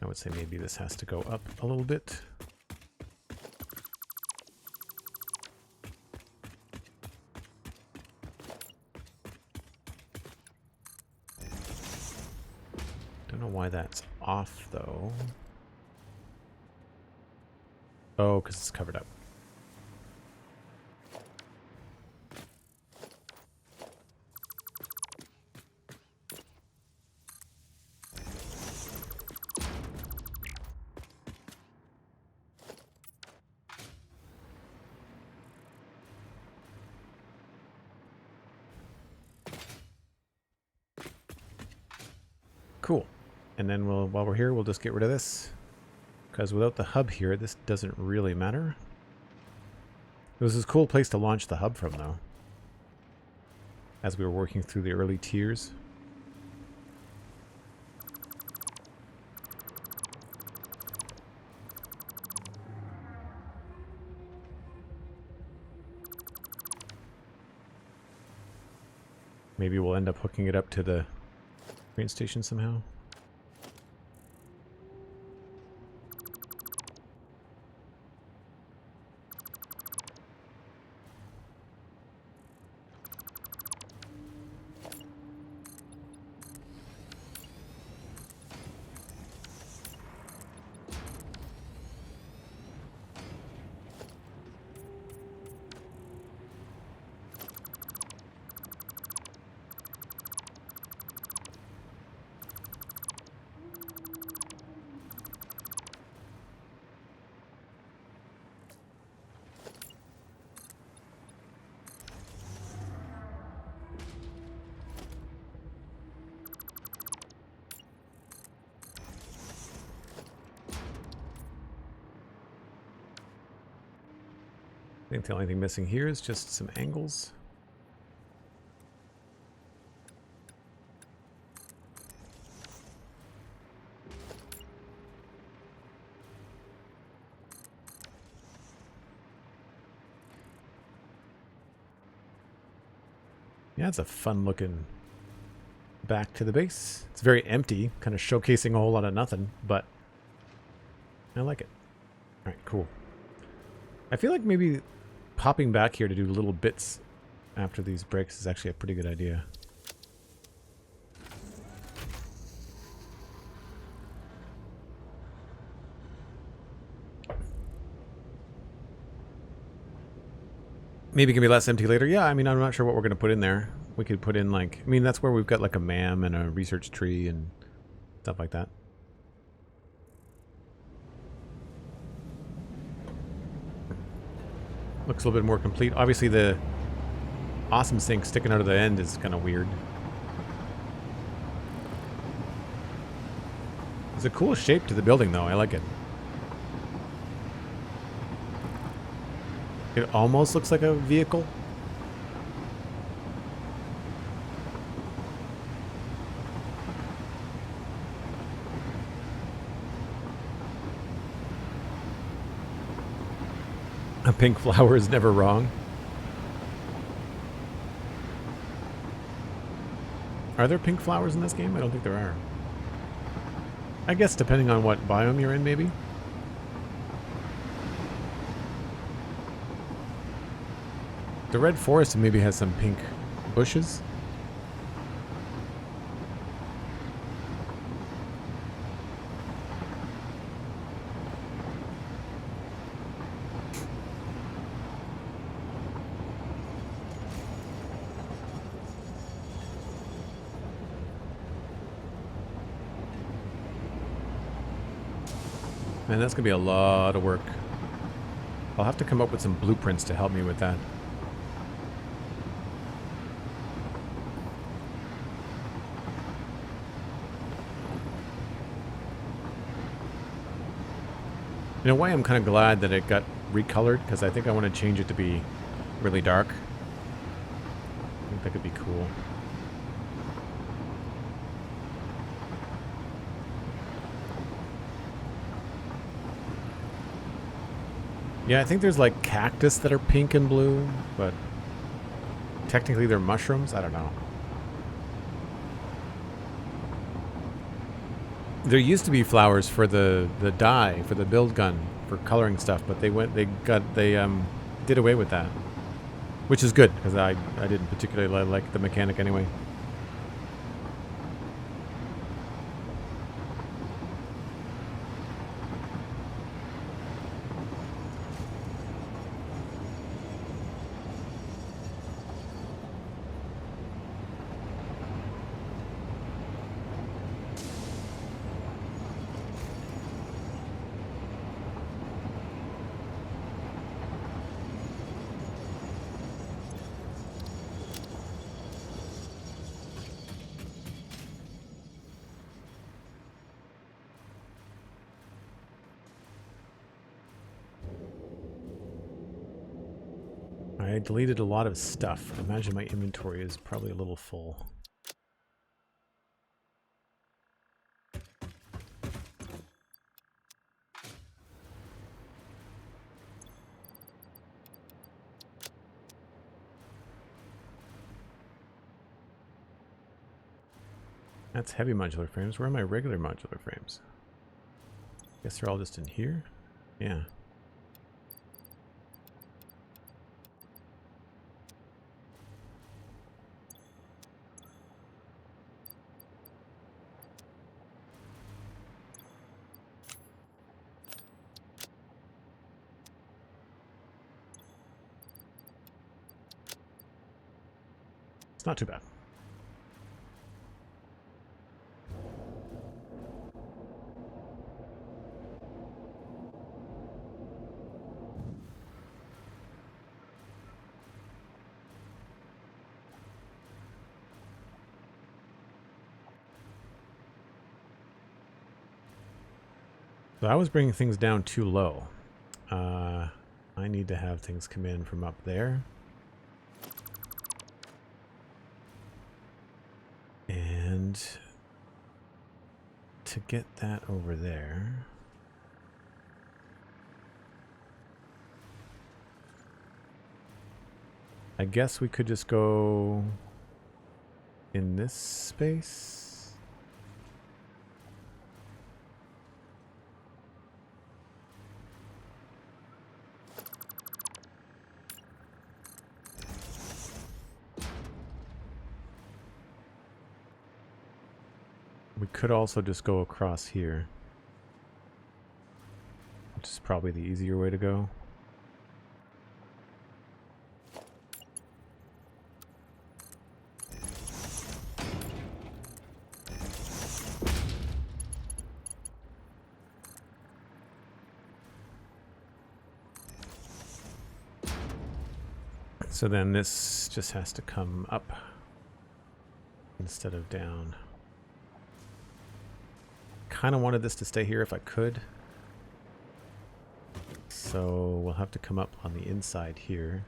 I would say maybe this has to go up a little bit. Don't know why that's off, though. Oh, because it's covered up. Cool. And then while we're here, we'll just get rid of this. Because without the hub here, this doesn't really matter. It was a cool place to launch the hub from, though. As we were working through the early tiers. Maybe we'll end up hooking it up to the train station somehow. I think the only thing missing here is just some angles. Yeah, it's a fun looking back to the base. It's very empty, kind of showcasing a whole lot of nothing, but I like it. All right, cool. I feel like maybe popping back here to do little bits after these breaks is actually a pretty good idea. Maybe it can be less empty later. Yeah, I mean, I'm not sure what we're going to put in there. We could put in, like, I mean, that's where we've got, like, a MAM and a research tree and stuff like that. Looks a little bit more complete. Obviously, the awesome sink sticking out of the end is kind of weird. It's a cool shape to the building, though. I like it. It almost looks like a vehicle. A pink flower is never wrong. Are there pink flowers in this game? I don't think there are. I guess depending on what biome you're in, maybe. The red forest maybe has some pink bushes. Man, that's gonna be a lot of work. I'll have to come up with some blueprints to help me with that. In a way, I'm kind of glad that it got recolored, because I think I want to change it to be really dark. I think that could be cool. Yeah, I think there's like cactus that are pink and blue, but Technically they're mushrooms? I don't know. There used to be flowers for the dye, for the build gun, for coloring stuff, but they did away with that. Which is good, because I didn't particularly like the mechanic anyway. I deleted a lot of stuff. I imagine my inventory is probably a little full. That's heavy modular frames. Where are my regular modular frames? Guess they're all just in here? Yeah. It's not too bad. So I was bringing things down too low. I need to have things come in from up there. And to get that over there, I guess we could just go in this space. We could also just go across here, which is probably the easier way to go. So then this just has to come up instead of down. Kind of wanted this to stay here if I could. So we'll have to come up on the inside here.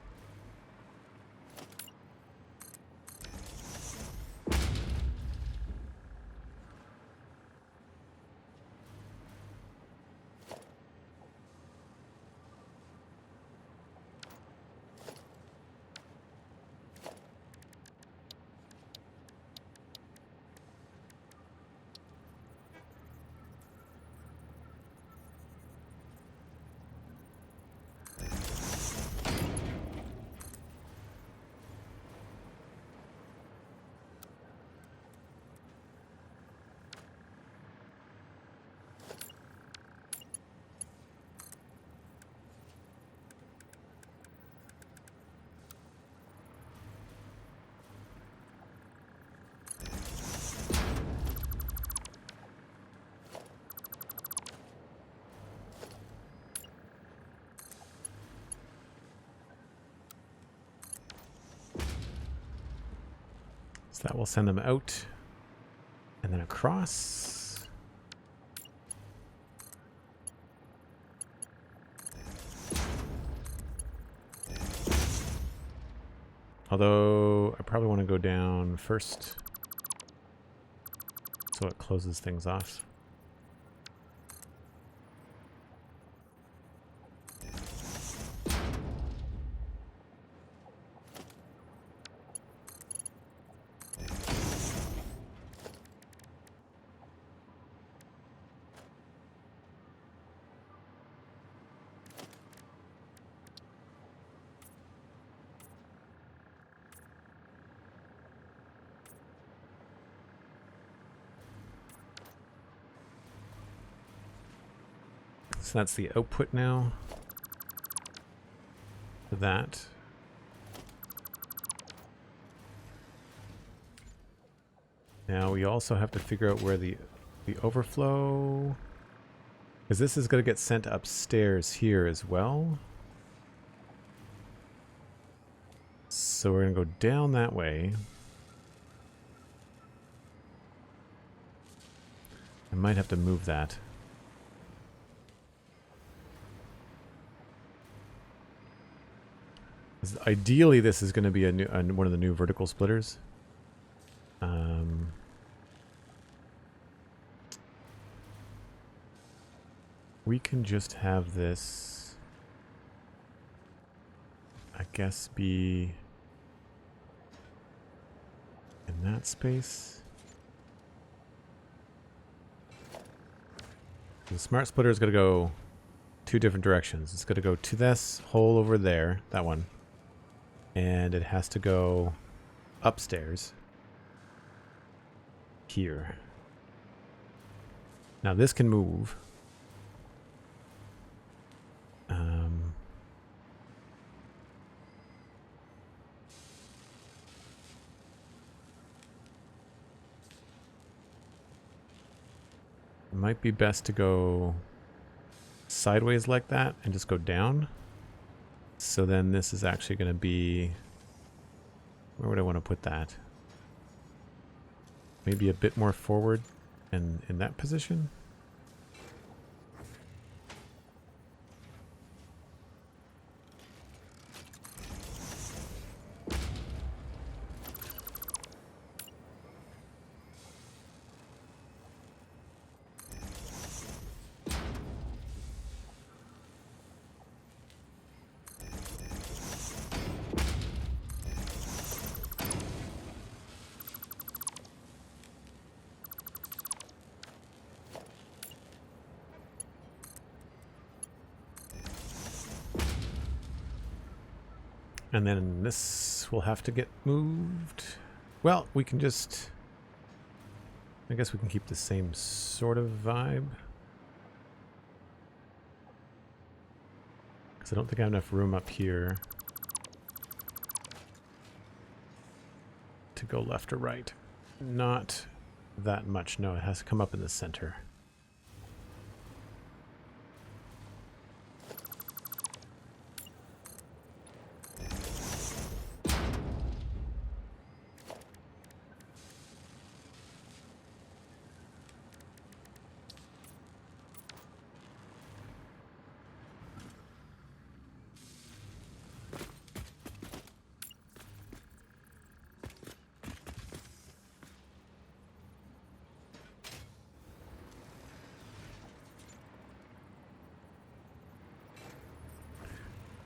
So that will send them out and then across. Although I probably want to go down first so it closes things off. So that's the output now. For that. Now we also have to figure out where the overflow, because this is going to get sent upstairs here as well. So we're going to go down that way. I might have to move that. Ideally, this is going to be one of the new vertical splitters. We can just have this, I guess, be in that space. The smart splitter is going to go two different directions. It's going to go to this hole over there, that one. And it has to go upstairs here. Now this can move. It might be best to go sideways like that and just go down. So then this is actually going to be, where would I want to put that? Maybe a bit more forward and in that position. And then this will have to get moved. Well, we can just, I guess we can keep the same sort of vibe. Because I don't think I have enough room up here to go left or right. Not that much, no, it has to come up in the center.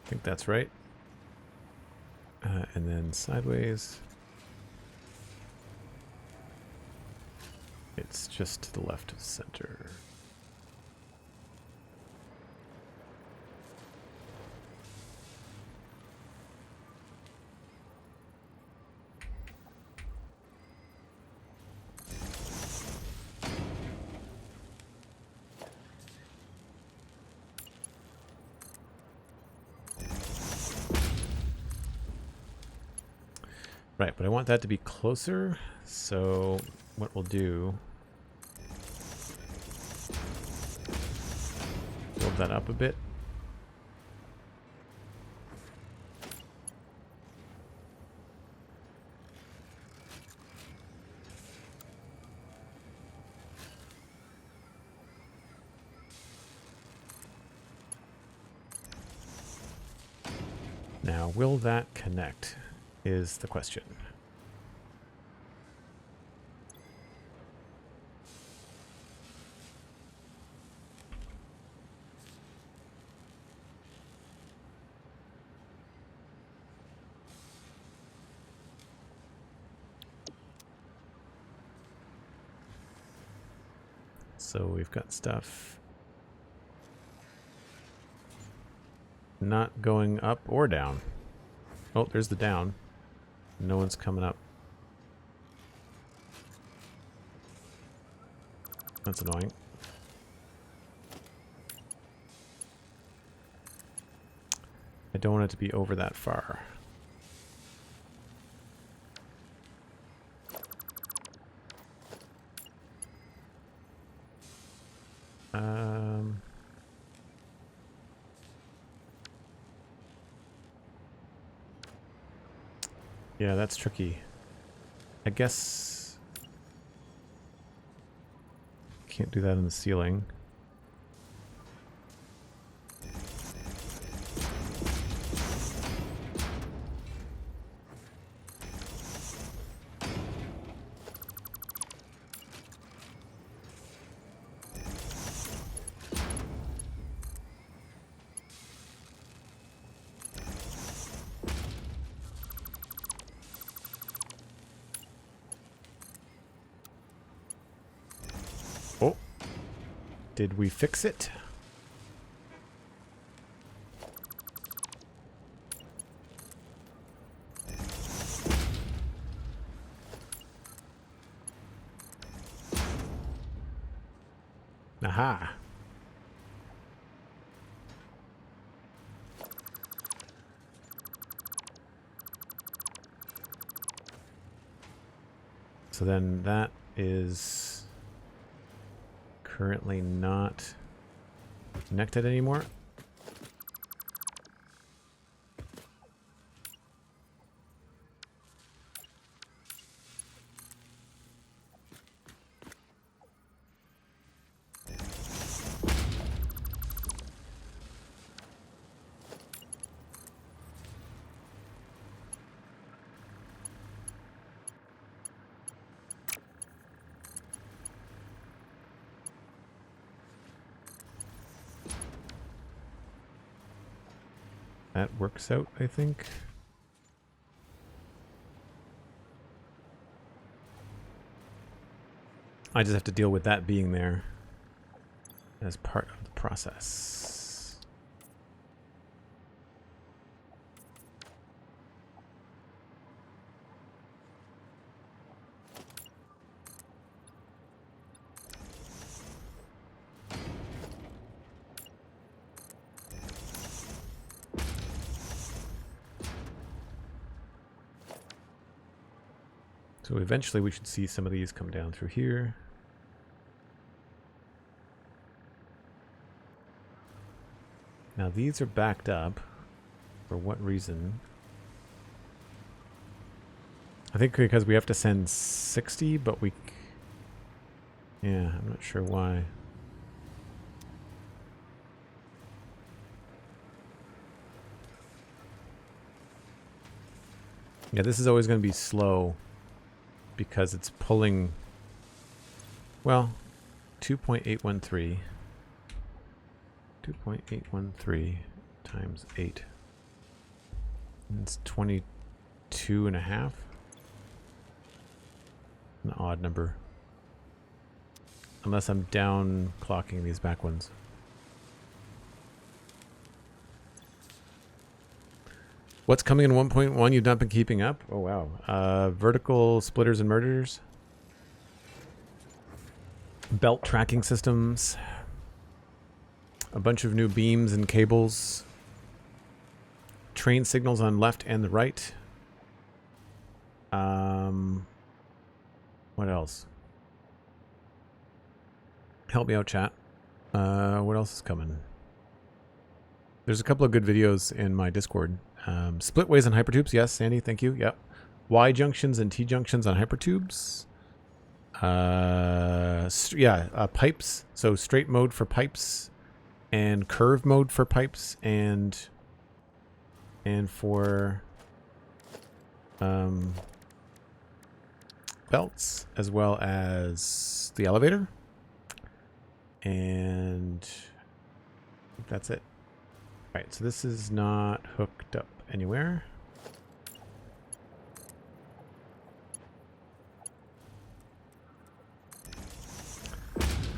I think that's right. And then sideways. It's just to the left of center. Right, but I want that to be closer, so what we'll do, build that up a bit. Now, will that connect? Is the question. So we've got stuff not going up or down. Oh, there's the down. No one's coming up. That's annoying. don't want it to be over that far. Yeah, that's tricky. I guess can't do that in the ceiling. Oh, did we fix it? Aha. So then that is currently not connected anymore. That works out, I think. I just have to deal with that being there as part of the process. So eventually we should see some of these come down through here. Now these are backed up. For what reason? I think because we have to send 60, but we... Yeah, I'm not sure why. Yeah, this is always going to be slow because it's pulling, well, 2.813. 2.813 times 8. It's 22 and a half. An odd number. Unless I'm down clocking these back ones. What's coming in 1.1 you've not been keeping up? Oh wow. Vertical splitters and mergers. Belt tracking systems. A bunch of new beams and cables. Train signals on left and the right. What else? Help me out, chat. What else is coming? There's a couple of good videos in my Discord. Splitways and hypertubes. Yes, Sandy, thank you. Yep. Y junctions and T junctions on hypertubes. Pipes. So straight mode for pipes, and curve mode for pipes, and for belts, as well as the elevator. And I think that's it. All right, so this is not hooked up anywhere.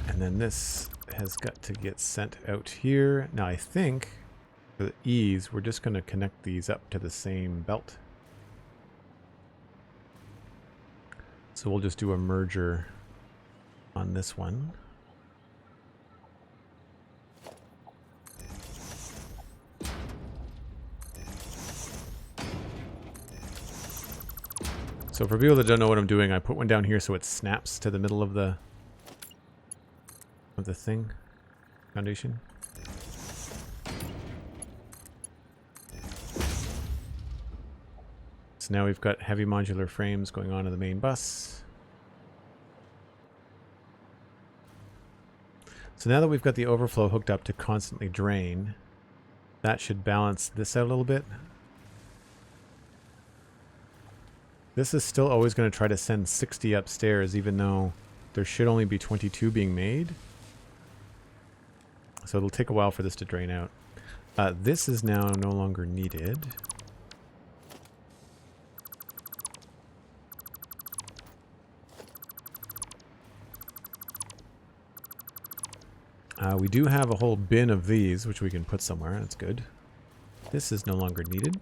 And then this has got to get sent out here. Now I think for the ease, we're just going to connect these up to the same belt. So we'll just do a merger on this one. So for people that don't know what I'm doing, I put one down here so it snaps to the middle of the thing, foundation. So now we've got heavy modular frames going on in the main bus. So now that we've got the overflow hooked up to constantly drain, that should balance this out a little bit. This is still always going to try to send 60 upstairs, even though there should only be 22 being made. So it'll take a while for this to drain out. This is now no longer needed. We do have a whole bin of these, which we can put somewhere. That's good. This is no longer needed.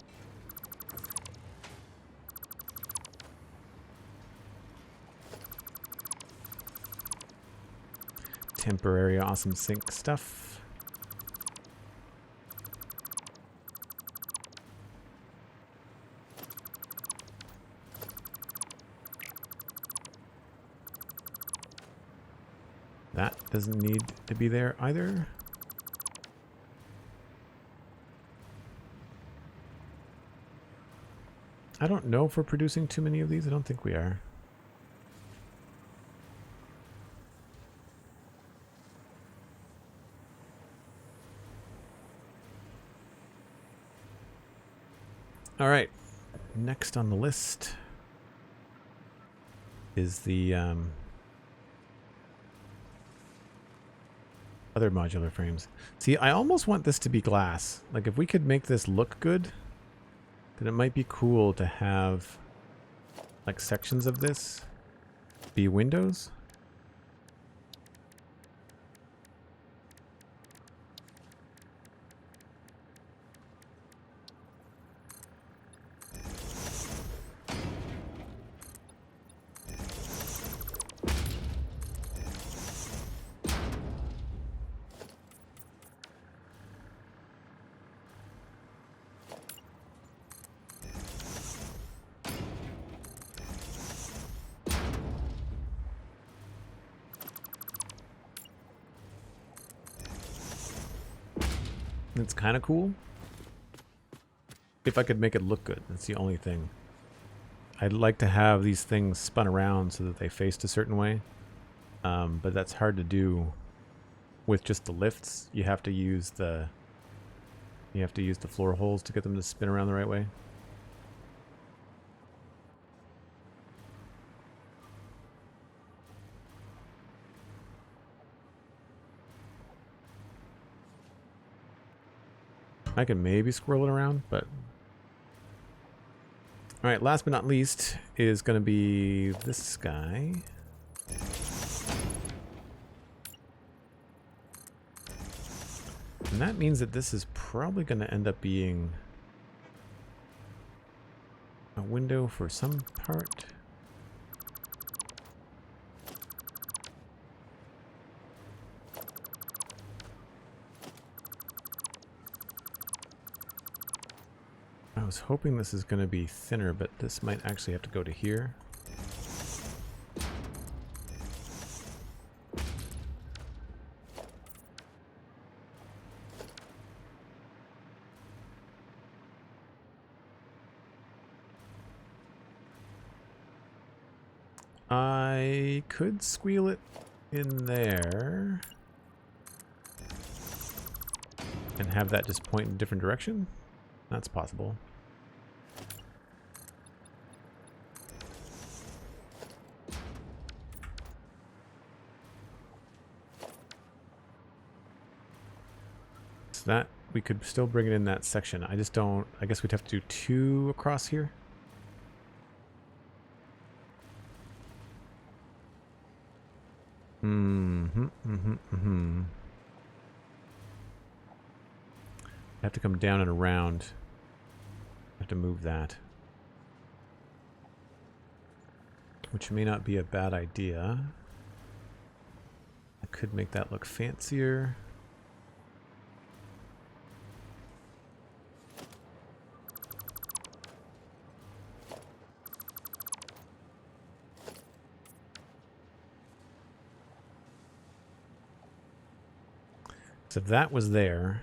Temporary awesome sink stuff. That doesn't need to be there either. I don't know if we're producing too many of these. I don't think we are. All right, next on the list is the other modular frames. See, I almost want this to be glass. Like, if we could make this look good, then it might be cool to have like sections of this be windows. It's kind of cool. If I could make it look good, that's the only thing. I'd like to have these things spun around so that they faced a certain way. But that's hard to do with just the lifts. You have to use the floor holes to get them to spin around the right way. I can maybe swirl it around, but... Alright, last but not least is going to be this guy. And that means that this is probably going to end up being a window for some part. I was hoping this is going to be thinner, but this might actually have to go to here. I could squeal it in there and have that just point in a different direction. That's possible. So that we could still bring it in that section. I just don't, I guess we'd have to do 2 across here. I have to come down and around. I have to move that. Which may not be a bad idea. I could make that look fancier. So if that was there,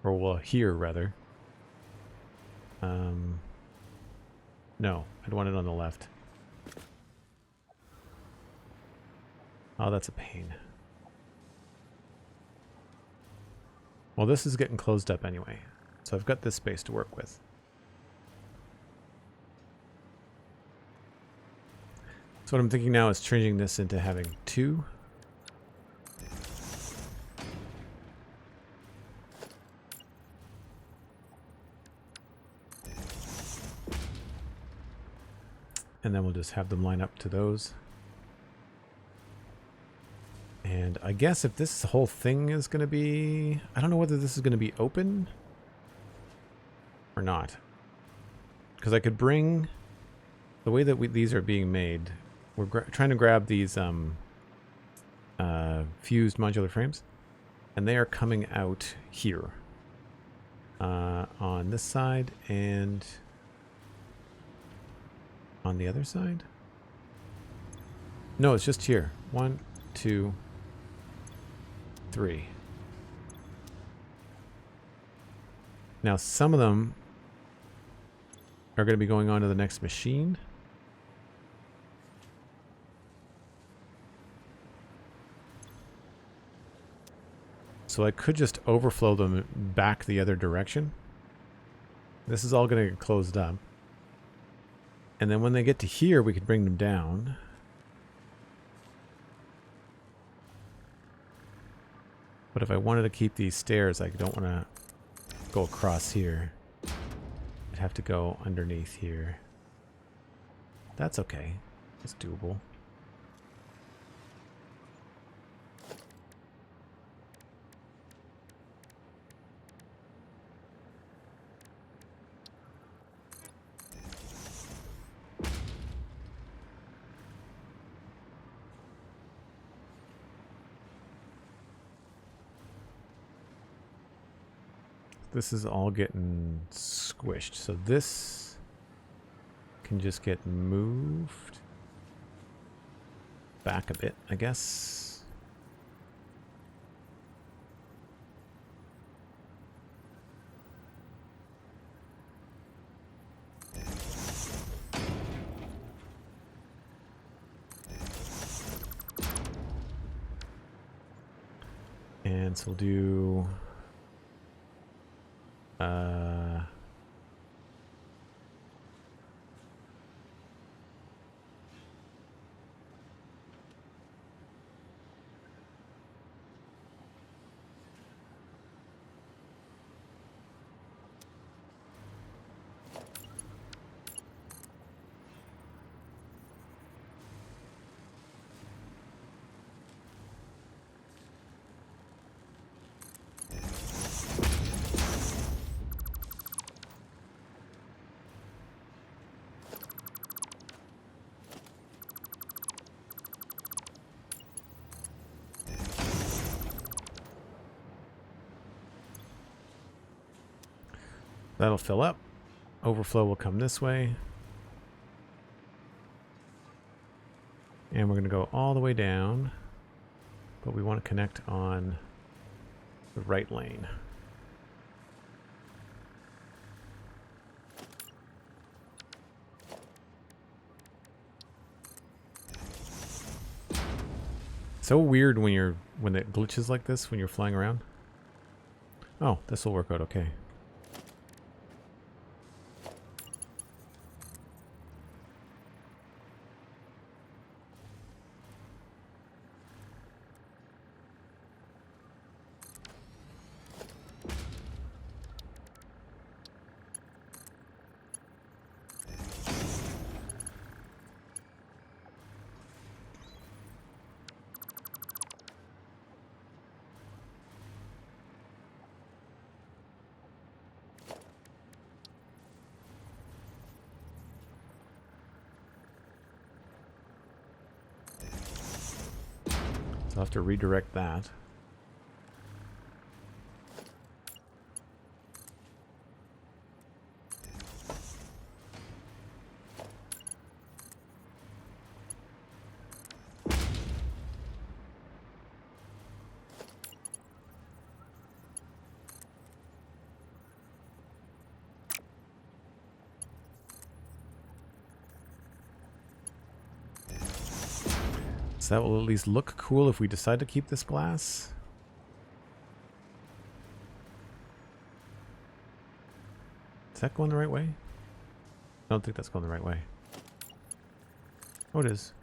or well, here rather. No, I'd want it on the left. Oh, that's a pain. Well, this is getting closed up anyway, so I've got this space to work with. So what I'm thinking now is changing this into having 2. And then we'll just have them line up to those. And I guess if this whole thing is going to be... I don't know whether this is going to be open or not. Because I could bring... The way that these are being made, we're trying to grab these fused modular frames. And they are coming out here. On this side and... on the other side? No, it's just here. 1, 2, 3. Now some of them are going to be going on to the next machine. So I could just overflow them back the other direction. This is all going to get closed up. And then when they get to here, we could bring them down. But if I wanted to keep these stairs, I don't want to go across here. I'd have to go underneath here. That's okay. It's doable. This is all getting squished. So this can just get moved back a bit, I guess. And so we'll do... that'll fill up. Overflow will come this way. And we're going to go all the way down. But we want to connect on the right lane. So weird when it glitches like this when you're flying around. Oh, this will work out okay. So I'll have to redirect that. So that will at least look cool if we decide to keep this glass. Is that going the right way? I don't think that's going the right way. Oh, it is.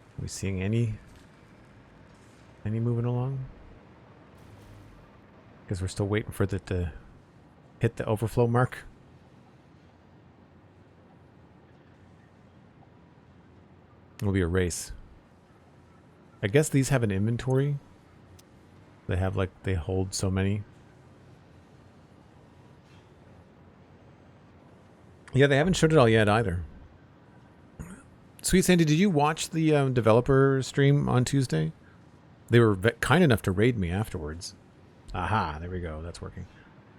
Are we seeing any moving along? Because we're still waiting for it to hit the overflow mark. It'll be a race. I guess these have an inventory. They have like, they hold so many. Yeah, they haven't showed it all yet either. SweetSandi, did you watch the developer stream on Tuesday? They were kind enough to raid me afterwards. Aha, there we go. That's working.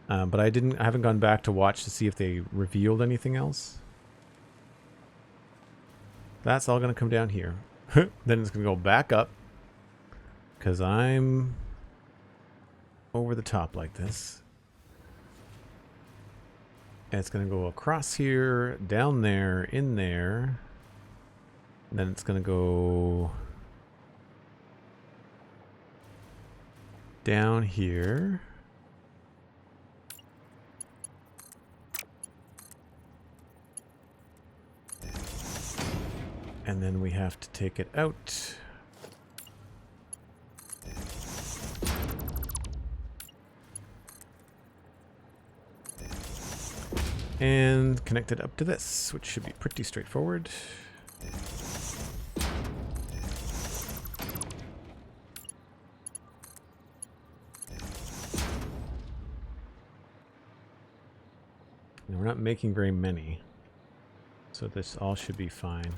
But I haven't gone back to watch to see if they revealed anything else. That's all going to come down here. Then it's going to go back up. Because I'm over the top like this. And it's going to go across here, down there, in there. And then it's going to go down here. And then we have to take it out. And connect it up to this, which should be pretty straightforward. And we're not making very many, so this all should be fine.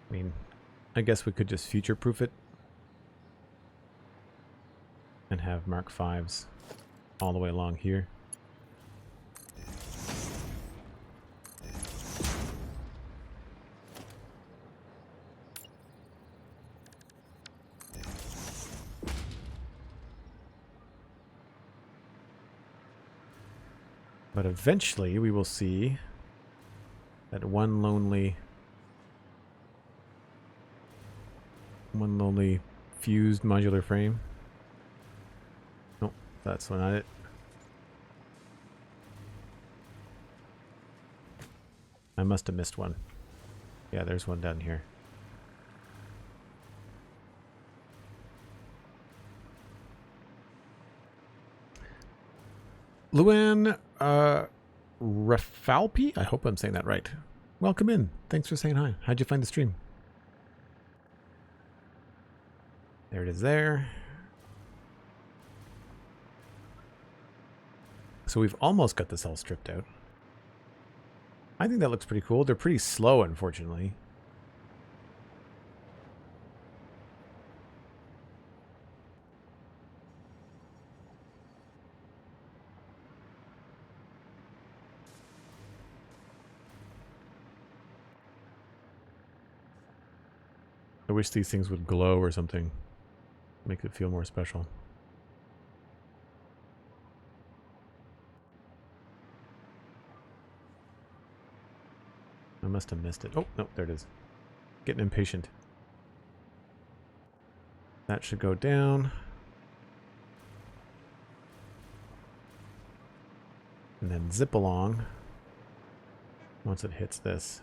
I mean, I guess we could just future-proof it and have Mark 5s all the way along here. But eventually we will see that one lonely fused modular frame. Nope, that's not it. I must have missed one. Yeah, there's one down here. Luan Rafalpi? I hope I'm saying that right. Welcome in. Thanks for saying hi. How'd you find the stream? There it is there. So we've almost got this all stripped out. I think that looks pretty cool. They're pretty slow, unfortunately. I wish these things would glow or something. Make it feel more special. I must have missed it. Oh, no, there it is. Getting impatient. That should go down. And then zip along once it hits this.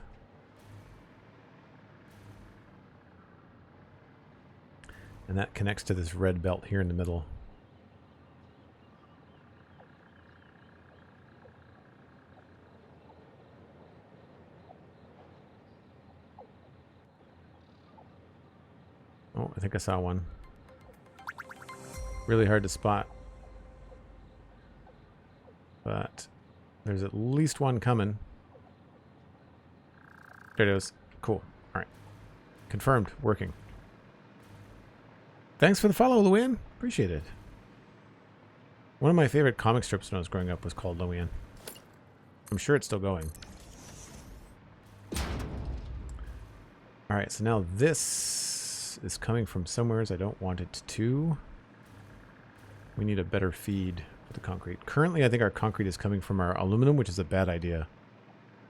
And that connects to this red belt here in the middle. Oh, I think I saw one. Really hard to spot. But there's at least one coming. There it is. Cool. All right. Confirmed. Working. Thanks for the follow, Luann. Appreciate it. One of my favorite comic strips when I was growing up was called Luann. I'm sure it's still going. All right, so now this is coming from somewhere I don't want it to. We need a better feed for the concrete. Currently, I think our concrete is coming from our aluminum, which is a bad idea.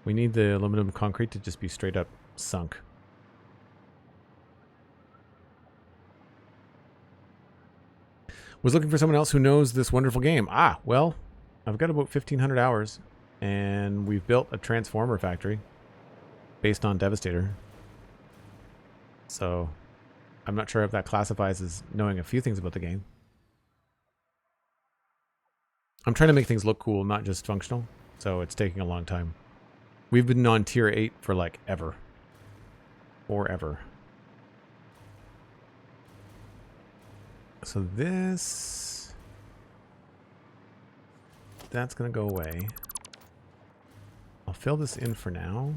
We need the aluminum concrete to just be straight up sunk. Was looking for someone else who knows this wonderful game. Ah, well, I've got about 1,500 hours, and we've built a transformer factory based on Devastator. So I'm not sure if that classifies as knowing a few things about the game. I'm trying to make things look cool, not just functional, so it's taking a long time. We've been on tier 8 for like ever. Forever. So this... that's going to go away. I'll fill this in for now.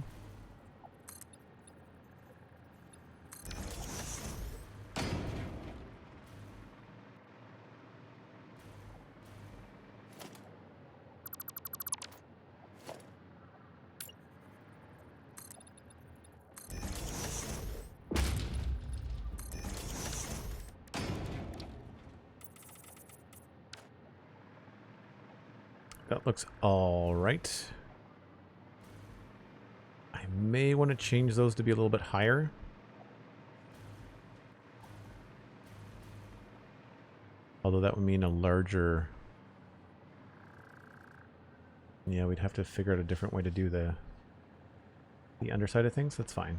That looks all right. I may want to change those to be a little bit higher. Although that would mean a larger... yeah, we'd have to figure out a different way to do the underside of things. That's fine.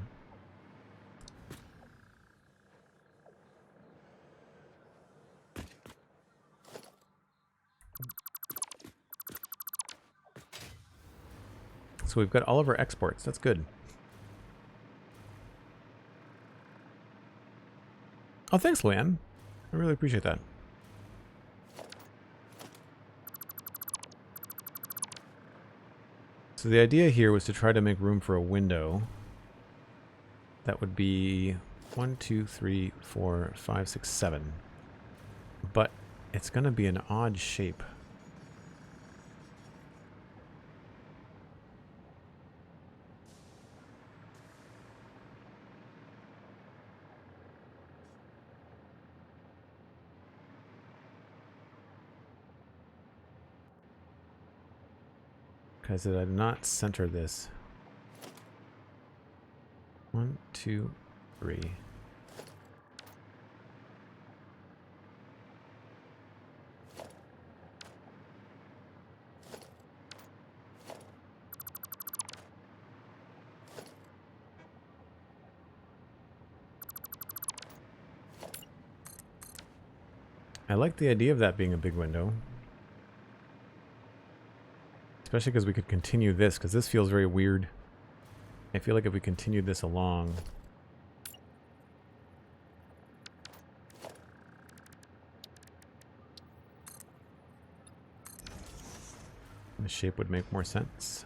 So we've got all of our exports. That's good. Oh, thanks, Luann. I really appreciate that. So the idea here was to try to make room for a window. That would be 1, 2, 3, 4, 5, 6, 7. But it's going to be an odd shape. Because I did not center this. 1, 2, 3. I like the idea of that being a big window. Especially because we could continue this, because this feels very weird. I feel like if we continued this along... the shape would make more sense.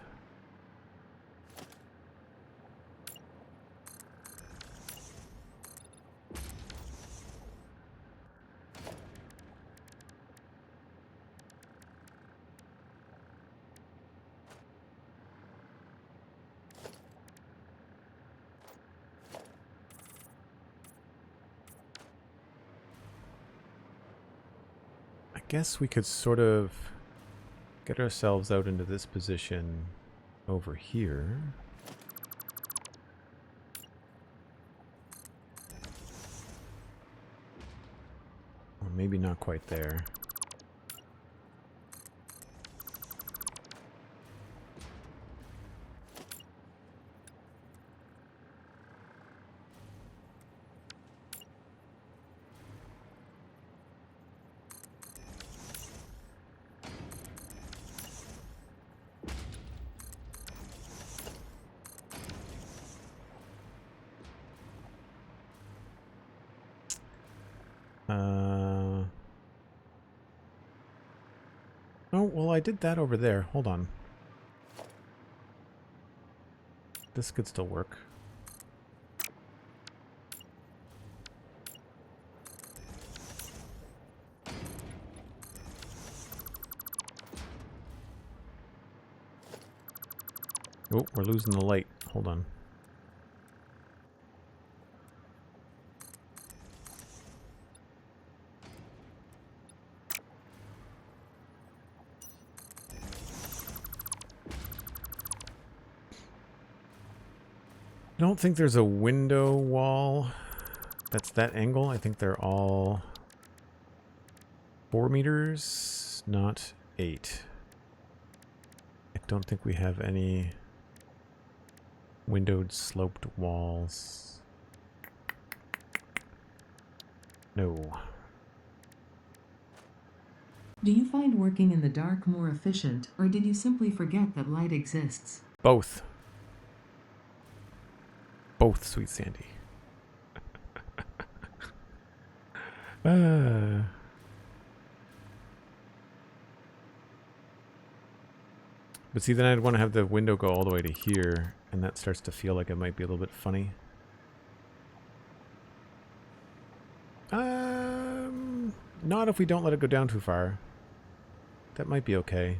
I guess we could sort of get ourselves out into this position over here. Or maybe not quite there. Oh, well, I did that over there. Hold on. This could still work. Oh, we're losing the light. Hold on. I don't think there's a window wall that's that angle. I think they're all 4 meters, not 8. I don't think we have any windowed sloped walls. No. Do you find working in the dark more efficient, or did you simply forget that light exists? Both. Both, SweetSandi. But see, then I'd want to have the window go all the way to here, and that starts to feel like it might be a little bit funny. Not if we don't let it go down too far. That might be okay.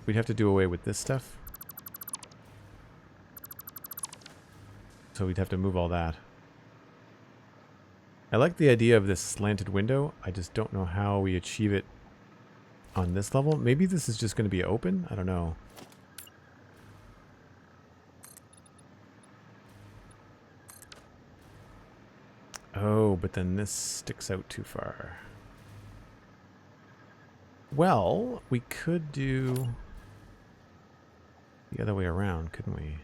We'd have to do away with this stuff. So we'd have to move all that. I like the idea of this slanted window. I just don't know how we achieve it on this level. Maybe this is just going to be open? I don't know. Oh, but then this sticks out too far. Well, we could do the other way around, couldn't we?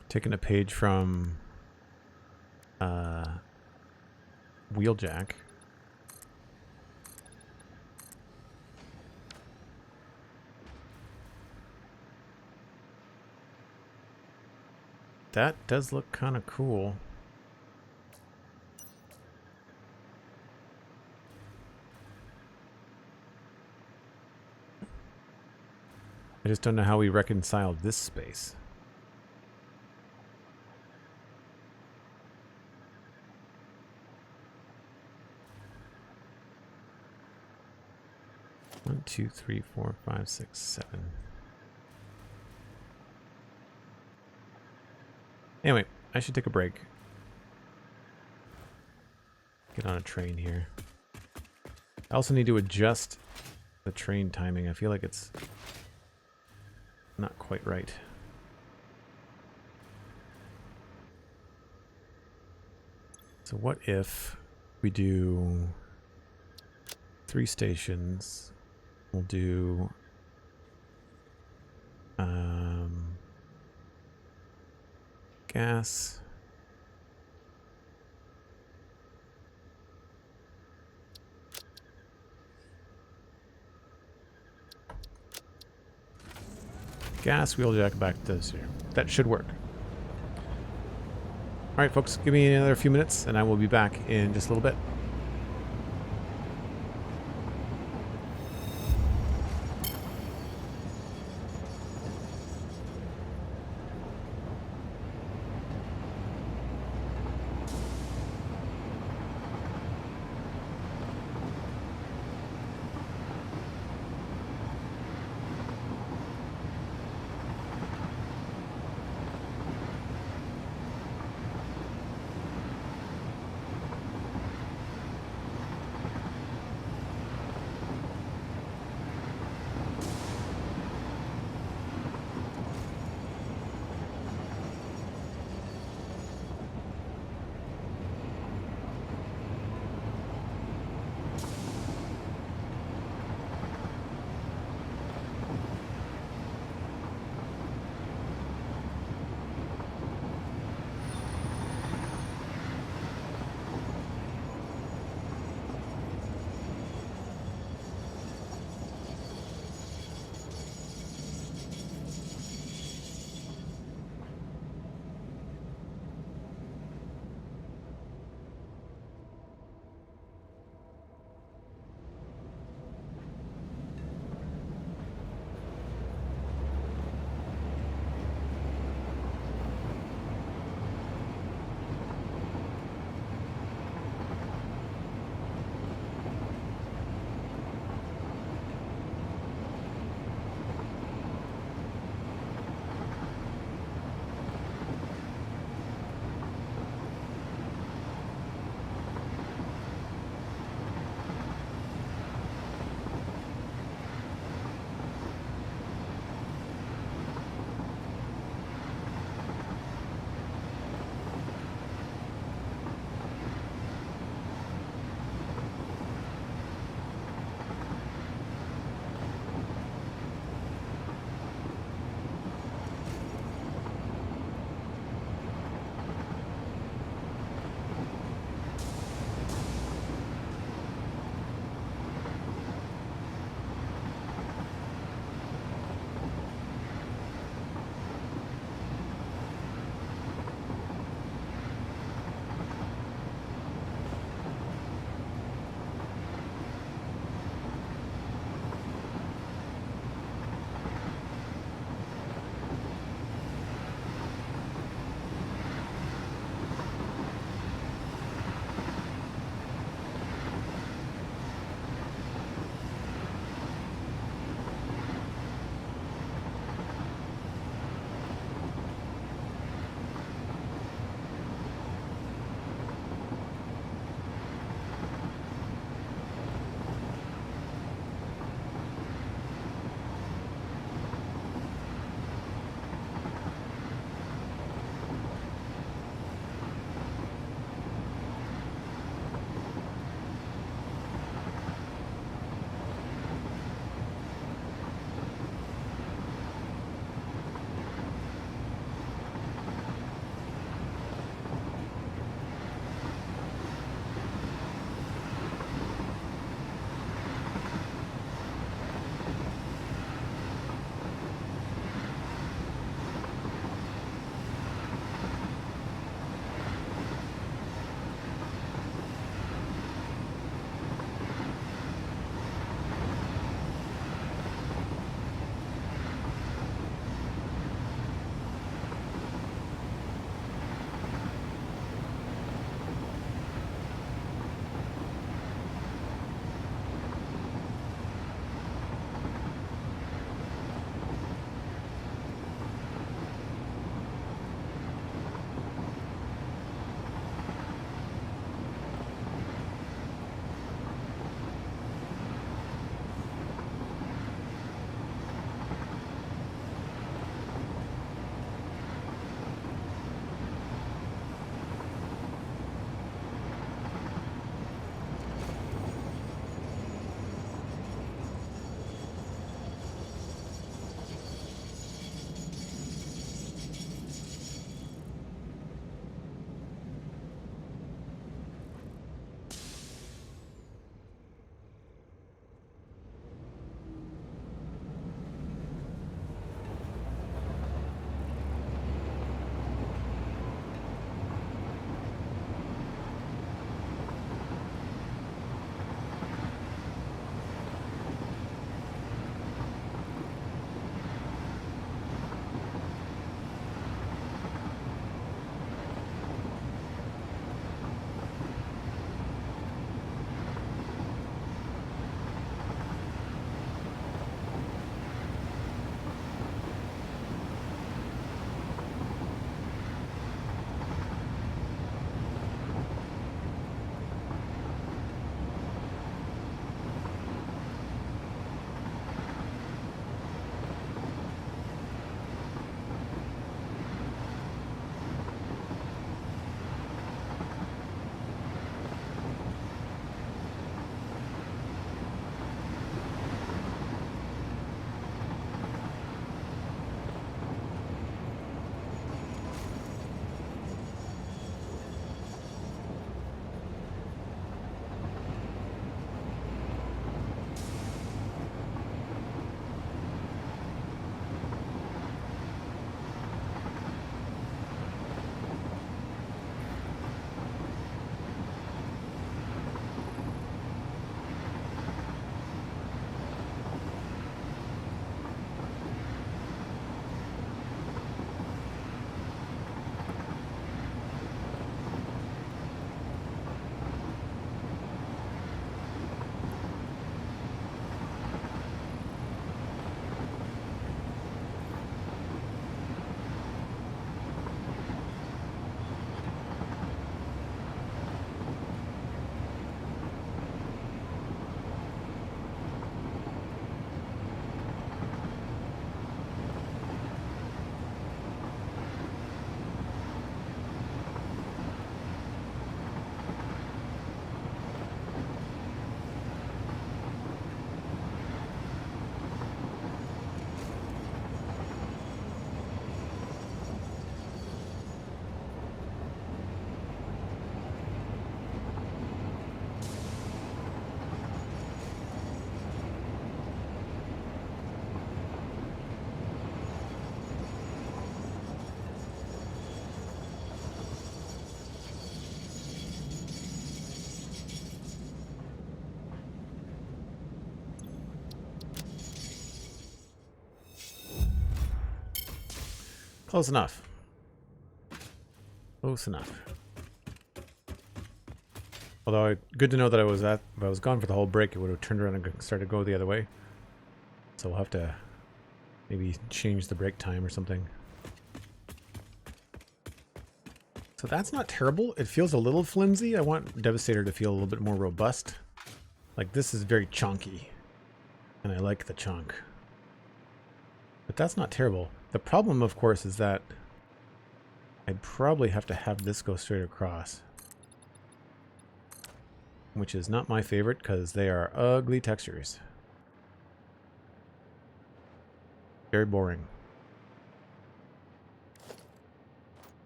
Taking a page from Wheeljack. That does look kind of cool. I just don't know how we reconcile this space. One, 2, 3, 4, 5, 6, 7. Anyway, I should take a break. Get on a train here. I also need to adjust the train timing. I feel like it's not quite right. So what if we do 3 stations? We'll do gas. Gas, Wheeljack, back to this here. That should work. Alright folks, give me another few minutes and I will be back in just a little bit. Close enough. Close enough. Although, good to know that if I was gone for the whole break, it would have turned around and started to go the other way. So we'll have to maybe change the break time or something. So that's not terrible. It feels a little flimsy. I want Devastator to feel a little bit more robust. Like, this is very chunky. And I like the chunk. But that's not terrible. The problem, of course, is that I'd probably have to have this go straight across. Which is not my favorite, because they are ugly textures. Very boring.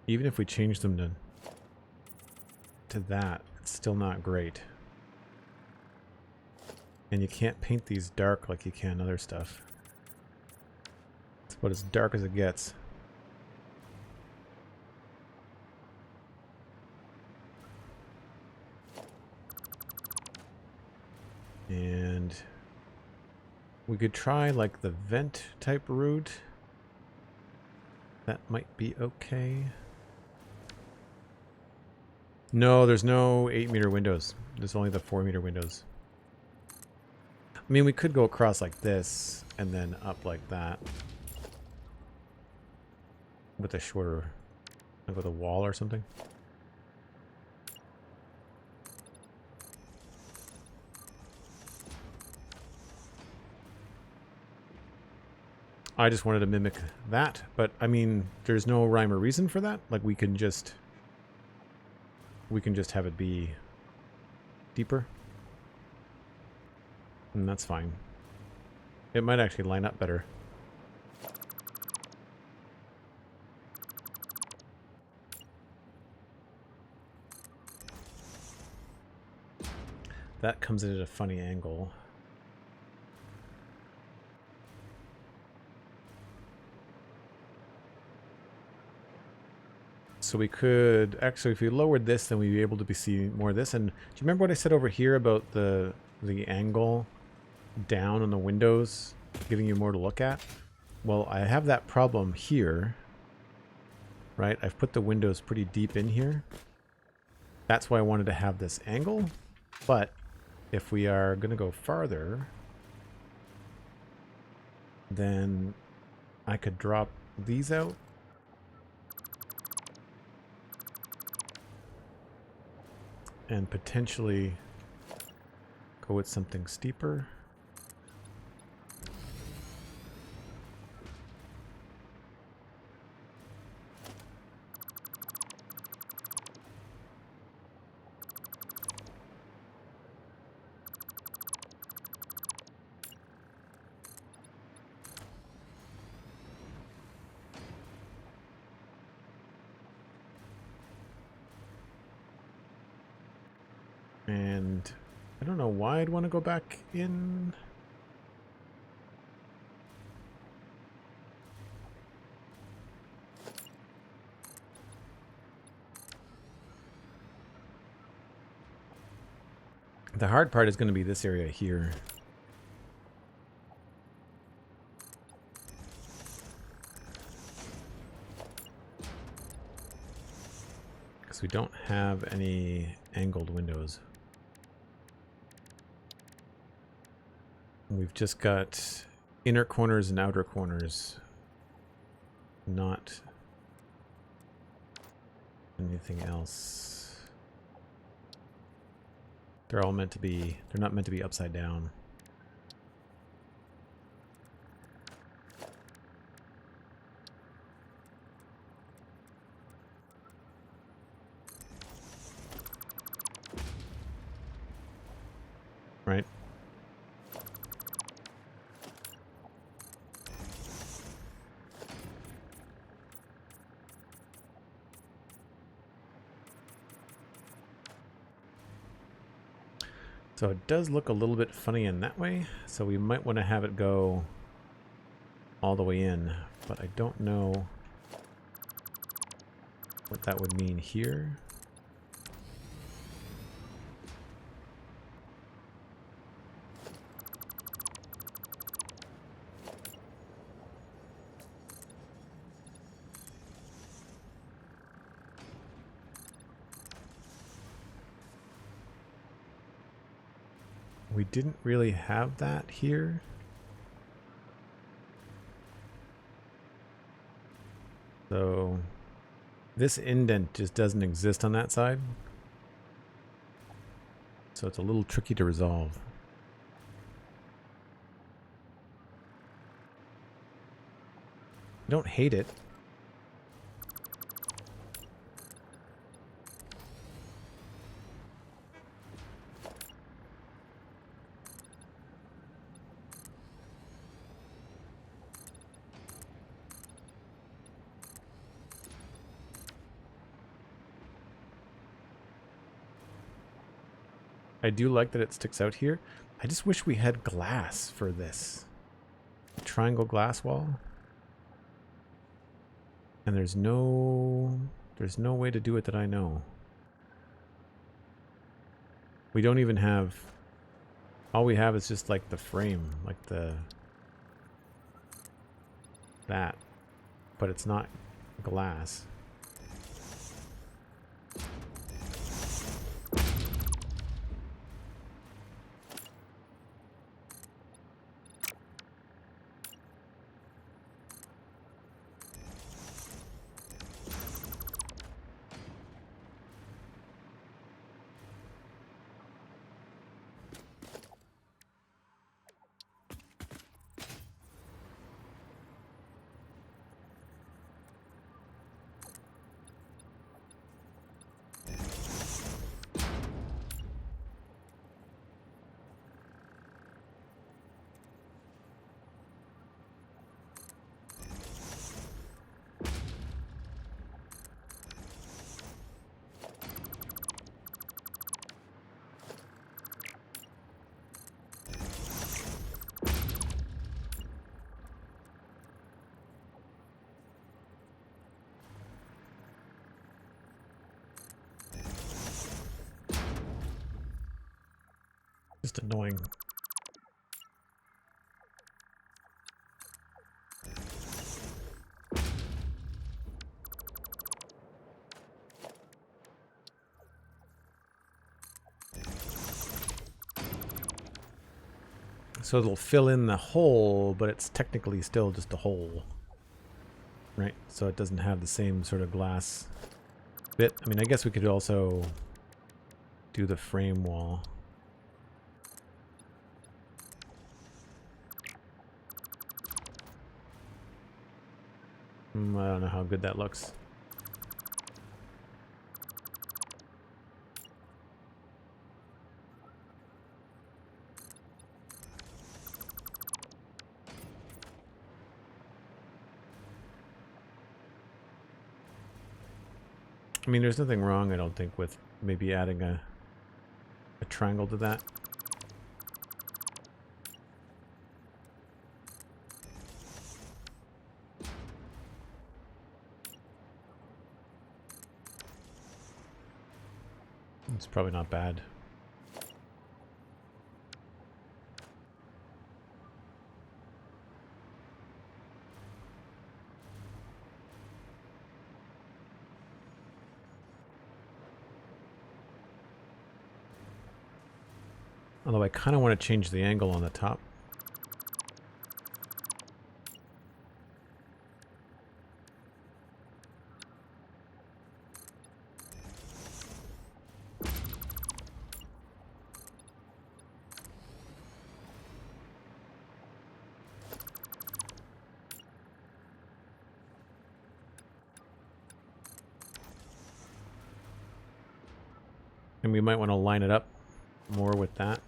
Even if we change them to that, it's still not great. And you can't paint these dark like you can other stuff. It's about as dark as it gets. And we could try like the vent type route. That might be okay. No, there's no 8-meter windows. There's only the 4-meter windows. I mean, we could go across like this and then up like that. With a shorter, like with a wall or something. I just wanted to mimic that, but I mean, there's no rhyme or reason for that. Like, we can just have it be deeper. And that's fine. It might actually line up better. That comes in at a funny angle. So we could actually, if we lowered this, then we'd be able to see more of this. And do you remember what I said over here about the angle down on the windows, giving you more to look at? Well, I have that problem here, right? I've put the windows pretty deep in here. That's why I wanted to have this angle. But if we are going to go farther, then I could drop these out. And potentially go with something steeper. And I don't know why I'd want to go back in. The hard part is going to be this area here. Because we don't have any angled windows. We've just got inner corners and outer corners, not anything else. They're all meant to be, they're not meant to be upside down. Right? So it does look a little bit funny in that way, so we might want to have it go all the way in, but I don't know what that would mean here. We didn't really have that here. So this indent just doesn't exist on that side. So it's a little tricky to resolve. I don't hate it. I do like that it sticks out here. I just wish we had glass for this. A triangle glass wall. And there's no way to do it that I know. We don't even have, all we have is just like the frame, like that, but it's not glass. Just annoying. So it'll fill in the hole, but it's technically still just a hole. Right? So it doesn't have the same sort of glass bit. I mean, I guess we could also do the frame wall. I don't know how good that looks. I mean, there's nothing wrong, I don't think, with maybe adding a triangle to that. It's probably not bad. Although I kind of want to change the angle on the top. And we might want to line it up more with that.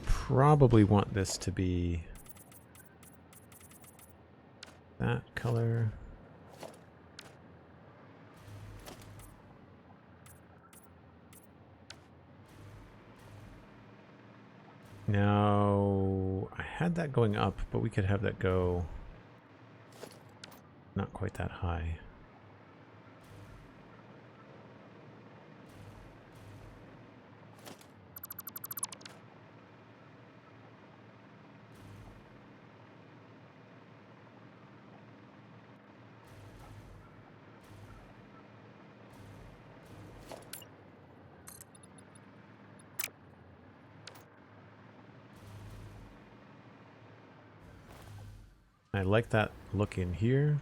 Probably want this to be that color. Now I had that going up, but we could have that go not quite that high. I like that look in here.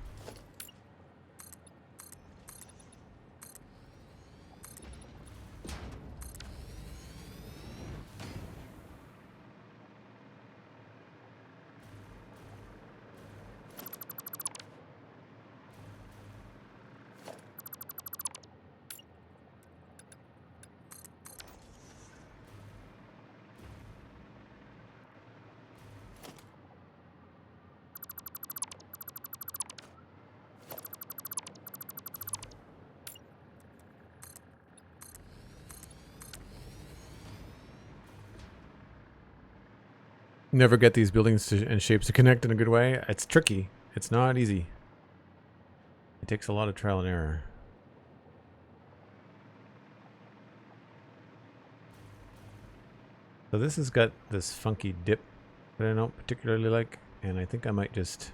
Never get these buildings and shapes to connect in a good way. It's tricky. It's not easy. It takes a lot of trial and error. So this has got this funky dip that I don't particularly like, and I think I might just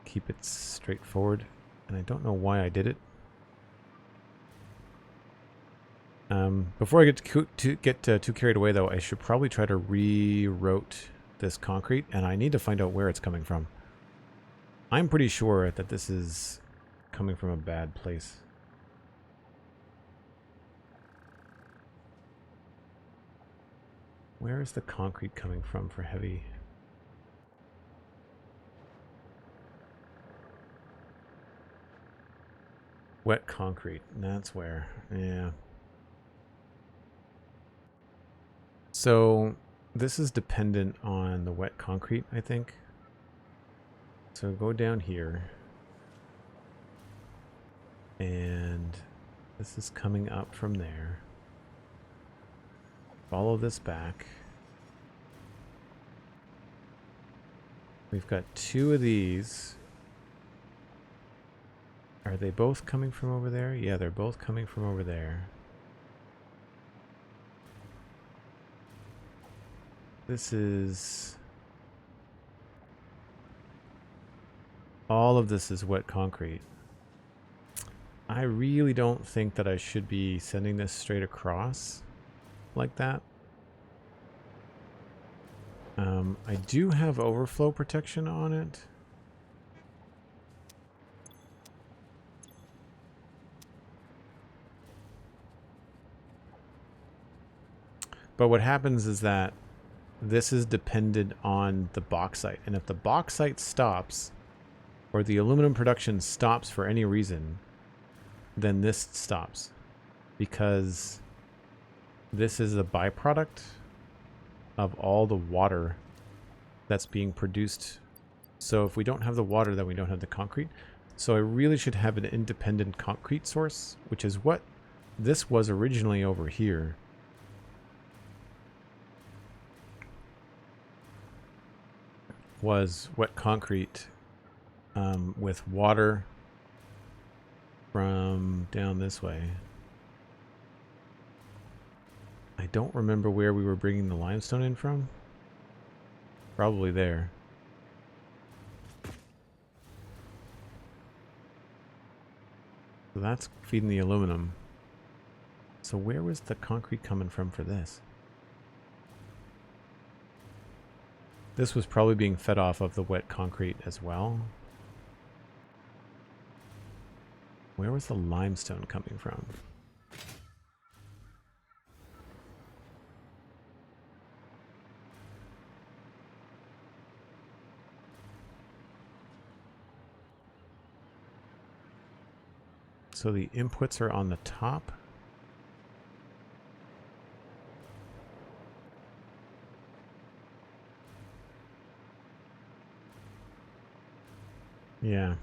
keep it straightforward. And I don't know why I did it. Before I get too carried away, though, I should probably try to re-route this concrete, and I need to find out where it's coming from. I'm pretty sure that this is coming from a bad place. Where is the concrete coming from for heavy? Wet concrete. That's where. Yeah. So this is dependent on the wet concrete, I think. So go down here. And this is coming up from there. Follow this back. We've got two of these. Are they both coming from over there? Yeah, they're both coming from over there. This is... all of this is wet concrete. I really don't think that I should be sending this straight across like that. I do have overflow protection on it. But what happens is that this is dependent on the bauxite. And if the bauxite stops, or the aluminum production stops for any reason, then this stops. Because this is a byproduct of all the water that's being produced. So if we don't have the water, then we don't have the concrete. So I really should have an independent concrete source, which is what this was originally over here. Was wet concrete with water from down this way. I don't remember where we were bringing the limestone in from. Probably there. So that's feeding the aluminum. So where was the concrete coming from for this? This was probably being fed off of the wet concrete as well. Where was the limestone coming from? So the inputs are on the top. Yeah.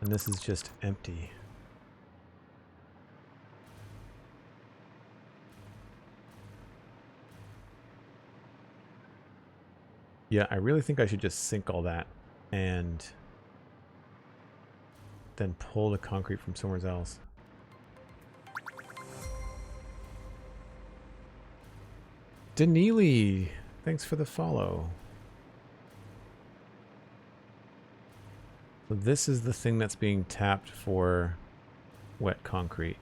And this is just empty. Yeah, I really think I should just sink all that and then pull the concrete from somewhere else. Daneely, thanks for the follow. So this is the thing that's being tapped for wet concrete.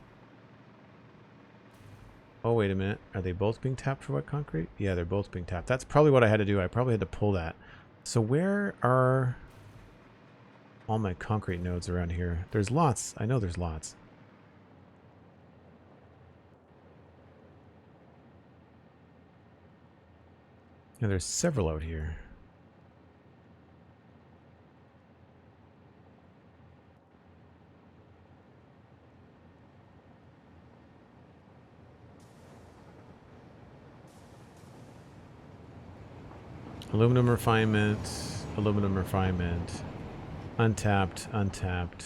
Oh, wait a minute. Are they both being tapped for wet concrete? Yeah, they're both being tapped. That's probably what I had to do. I probably had to pull that. So where are all my concrete nodes around here? There's lots. I know there's lots. Yeah, there's several out here. Aluminum refinement, untapped, untapped.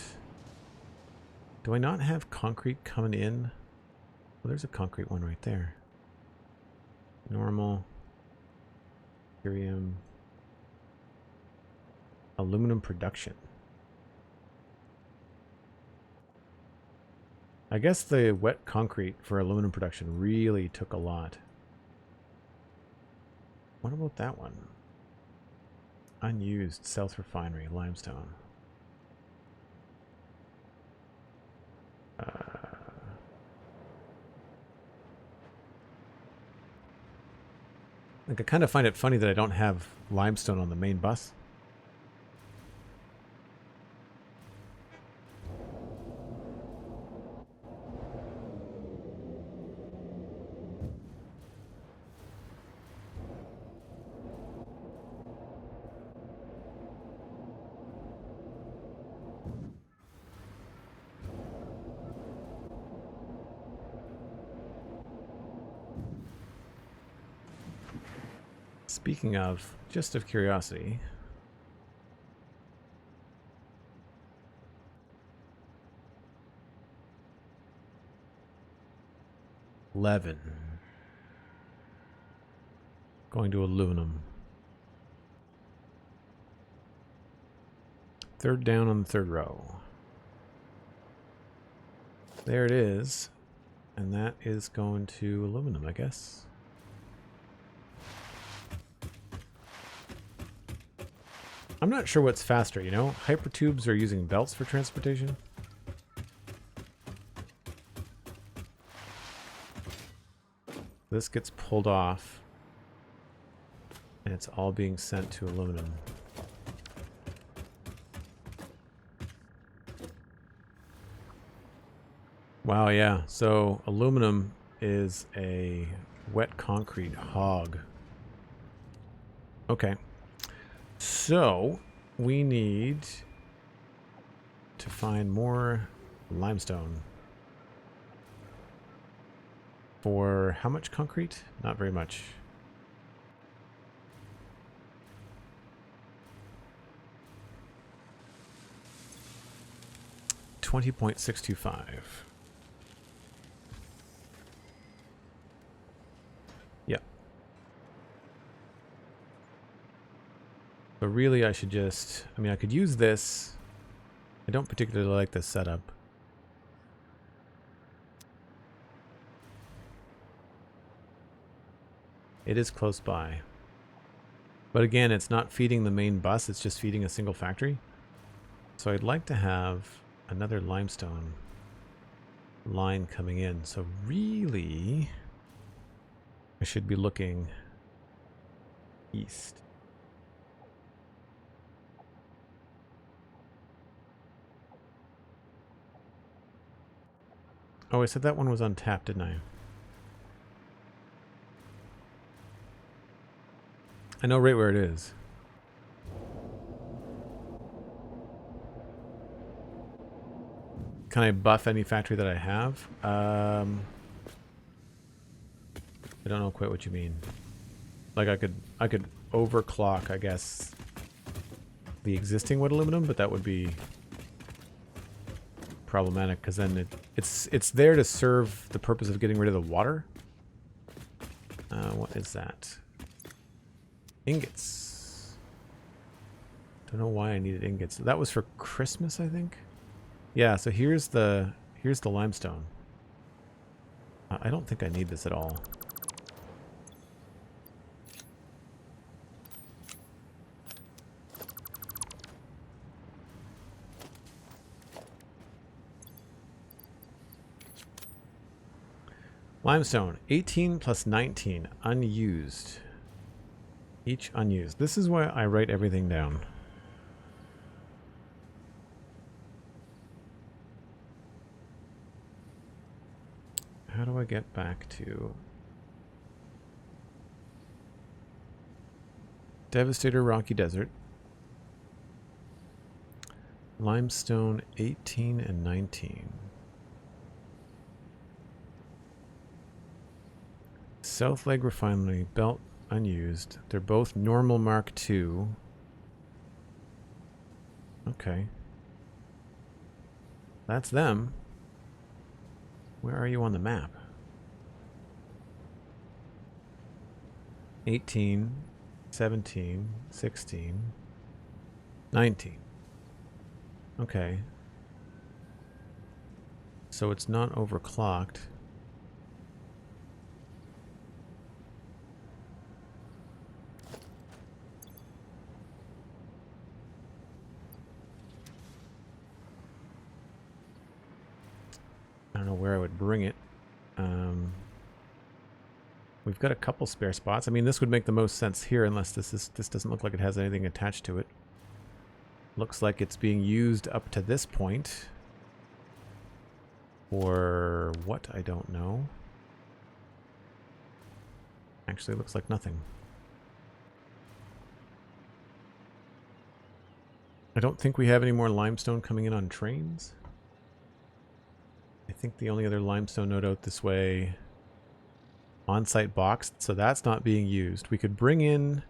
Do I not have concrete coming in? Well, there's a concrete one right there. Normal. Curium. Aluminum production. I guess the wet concrete for aluminum production really took a lot. What about that one? Unused South Refinery, limestone. Like, I kind of find it funny that I don't have limestone on the main bus. Speaking of, just of curiosity, $11. Going to aluminum. Third down on the third row. There it is. And that is going to aluminum, I guess. I'm not sure what's faster, you know? Hypertubes are using belts for transportation. This gets pulled off. And it's all being sent to aluminum. Wow, yeah. So aluminum is a wet concrete hog. Okay. So we need to find more limestone. For how much concrete? Not very much. $20.625. Yep. But really I should just, I mean, I could use this. I don't particularly like this setup. It is close by. But again, it's not feeding the main bus, it's just feeding a single factory. So I'd like to have another limestone line coming in. So really, I should be looking east. Oh, I said that one was untapped, didn't I? I know right where it is. Can I buff any factory that I have? I don't know quite what you mean. Like I could overclock, I guess, the existing wood aluminum, but that would be problematic because then it's there to serve the purpose of getting rid of the water. What is that? Ingots. Don't know why I needed ingots. That was for Christmas, I think. Yeah, so here's the limestone. I don't think I need this at all. Limestone, 18 plus 19, unused. Each unused. This is why I write everything down. How do I get back to Devastator Rocky Desert? Limestone 18 and 19. South Leg Refinery, belt unused. They're both normal Mark II. Okay. That's them. Where are you on the map? 18, 17, 16, 19. Okay. So it's not overclocked. I don't know where I would bring it. We've got a couple spare spots. I mean, this would make the most sense here, unless this doesn't look like it has anything attached to it. Looks like it's being used up to this point. Or what? I don't know. Actually, looks like nothing. I don't think we have any more limestone coming in on trains. I think the only other limestone node out this way, on-site box, so that's not being used. We could bring in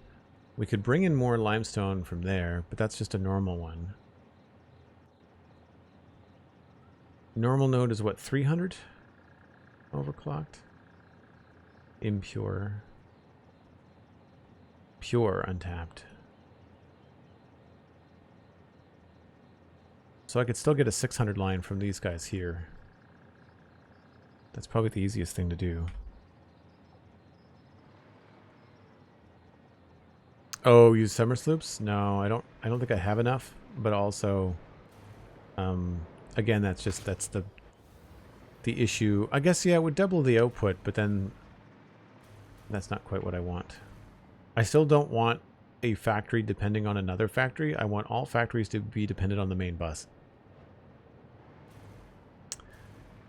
more limestone from there, but that's just a normal one. Normal node is what, 300? Overclocked? Impure. Pure untapped. So I could still get a 600 line from these guys here. That's probably the easiest thing to do. Oh, use summer sloops? No, I don't think I have enough, but also again, that's the issue. I guess yeah, it would double the output, but then that's not quite what I want. I still don't want a factory depending on another factory. I want all factories to be dependent on the main bus.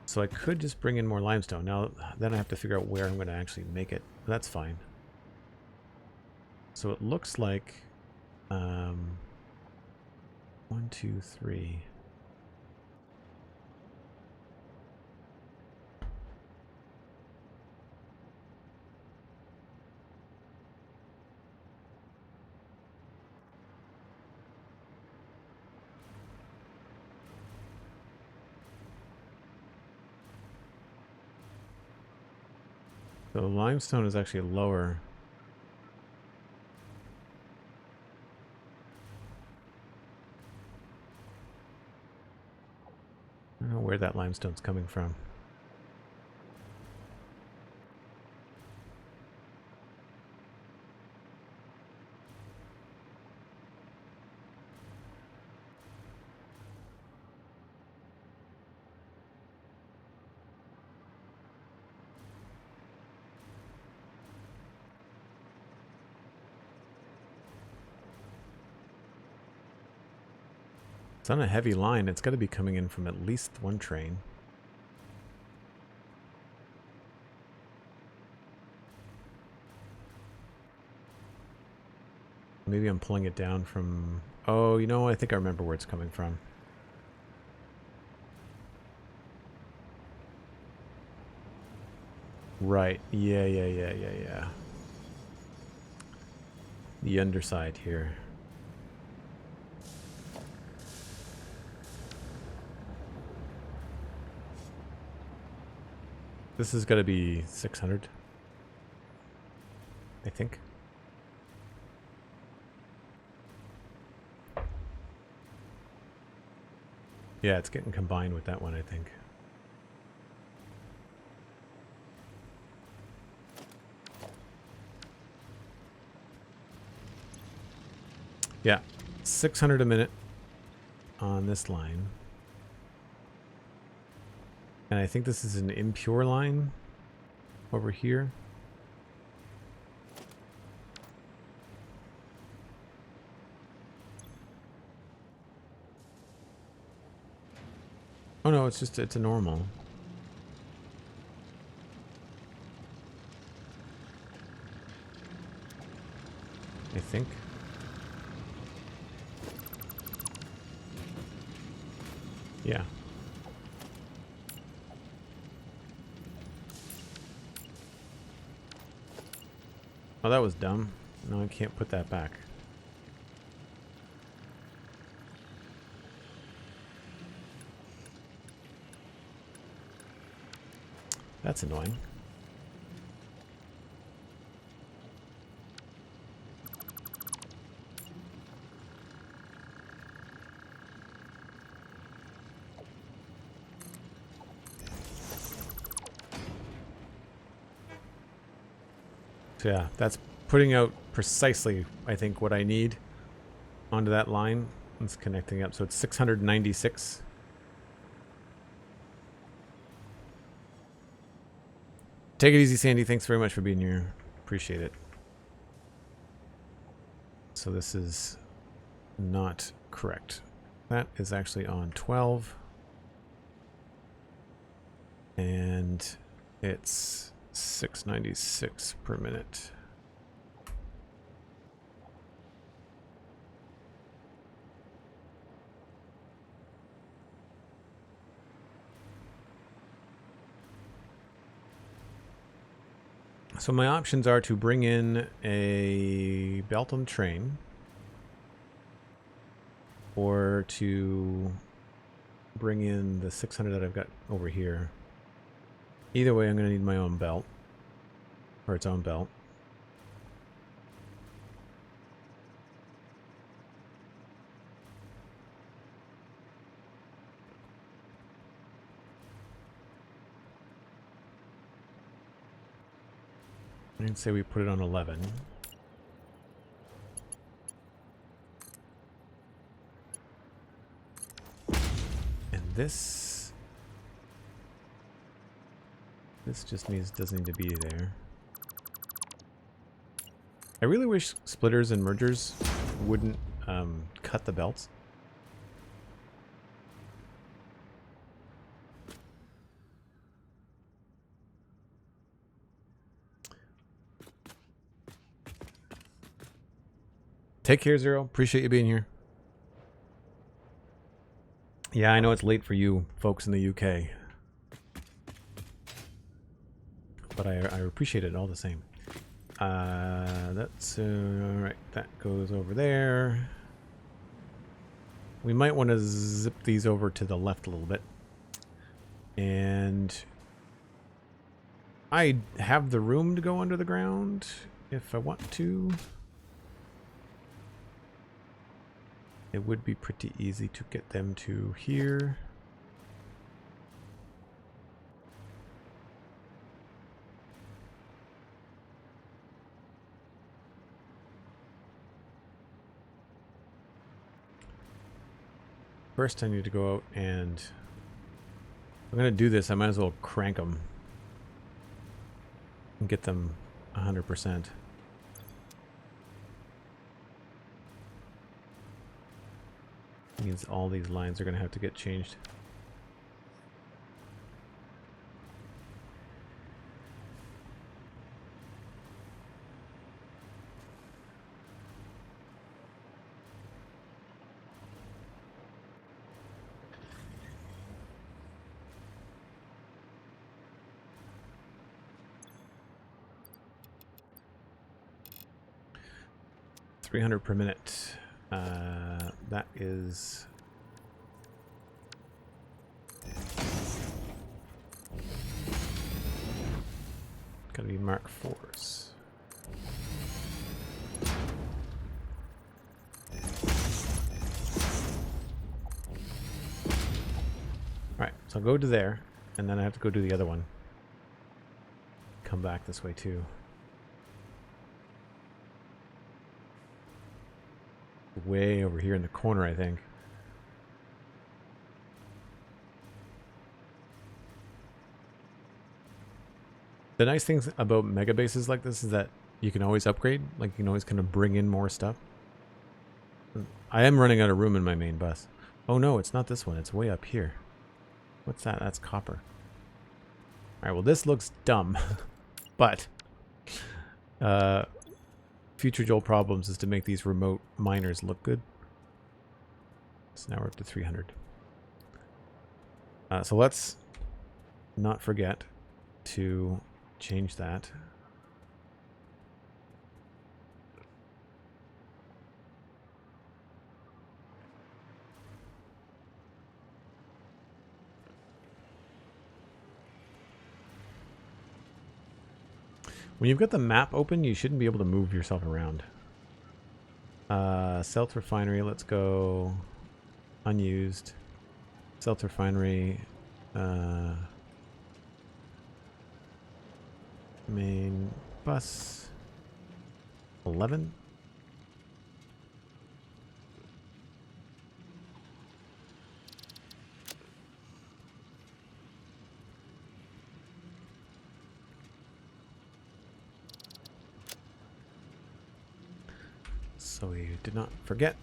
So I could just bring in more limestone. Now, then I have to figure out where I'm going to actually make it. That's fine. So it looks like 1, 2, 3. So limestone is actually lower. I don't know where that limestone's coming from. It's on a heavy line. It's got to be coming in from at least one train. Maybe I'm pulling it down from... Oh, you know, I think I remember where it's coming from. Right. Yeah. The underside here. This is going to be 600, I think. Yeah, it's getting combined with that one, I think. Yeah, 600 a minute on this line. And I think this is an impure line over here. Oh no, it's just, it's a normal. I think. Yeah. Oh, that was dumb. No, I can't put that back. That's annoying. So yeah, that's putting out precisely, I think, what I need onto that line. It's connecting up, so it's 696. Take it easy, Sandy. Thanks very much for being here. Appreciate it. So this is not correct. That is actually on 12. And it's 696 per minute. So my options are to bring in a Belton train or to bring in the 600 that I've got over here. Either way, I'm going to need my own belt, or its own belt. I'd say we put it on 11. And this just means it doesn't need to be there. I really wish splitters and mergers wouldn't cut the belts. Take care, Zero. Appreciate you being here. Yeah, I know it's late for you folks in the UK. But I appreciate it all the same. That's alright. That goes over there. We might want to zip these over to the left a little bit. And I have the room to go under the ground if I want to. It would be pretty easy to get them to here. First, I need to go out and... if I'm going to do this, I might as well crank them and get them 100%. Means all these lines are going to have to get changed. $300 per minute. That is gotta be Mark 4s. So I'll go to there, and then I have to go do the other one. Come back this way too. Way over here in the corner, I think. The nice things about mega bases like this is that you can always upgrade. Like, you can always kind of bring in more stuff. I am running out of room in my main bus. Oh no, it's not this one. It's way up here. What's that? That's copper. Alright, well this looks dumb. But future Joel problems is to make these remote miners look good. So now we're up to 300. So let's not forget to change that. When you've got the map open, you shouldn't be able to move yourself around. Stealth refinery, let's go unused. Stealth refinery, main bus 11. So we did not forget.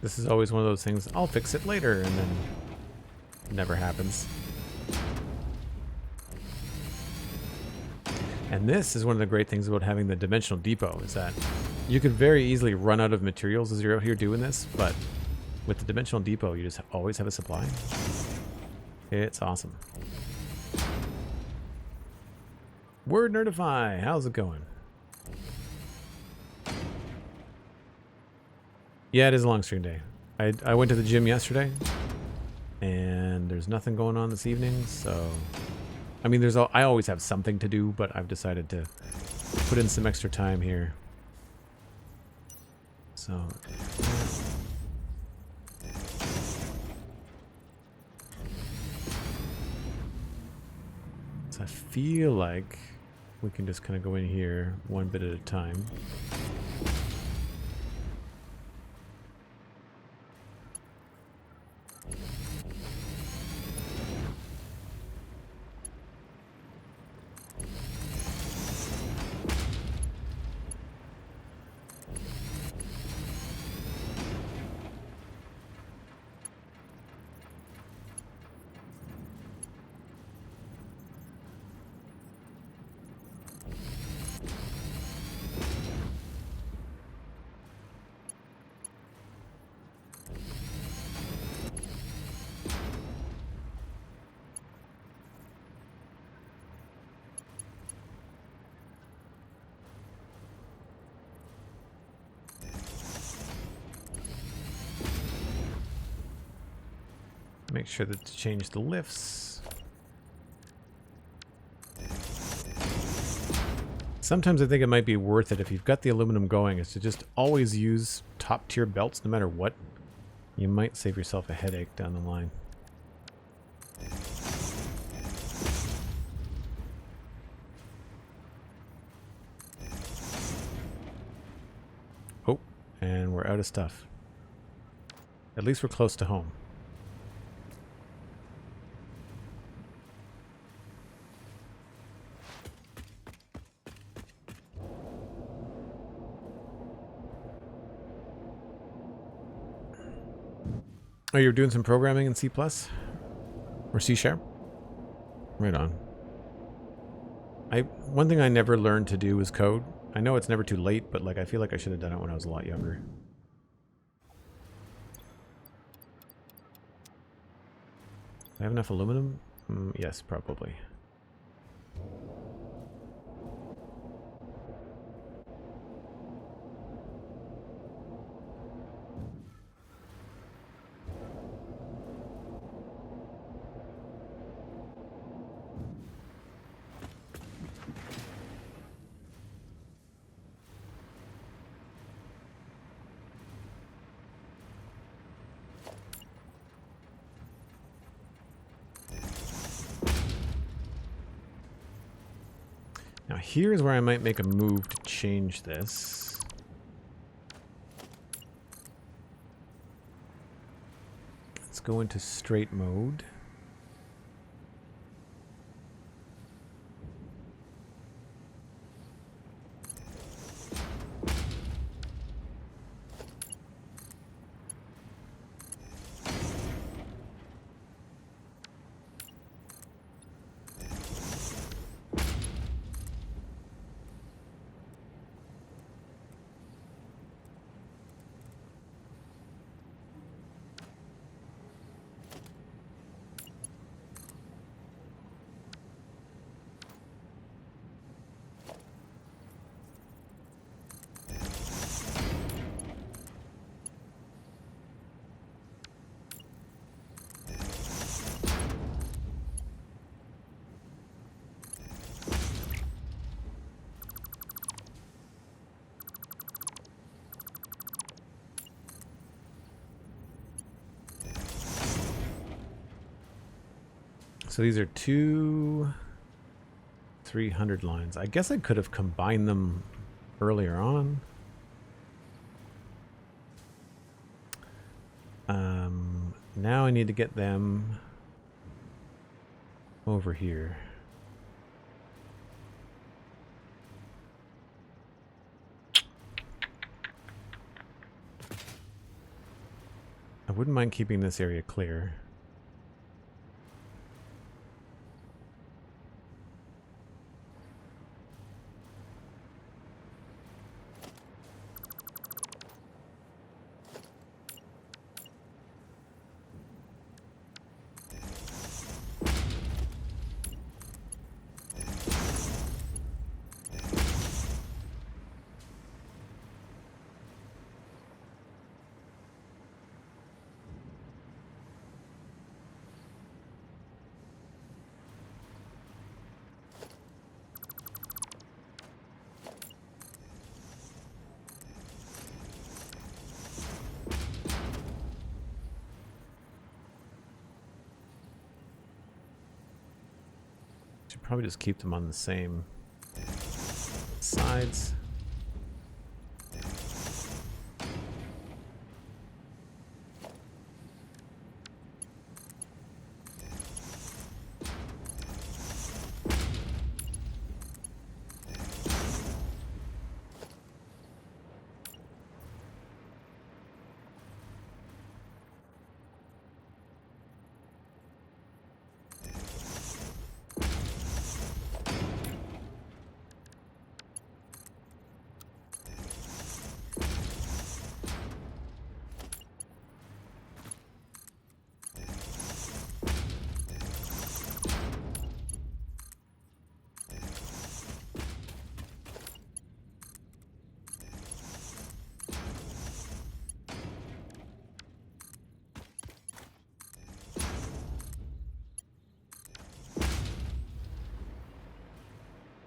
This is always one of those things, I'll fix it later, and then it never happens. And this is one of the great things about having the dimensional depot, is that you could very easily run out of materials as you're out here doing this, but with the dimensional depot, you just always have a supply. It's awesome. Word Nerdify, how's it going? Yeah, it is a long stream day. I went to the gym yesterday, and there's nothing going on this evening, so... I mean, I always have something to do, but I've decided to put in some extra time here. So... So I feel like we can just kind of go in here one bit at a time. Make sure that to change the lifts. Sometimes I think it might be worth it if you've got the aluminum going is to just always use top tier belts no matter what. You might save yourself a headache down the line. Oh, and we're out of stuff. At least we're close to home. Oh, you're doing some programming in C+? Or C#? Right on. One thing I never learned to do was code. I know it's never too late, but like I feel like I should have done it when I was a lot younger. Do I have enough aluminum? Yes, probably. Now here's where I might make a move to change this. Let's go into straight mode. So these are two 300 lines. I guess I could have combined them earlier on. Now I need to get them over here. I wouldn't mind keeping this area clear. Should probably just keep them on the same sides.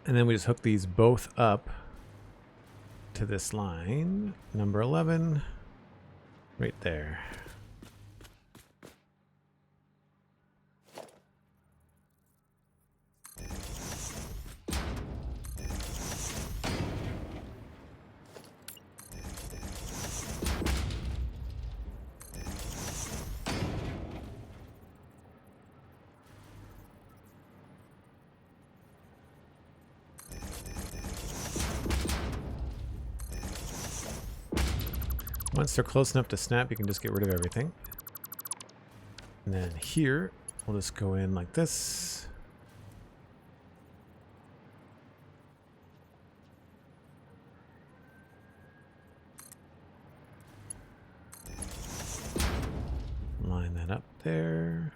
And then we just hook these both up to this line, number 11, right there. Once they're close enough to snap, you can just get rid of everything. And then here, we'll just go in like this. Line that up there.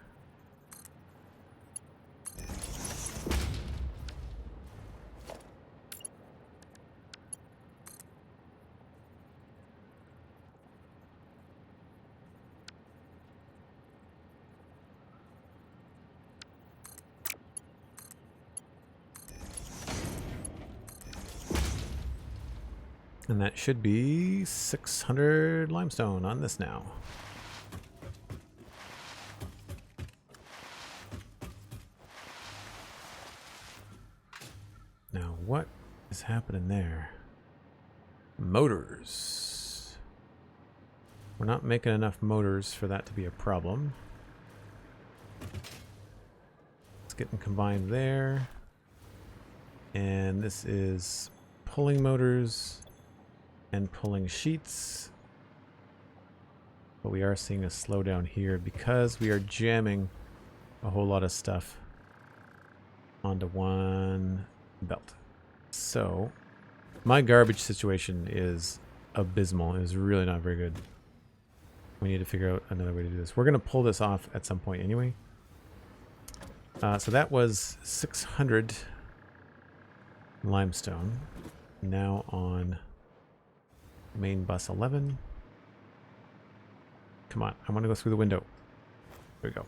And that should be 600 limestone on this now. Now what is happening there? Motors. We're not making enough motors for that to be a problem. It's getting combined there. And this is pulling motors and pulling sheets. But we are seeing a slowdown here because we are jamming a whole lot of stuff onto one belt. So my garbage situation is abysmal. It is really not very good. We need to figure out another way to do this. We're going to pull this off at some point anyway. So that was 600 limestone. Now on main bus 11. Come on, I want to go through the window. There we go.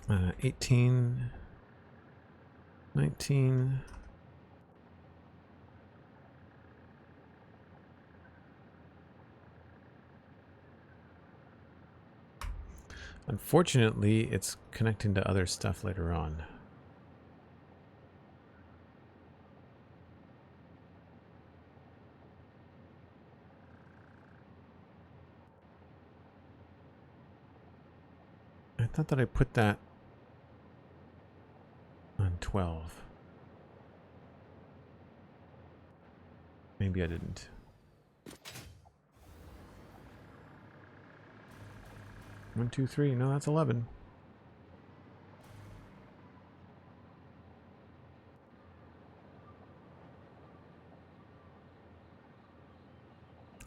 Uh, 18, 19. Unfortunately, it's connecting to other stuff later on. I thought that I put that on 12. Maybe I didn't. One, two, three. No, that's 11.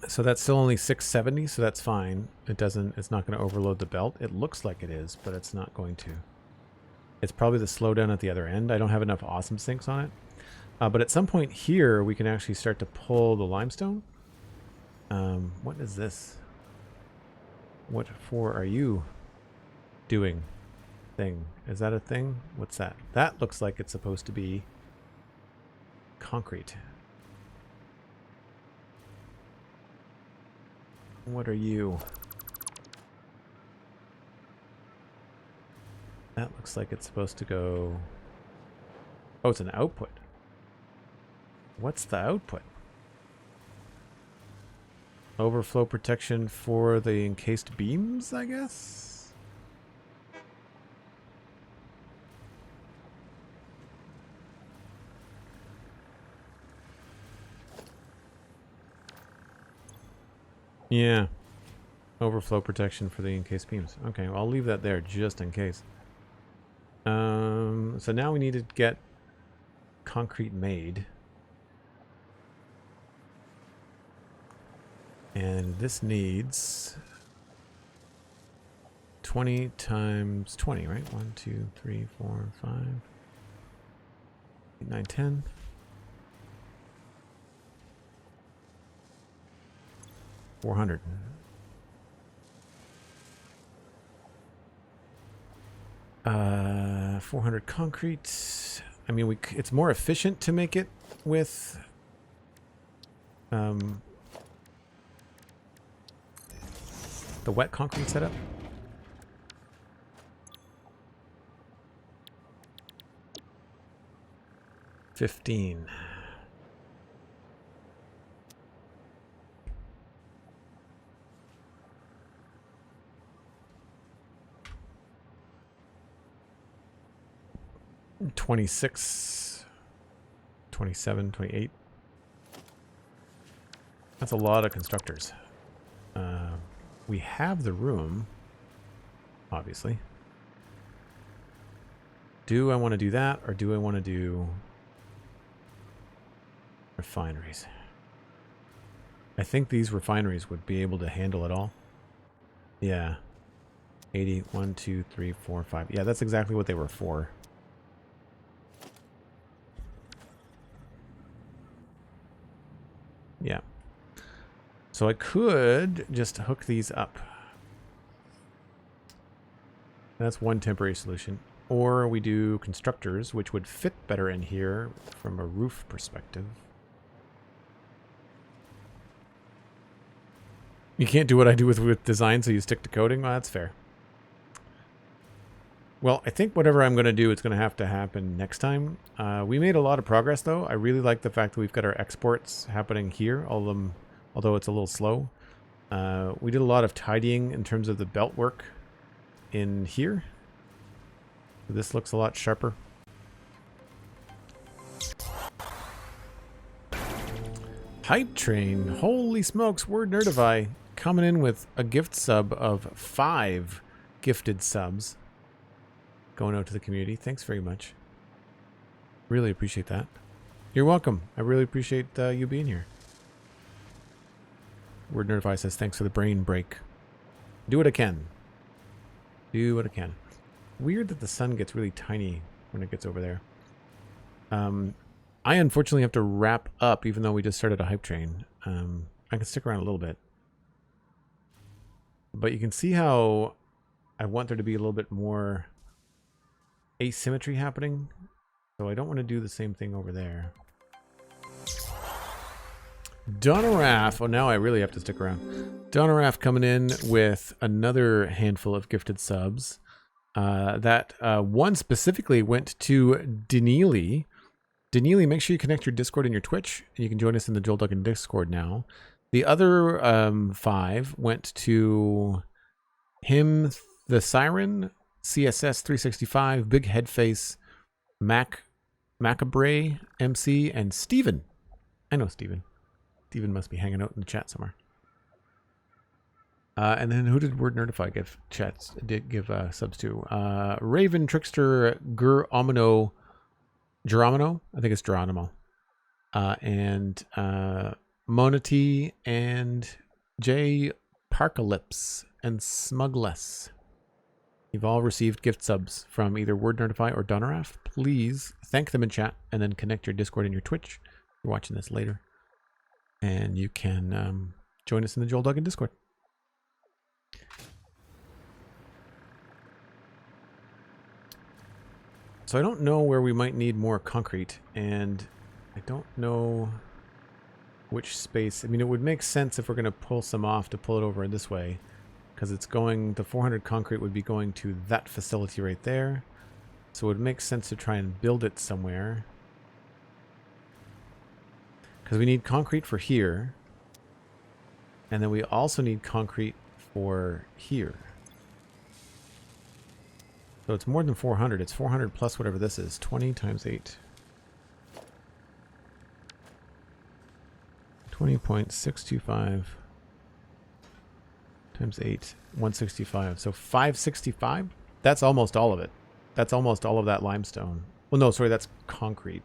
So that's still only 670, so that's fine. It's not going to overload the belt. It looks like it is, but it's not going to. It's probably the slowdown at the other end. I don't have enough awesome sinks on it. But at some point here, we can actually start to pull the limestone. What is this? What for are you doing? Thing. Is that a thing? What's that? That looks like it's supposed to be concrete. What are you? That looks like it's supposed to go... Oh, it's an output. What's the output? Overflow protection for the encased beams, I guess? Yeah. Overflow protection for the encased beams. Okay, well, I'll leave that there just in case. So now we need to get concrete made. And this needs 20 times 20, right? 1, 2, 3, 4, 5, 8, 9, 10. $400. Uh, 400 concrete. I mean, it's more efficient to make it with the wet concrete setup. $15. $26, $27, $28. That's a lot of constructors. We have the room, obviously. Do I want to do that, or do I want to do refineries? I think these refineries would be able to handle it all. Yeah. 80, 1, 2, 3, 4, 5. Yeah, that's exactly what they were for. Yeah. So I could just hook these up. That's one temporary solution. Or we do constructors, which would fit better in here from a roof perspective. You can't do what I do with design, so you stick to coding? Well, that's fair. Well, I think whatever I'm going to do, it's going to have to happen next time. We made a lot of progress, though. I really like the fact that we've got our exports happening here, although it's a little slow. We did a lot of tidying in terms of the belt work in here. This looks a lot sharper. Hype Train. Holy smokes, Word Nerdify coming in with a gift sub of 5 gifted subs. Going out to the community. Thanks very much. Really appreciate that. You're welcome. I really appreciate you being here. Word Nerdify says, thanks for the brain break. Do what I can. Do what I can. Weird that the sun gets really tiny when it gets over there. I unfortunately have to wrap up, even though we just started a hype train. I can stick around a little bit. But you can see how I want there to be a little bit more asymmetry happening. So I don't want to do the same thing over there. Donaraff. Oh, now I really have to stick around. Donaraff coming in with another handful of gifted subs. That one specifically went to Denili. Denili, make sure you connect your Discord and your Twitch, and you can join us in the Joel Duggan Discord now. The other 5 went to him, the Siren, CSS 365, Big Headface, Macabre, MC, and Steven. I know Steven. Steven must be hanging out in the chat somewhere. And then who did Word Nerdify give subs to? Raven, Trickster, Geronimo. I think it's Geronimo. And Monity and J Parkalypse and Smugless. You've all received gift subs from either Word Nerdify or Donaraff. Please thank them in chat and then connect your Discord and your Twitch. You're watching this later. And you can join us in the Joel Duggan Discord. So I don't know where we might need more concrete, and I don't know which space. I mean, it would make sense if we're going to pull some off to pull it over this way, because it's going, the 400 concrete would be going to that facility right there. So it would make sense to try and build it somewhere. Because we need concrete for here, and then we also need concrete for here. So it's more than 400. It's 400 plus whatever this is. 20 times 8. 20.625 times 8. 165. So 565? That's almost all of it. That's almost all of that limestone. Well, no, sorry, that's concrete.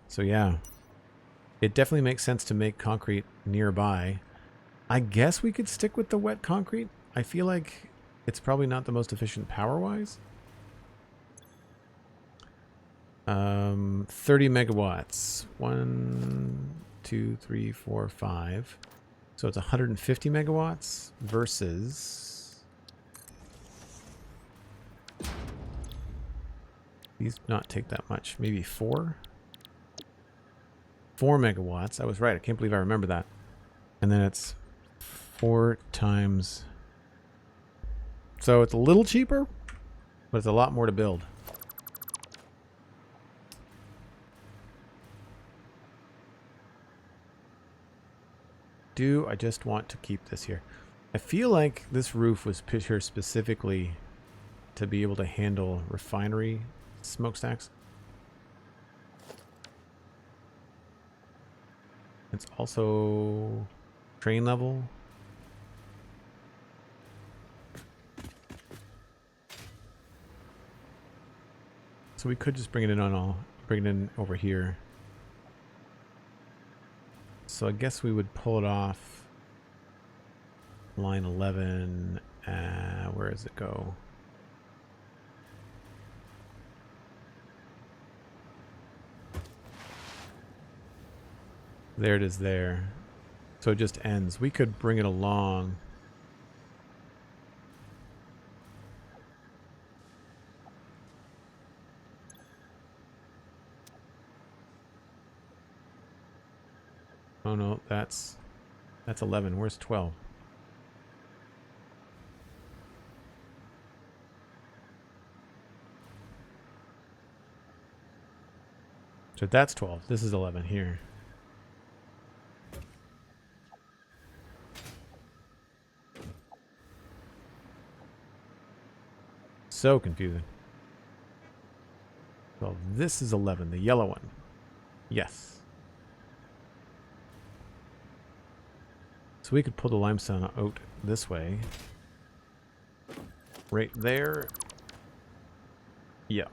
So yeah. It definitely makes sense to make concrete nearby. I guess we could stick with the wet concrete. I feel like it's probably not the most efficient power-wise. 30 megawatts. 1, 2, 3, 4, 5. So it's 150 megawatts versus... These not take that much. Maybe 4? 4 megawatts. I was right. I can't believe I remember that. And then it's 4 times... So it's a little cheaper, but it's a lot more to build. Do I just want to keep this here? I feel like this roof was put here specifically to be able to handle refinery smokestacks. It's also train level. So we could just bring it in bring it in over here. So I guess we would pull it off line 11. Where does it go? There it is there. So it just ends. We could bring it along. that's 11. Where's 12? So that's 12. This is 11 here. So confusing. Well, this is 11, the yellow one. Yes. So we could pull the limestone out this way. Right there. Yeah.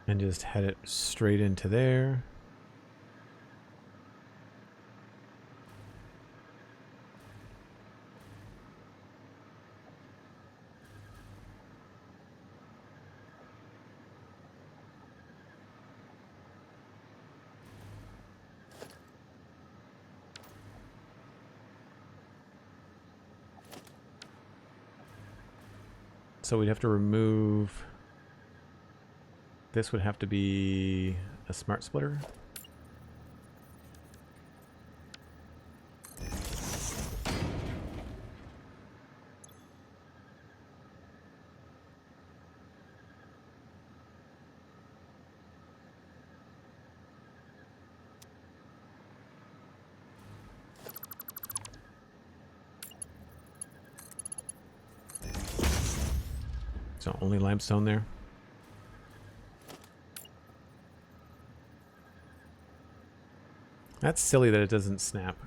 And just head it straight into there. So we'd have to remove... This would have to be a smart splitter. So only limestone there. That's silly that it doesn't snap.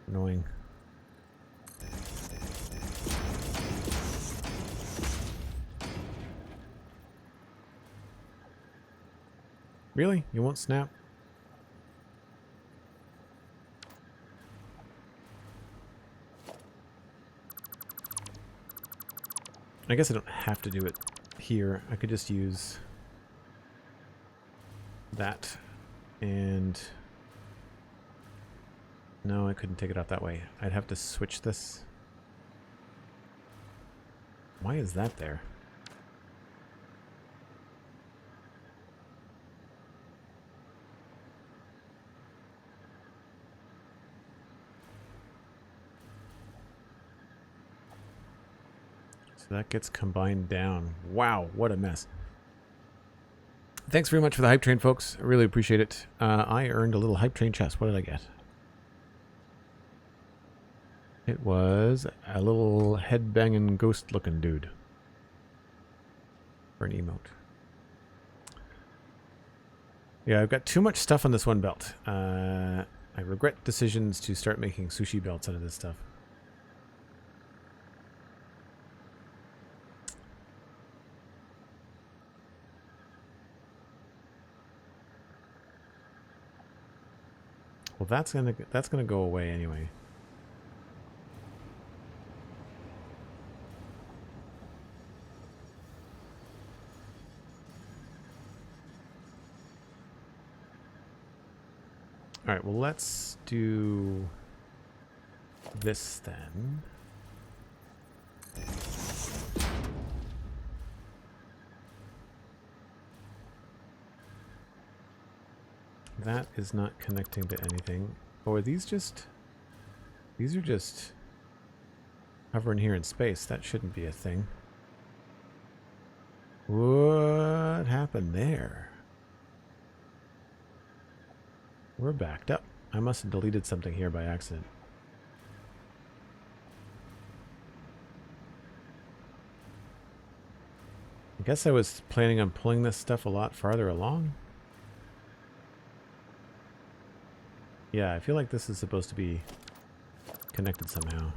Annoying. Really? You won't snap? I guess I don't have to do it here. I could just use that and... No, I couldn't take it out that way. I'd have to switch this. Why is that there? So that gets combined down. Wow, what a mess. Thanks very much for the hype train, folks. I really appreciate it. I earned a little hype train chest. What did I get? It was a little head-banging ghost-looking dude. For an emote. Yeah, I've got too much stuff on this one belt. I regret decisions to start making sushi belts out of this stuff. Well, that's gonna go away anyway. All right, well, let's do this then. That is not connecting to anything. Oh, are these just... These are just hovering here in space. That shouldn't be a thing. What happened there? We're backed up. I must have deleted something here by accident. I guess I was planning on pulling this stuff a lot farther along. Yeah, I feel like this is supposed to be connected somehow.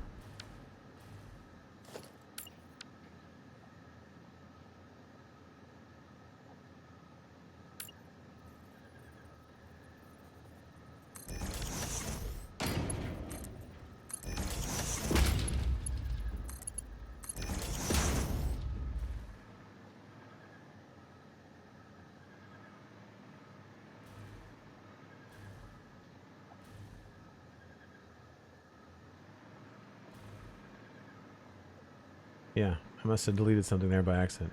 Yeah, I must have deleted something there by accident.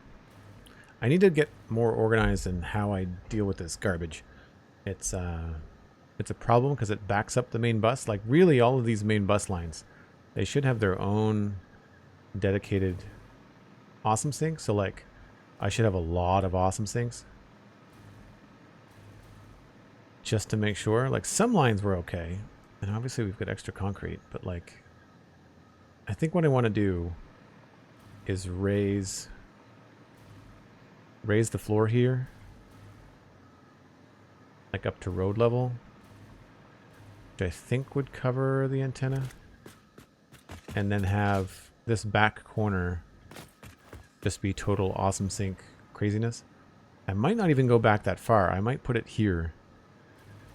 I need to get more organized in how I deal with this garbage. It's a problem because it backs up the main bus. Like, really, all of these main bus lines, they should have their own dedicated awesome sinks. So, like, I should have a lot of awesome sinks just to make sure. Like, some lines were okay, and obviously we've got extra concrete, but, like, I think what I want to do is raise the floor here, like up to road level, which I think would cover the antenna, and then have this back corner just be total awesome sync craziness. I might not even go back that far. I might put it here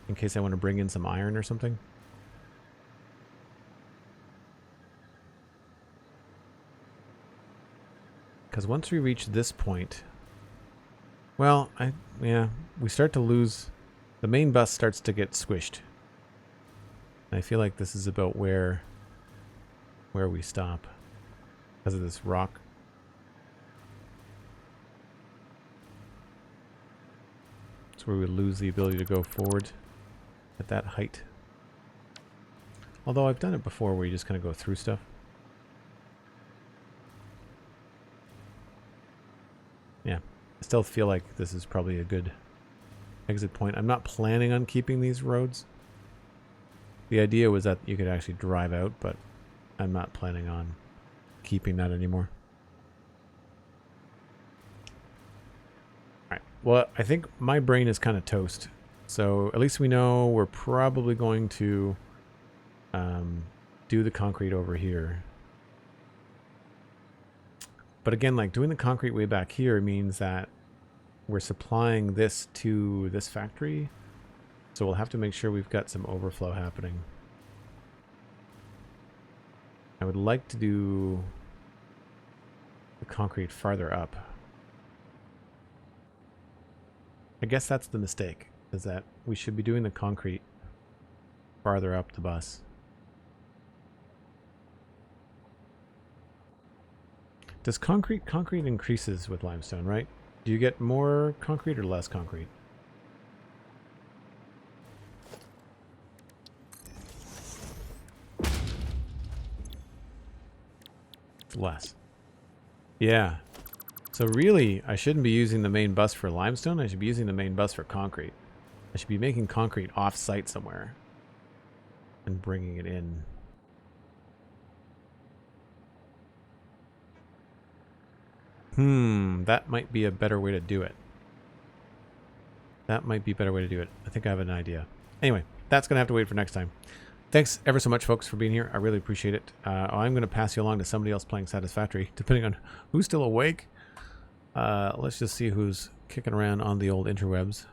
in case I want to bring in some iron or something. Because once we reach this point, well, we start to lose. The main bus starts to get squished. And I feel like this is about where we stop because of this rock. It's where we lose the ability to go forward at that height. Although I've done it before where you just kind of go through stuff. Yeah, I still feel like this is probably a good exit point. I'm not planning on keeping these roads. The idea was that you could actually drive out, but I'm not planning on keeping that anymore. Alright, well, I think my brain is kind of toast. So at least we know we're probably going to do the concrete over here. But again, like doing the concrete way back here means that we're supplying this to this factory. So we'll have to make sure we've got some overflow happening. I would like to do the concrete farther up. I guess that's the mistake, is that we should be doing the concrete farther up the bus. Does concrete increases with limestone, right? Do you get more concrete or less concrete? It's less. Yeah. So really, I shouldn't be using the main bus for limestone. I should be using the main bus for concrete. I should be making concrete off-site somewhere and bringing it in. That might be a better way to do it. That might be a better way to do it. I think I have an idea. Anyway, that's going to have to wait for next time. Thanks ever so much, folks, for being here. I really appreciate it. I'm going to pass you along to somebody else playing Satisfactory, depending on who's still awake. Let's just see who's kicking around on the old interwebs.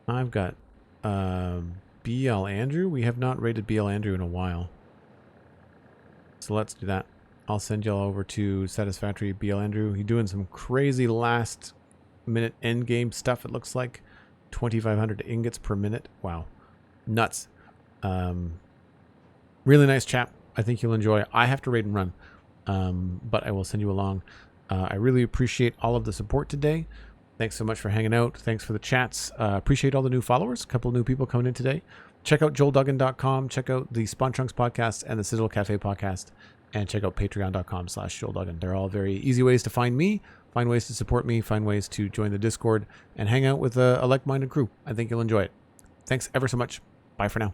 I've got BL Andrew. We have not rated BL Andrew in a while. So let's do that. I'll send y'all over to Satisfactory BL Andrew. He's doing some crazy last minute end game stuff, it looks like. 2,500 ingots per minute. Wow. Nuts. Really nice chap. I think you'll enjoy. I have to raid and run. But I will send you along. I really appreciate all of the support today. Thanks so much for hanging out. Thanks for the chats. Appreciate all the new followers. A couple of new people coming in today. Check out JoelDuggan.com. Check out the Spawn Trunks podcast and the Citadel Cafe podcast. And check out patreon.com/JoelDuggan. They're all very easy ways to find me, find ways to support me, find ways to join the Discord, and hang out with a like-minded crew. I think you'll enjoy it. Thanks ever so much. Bye for now.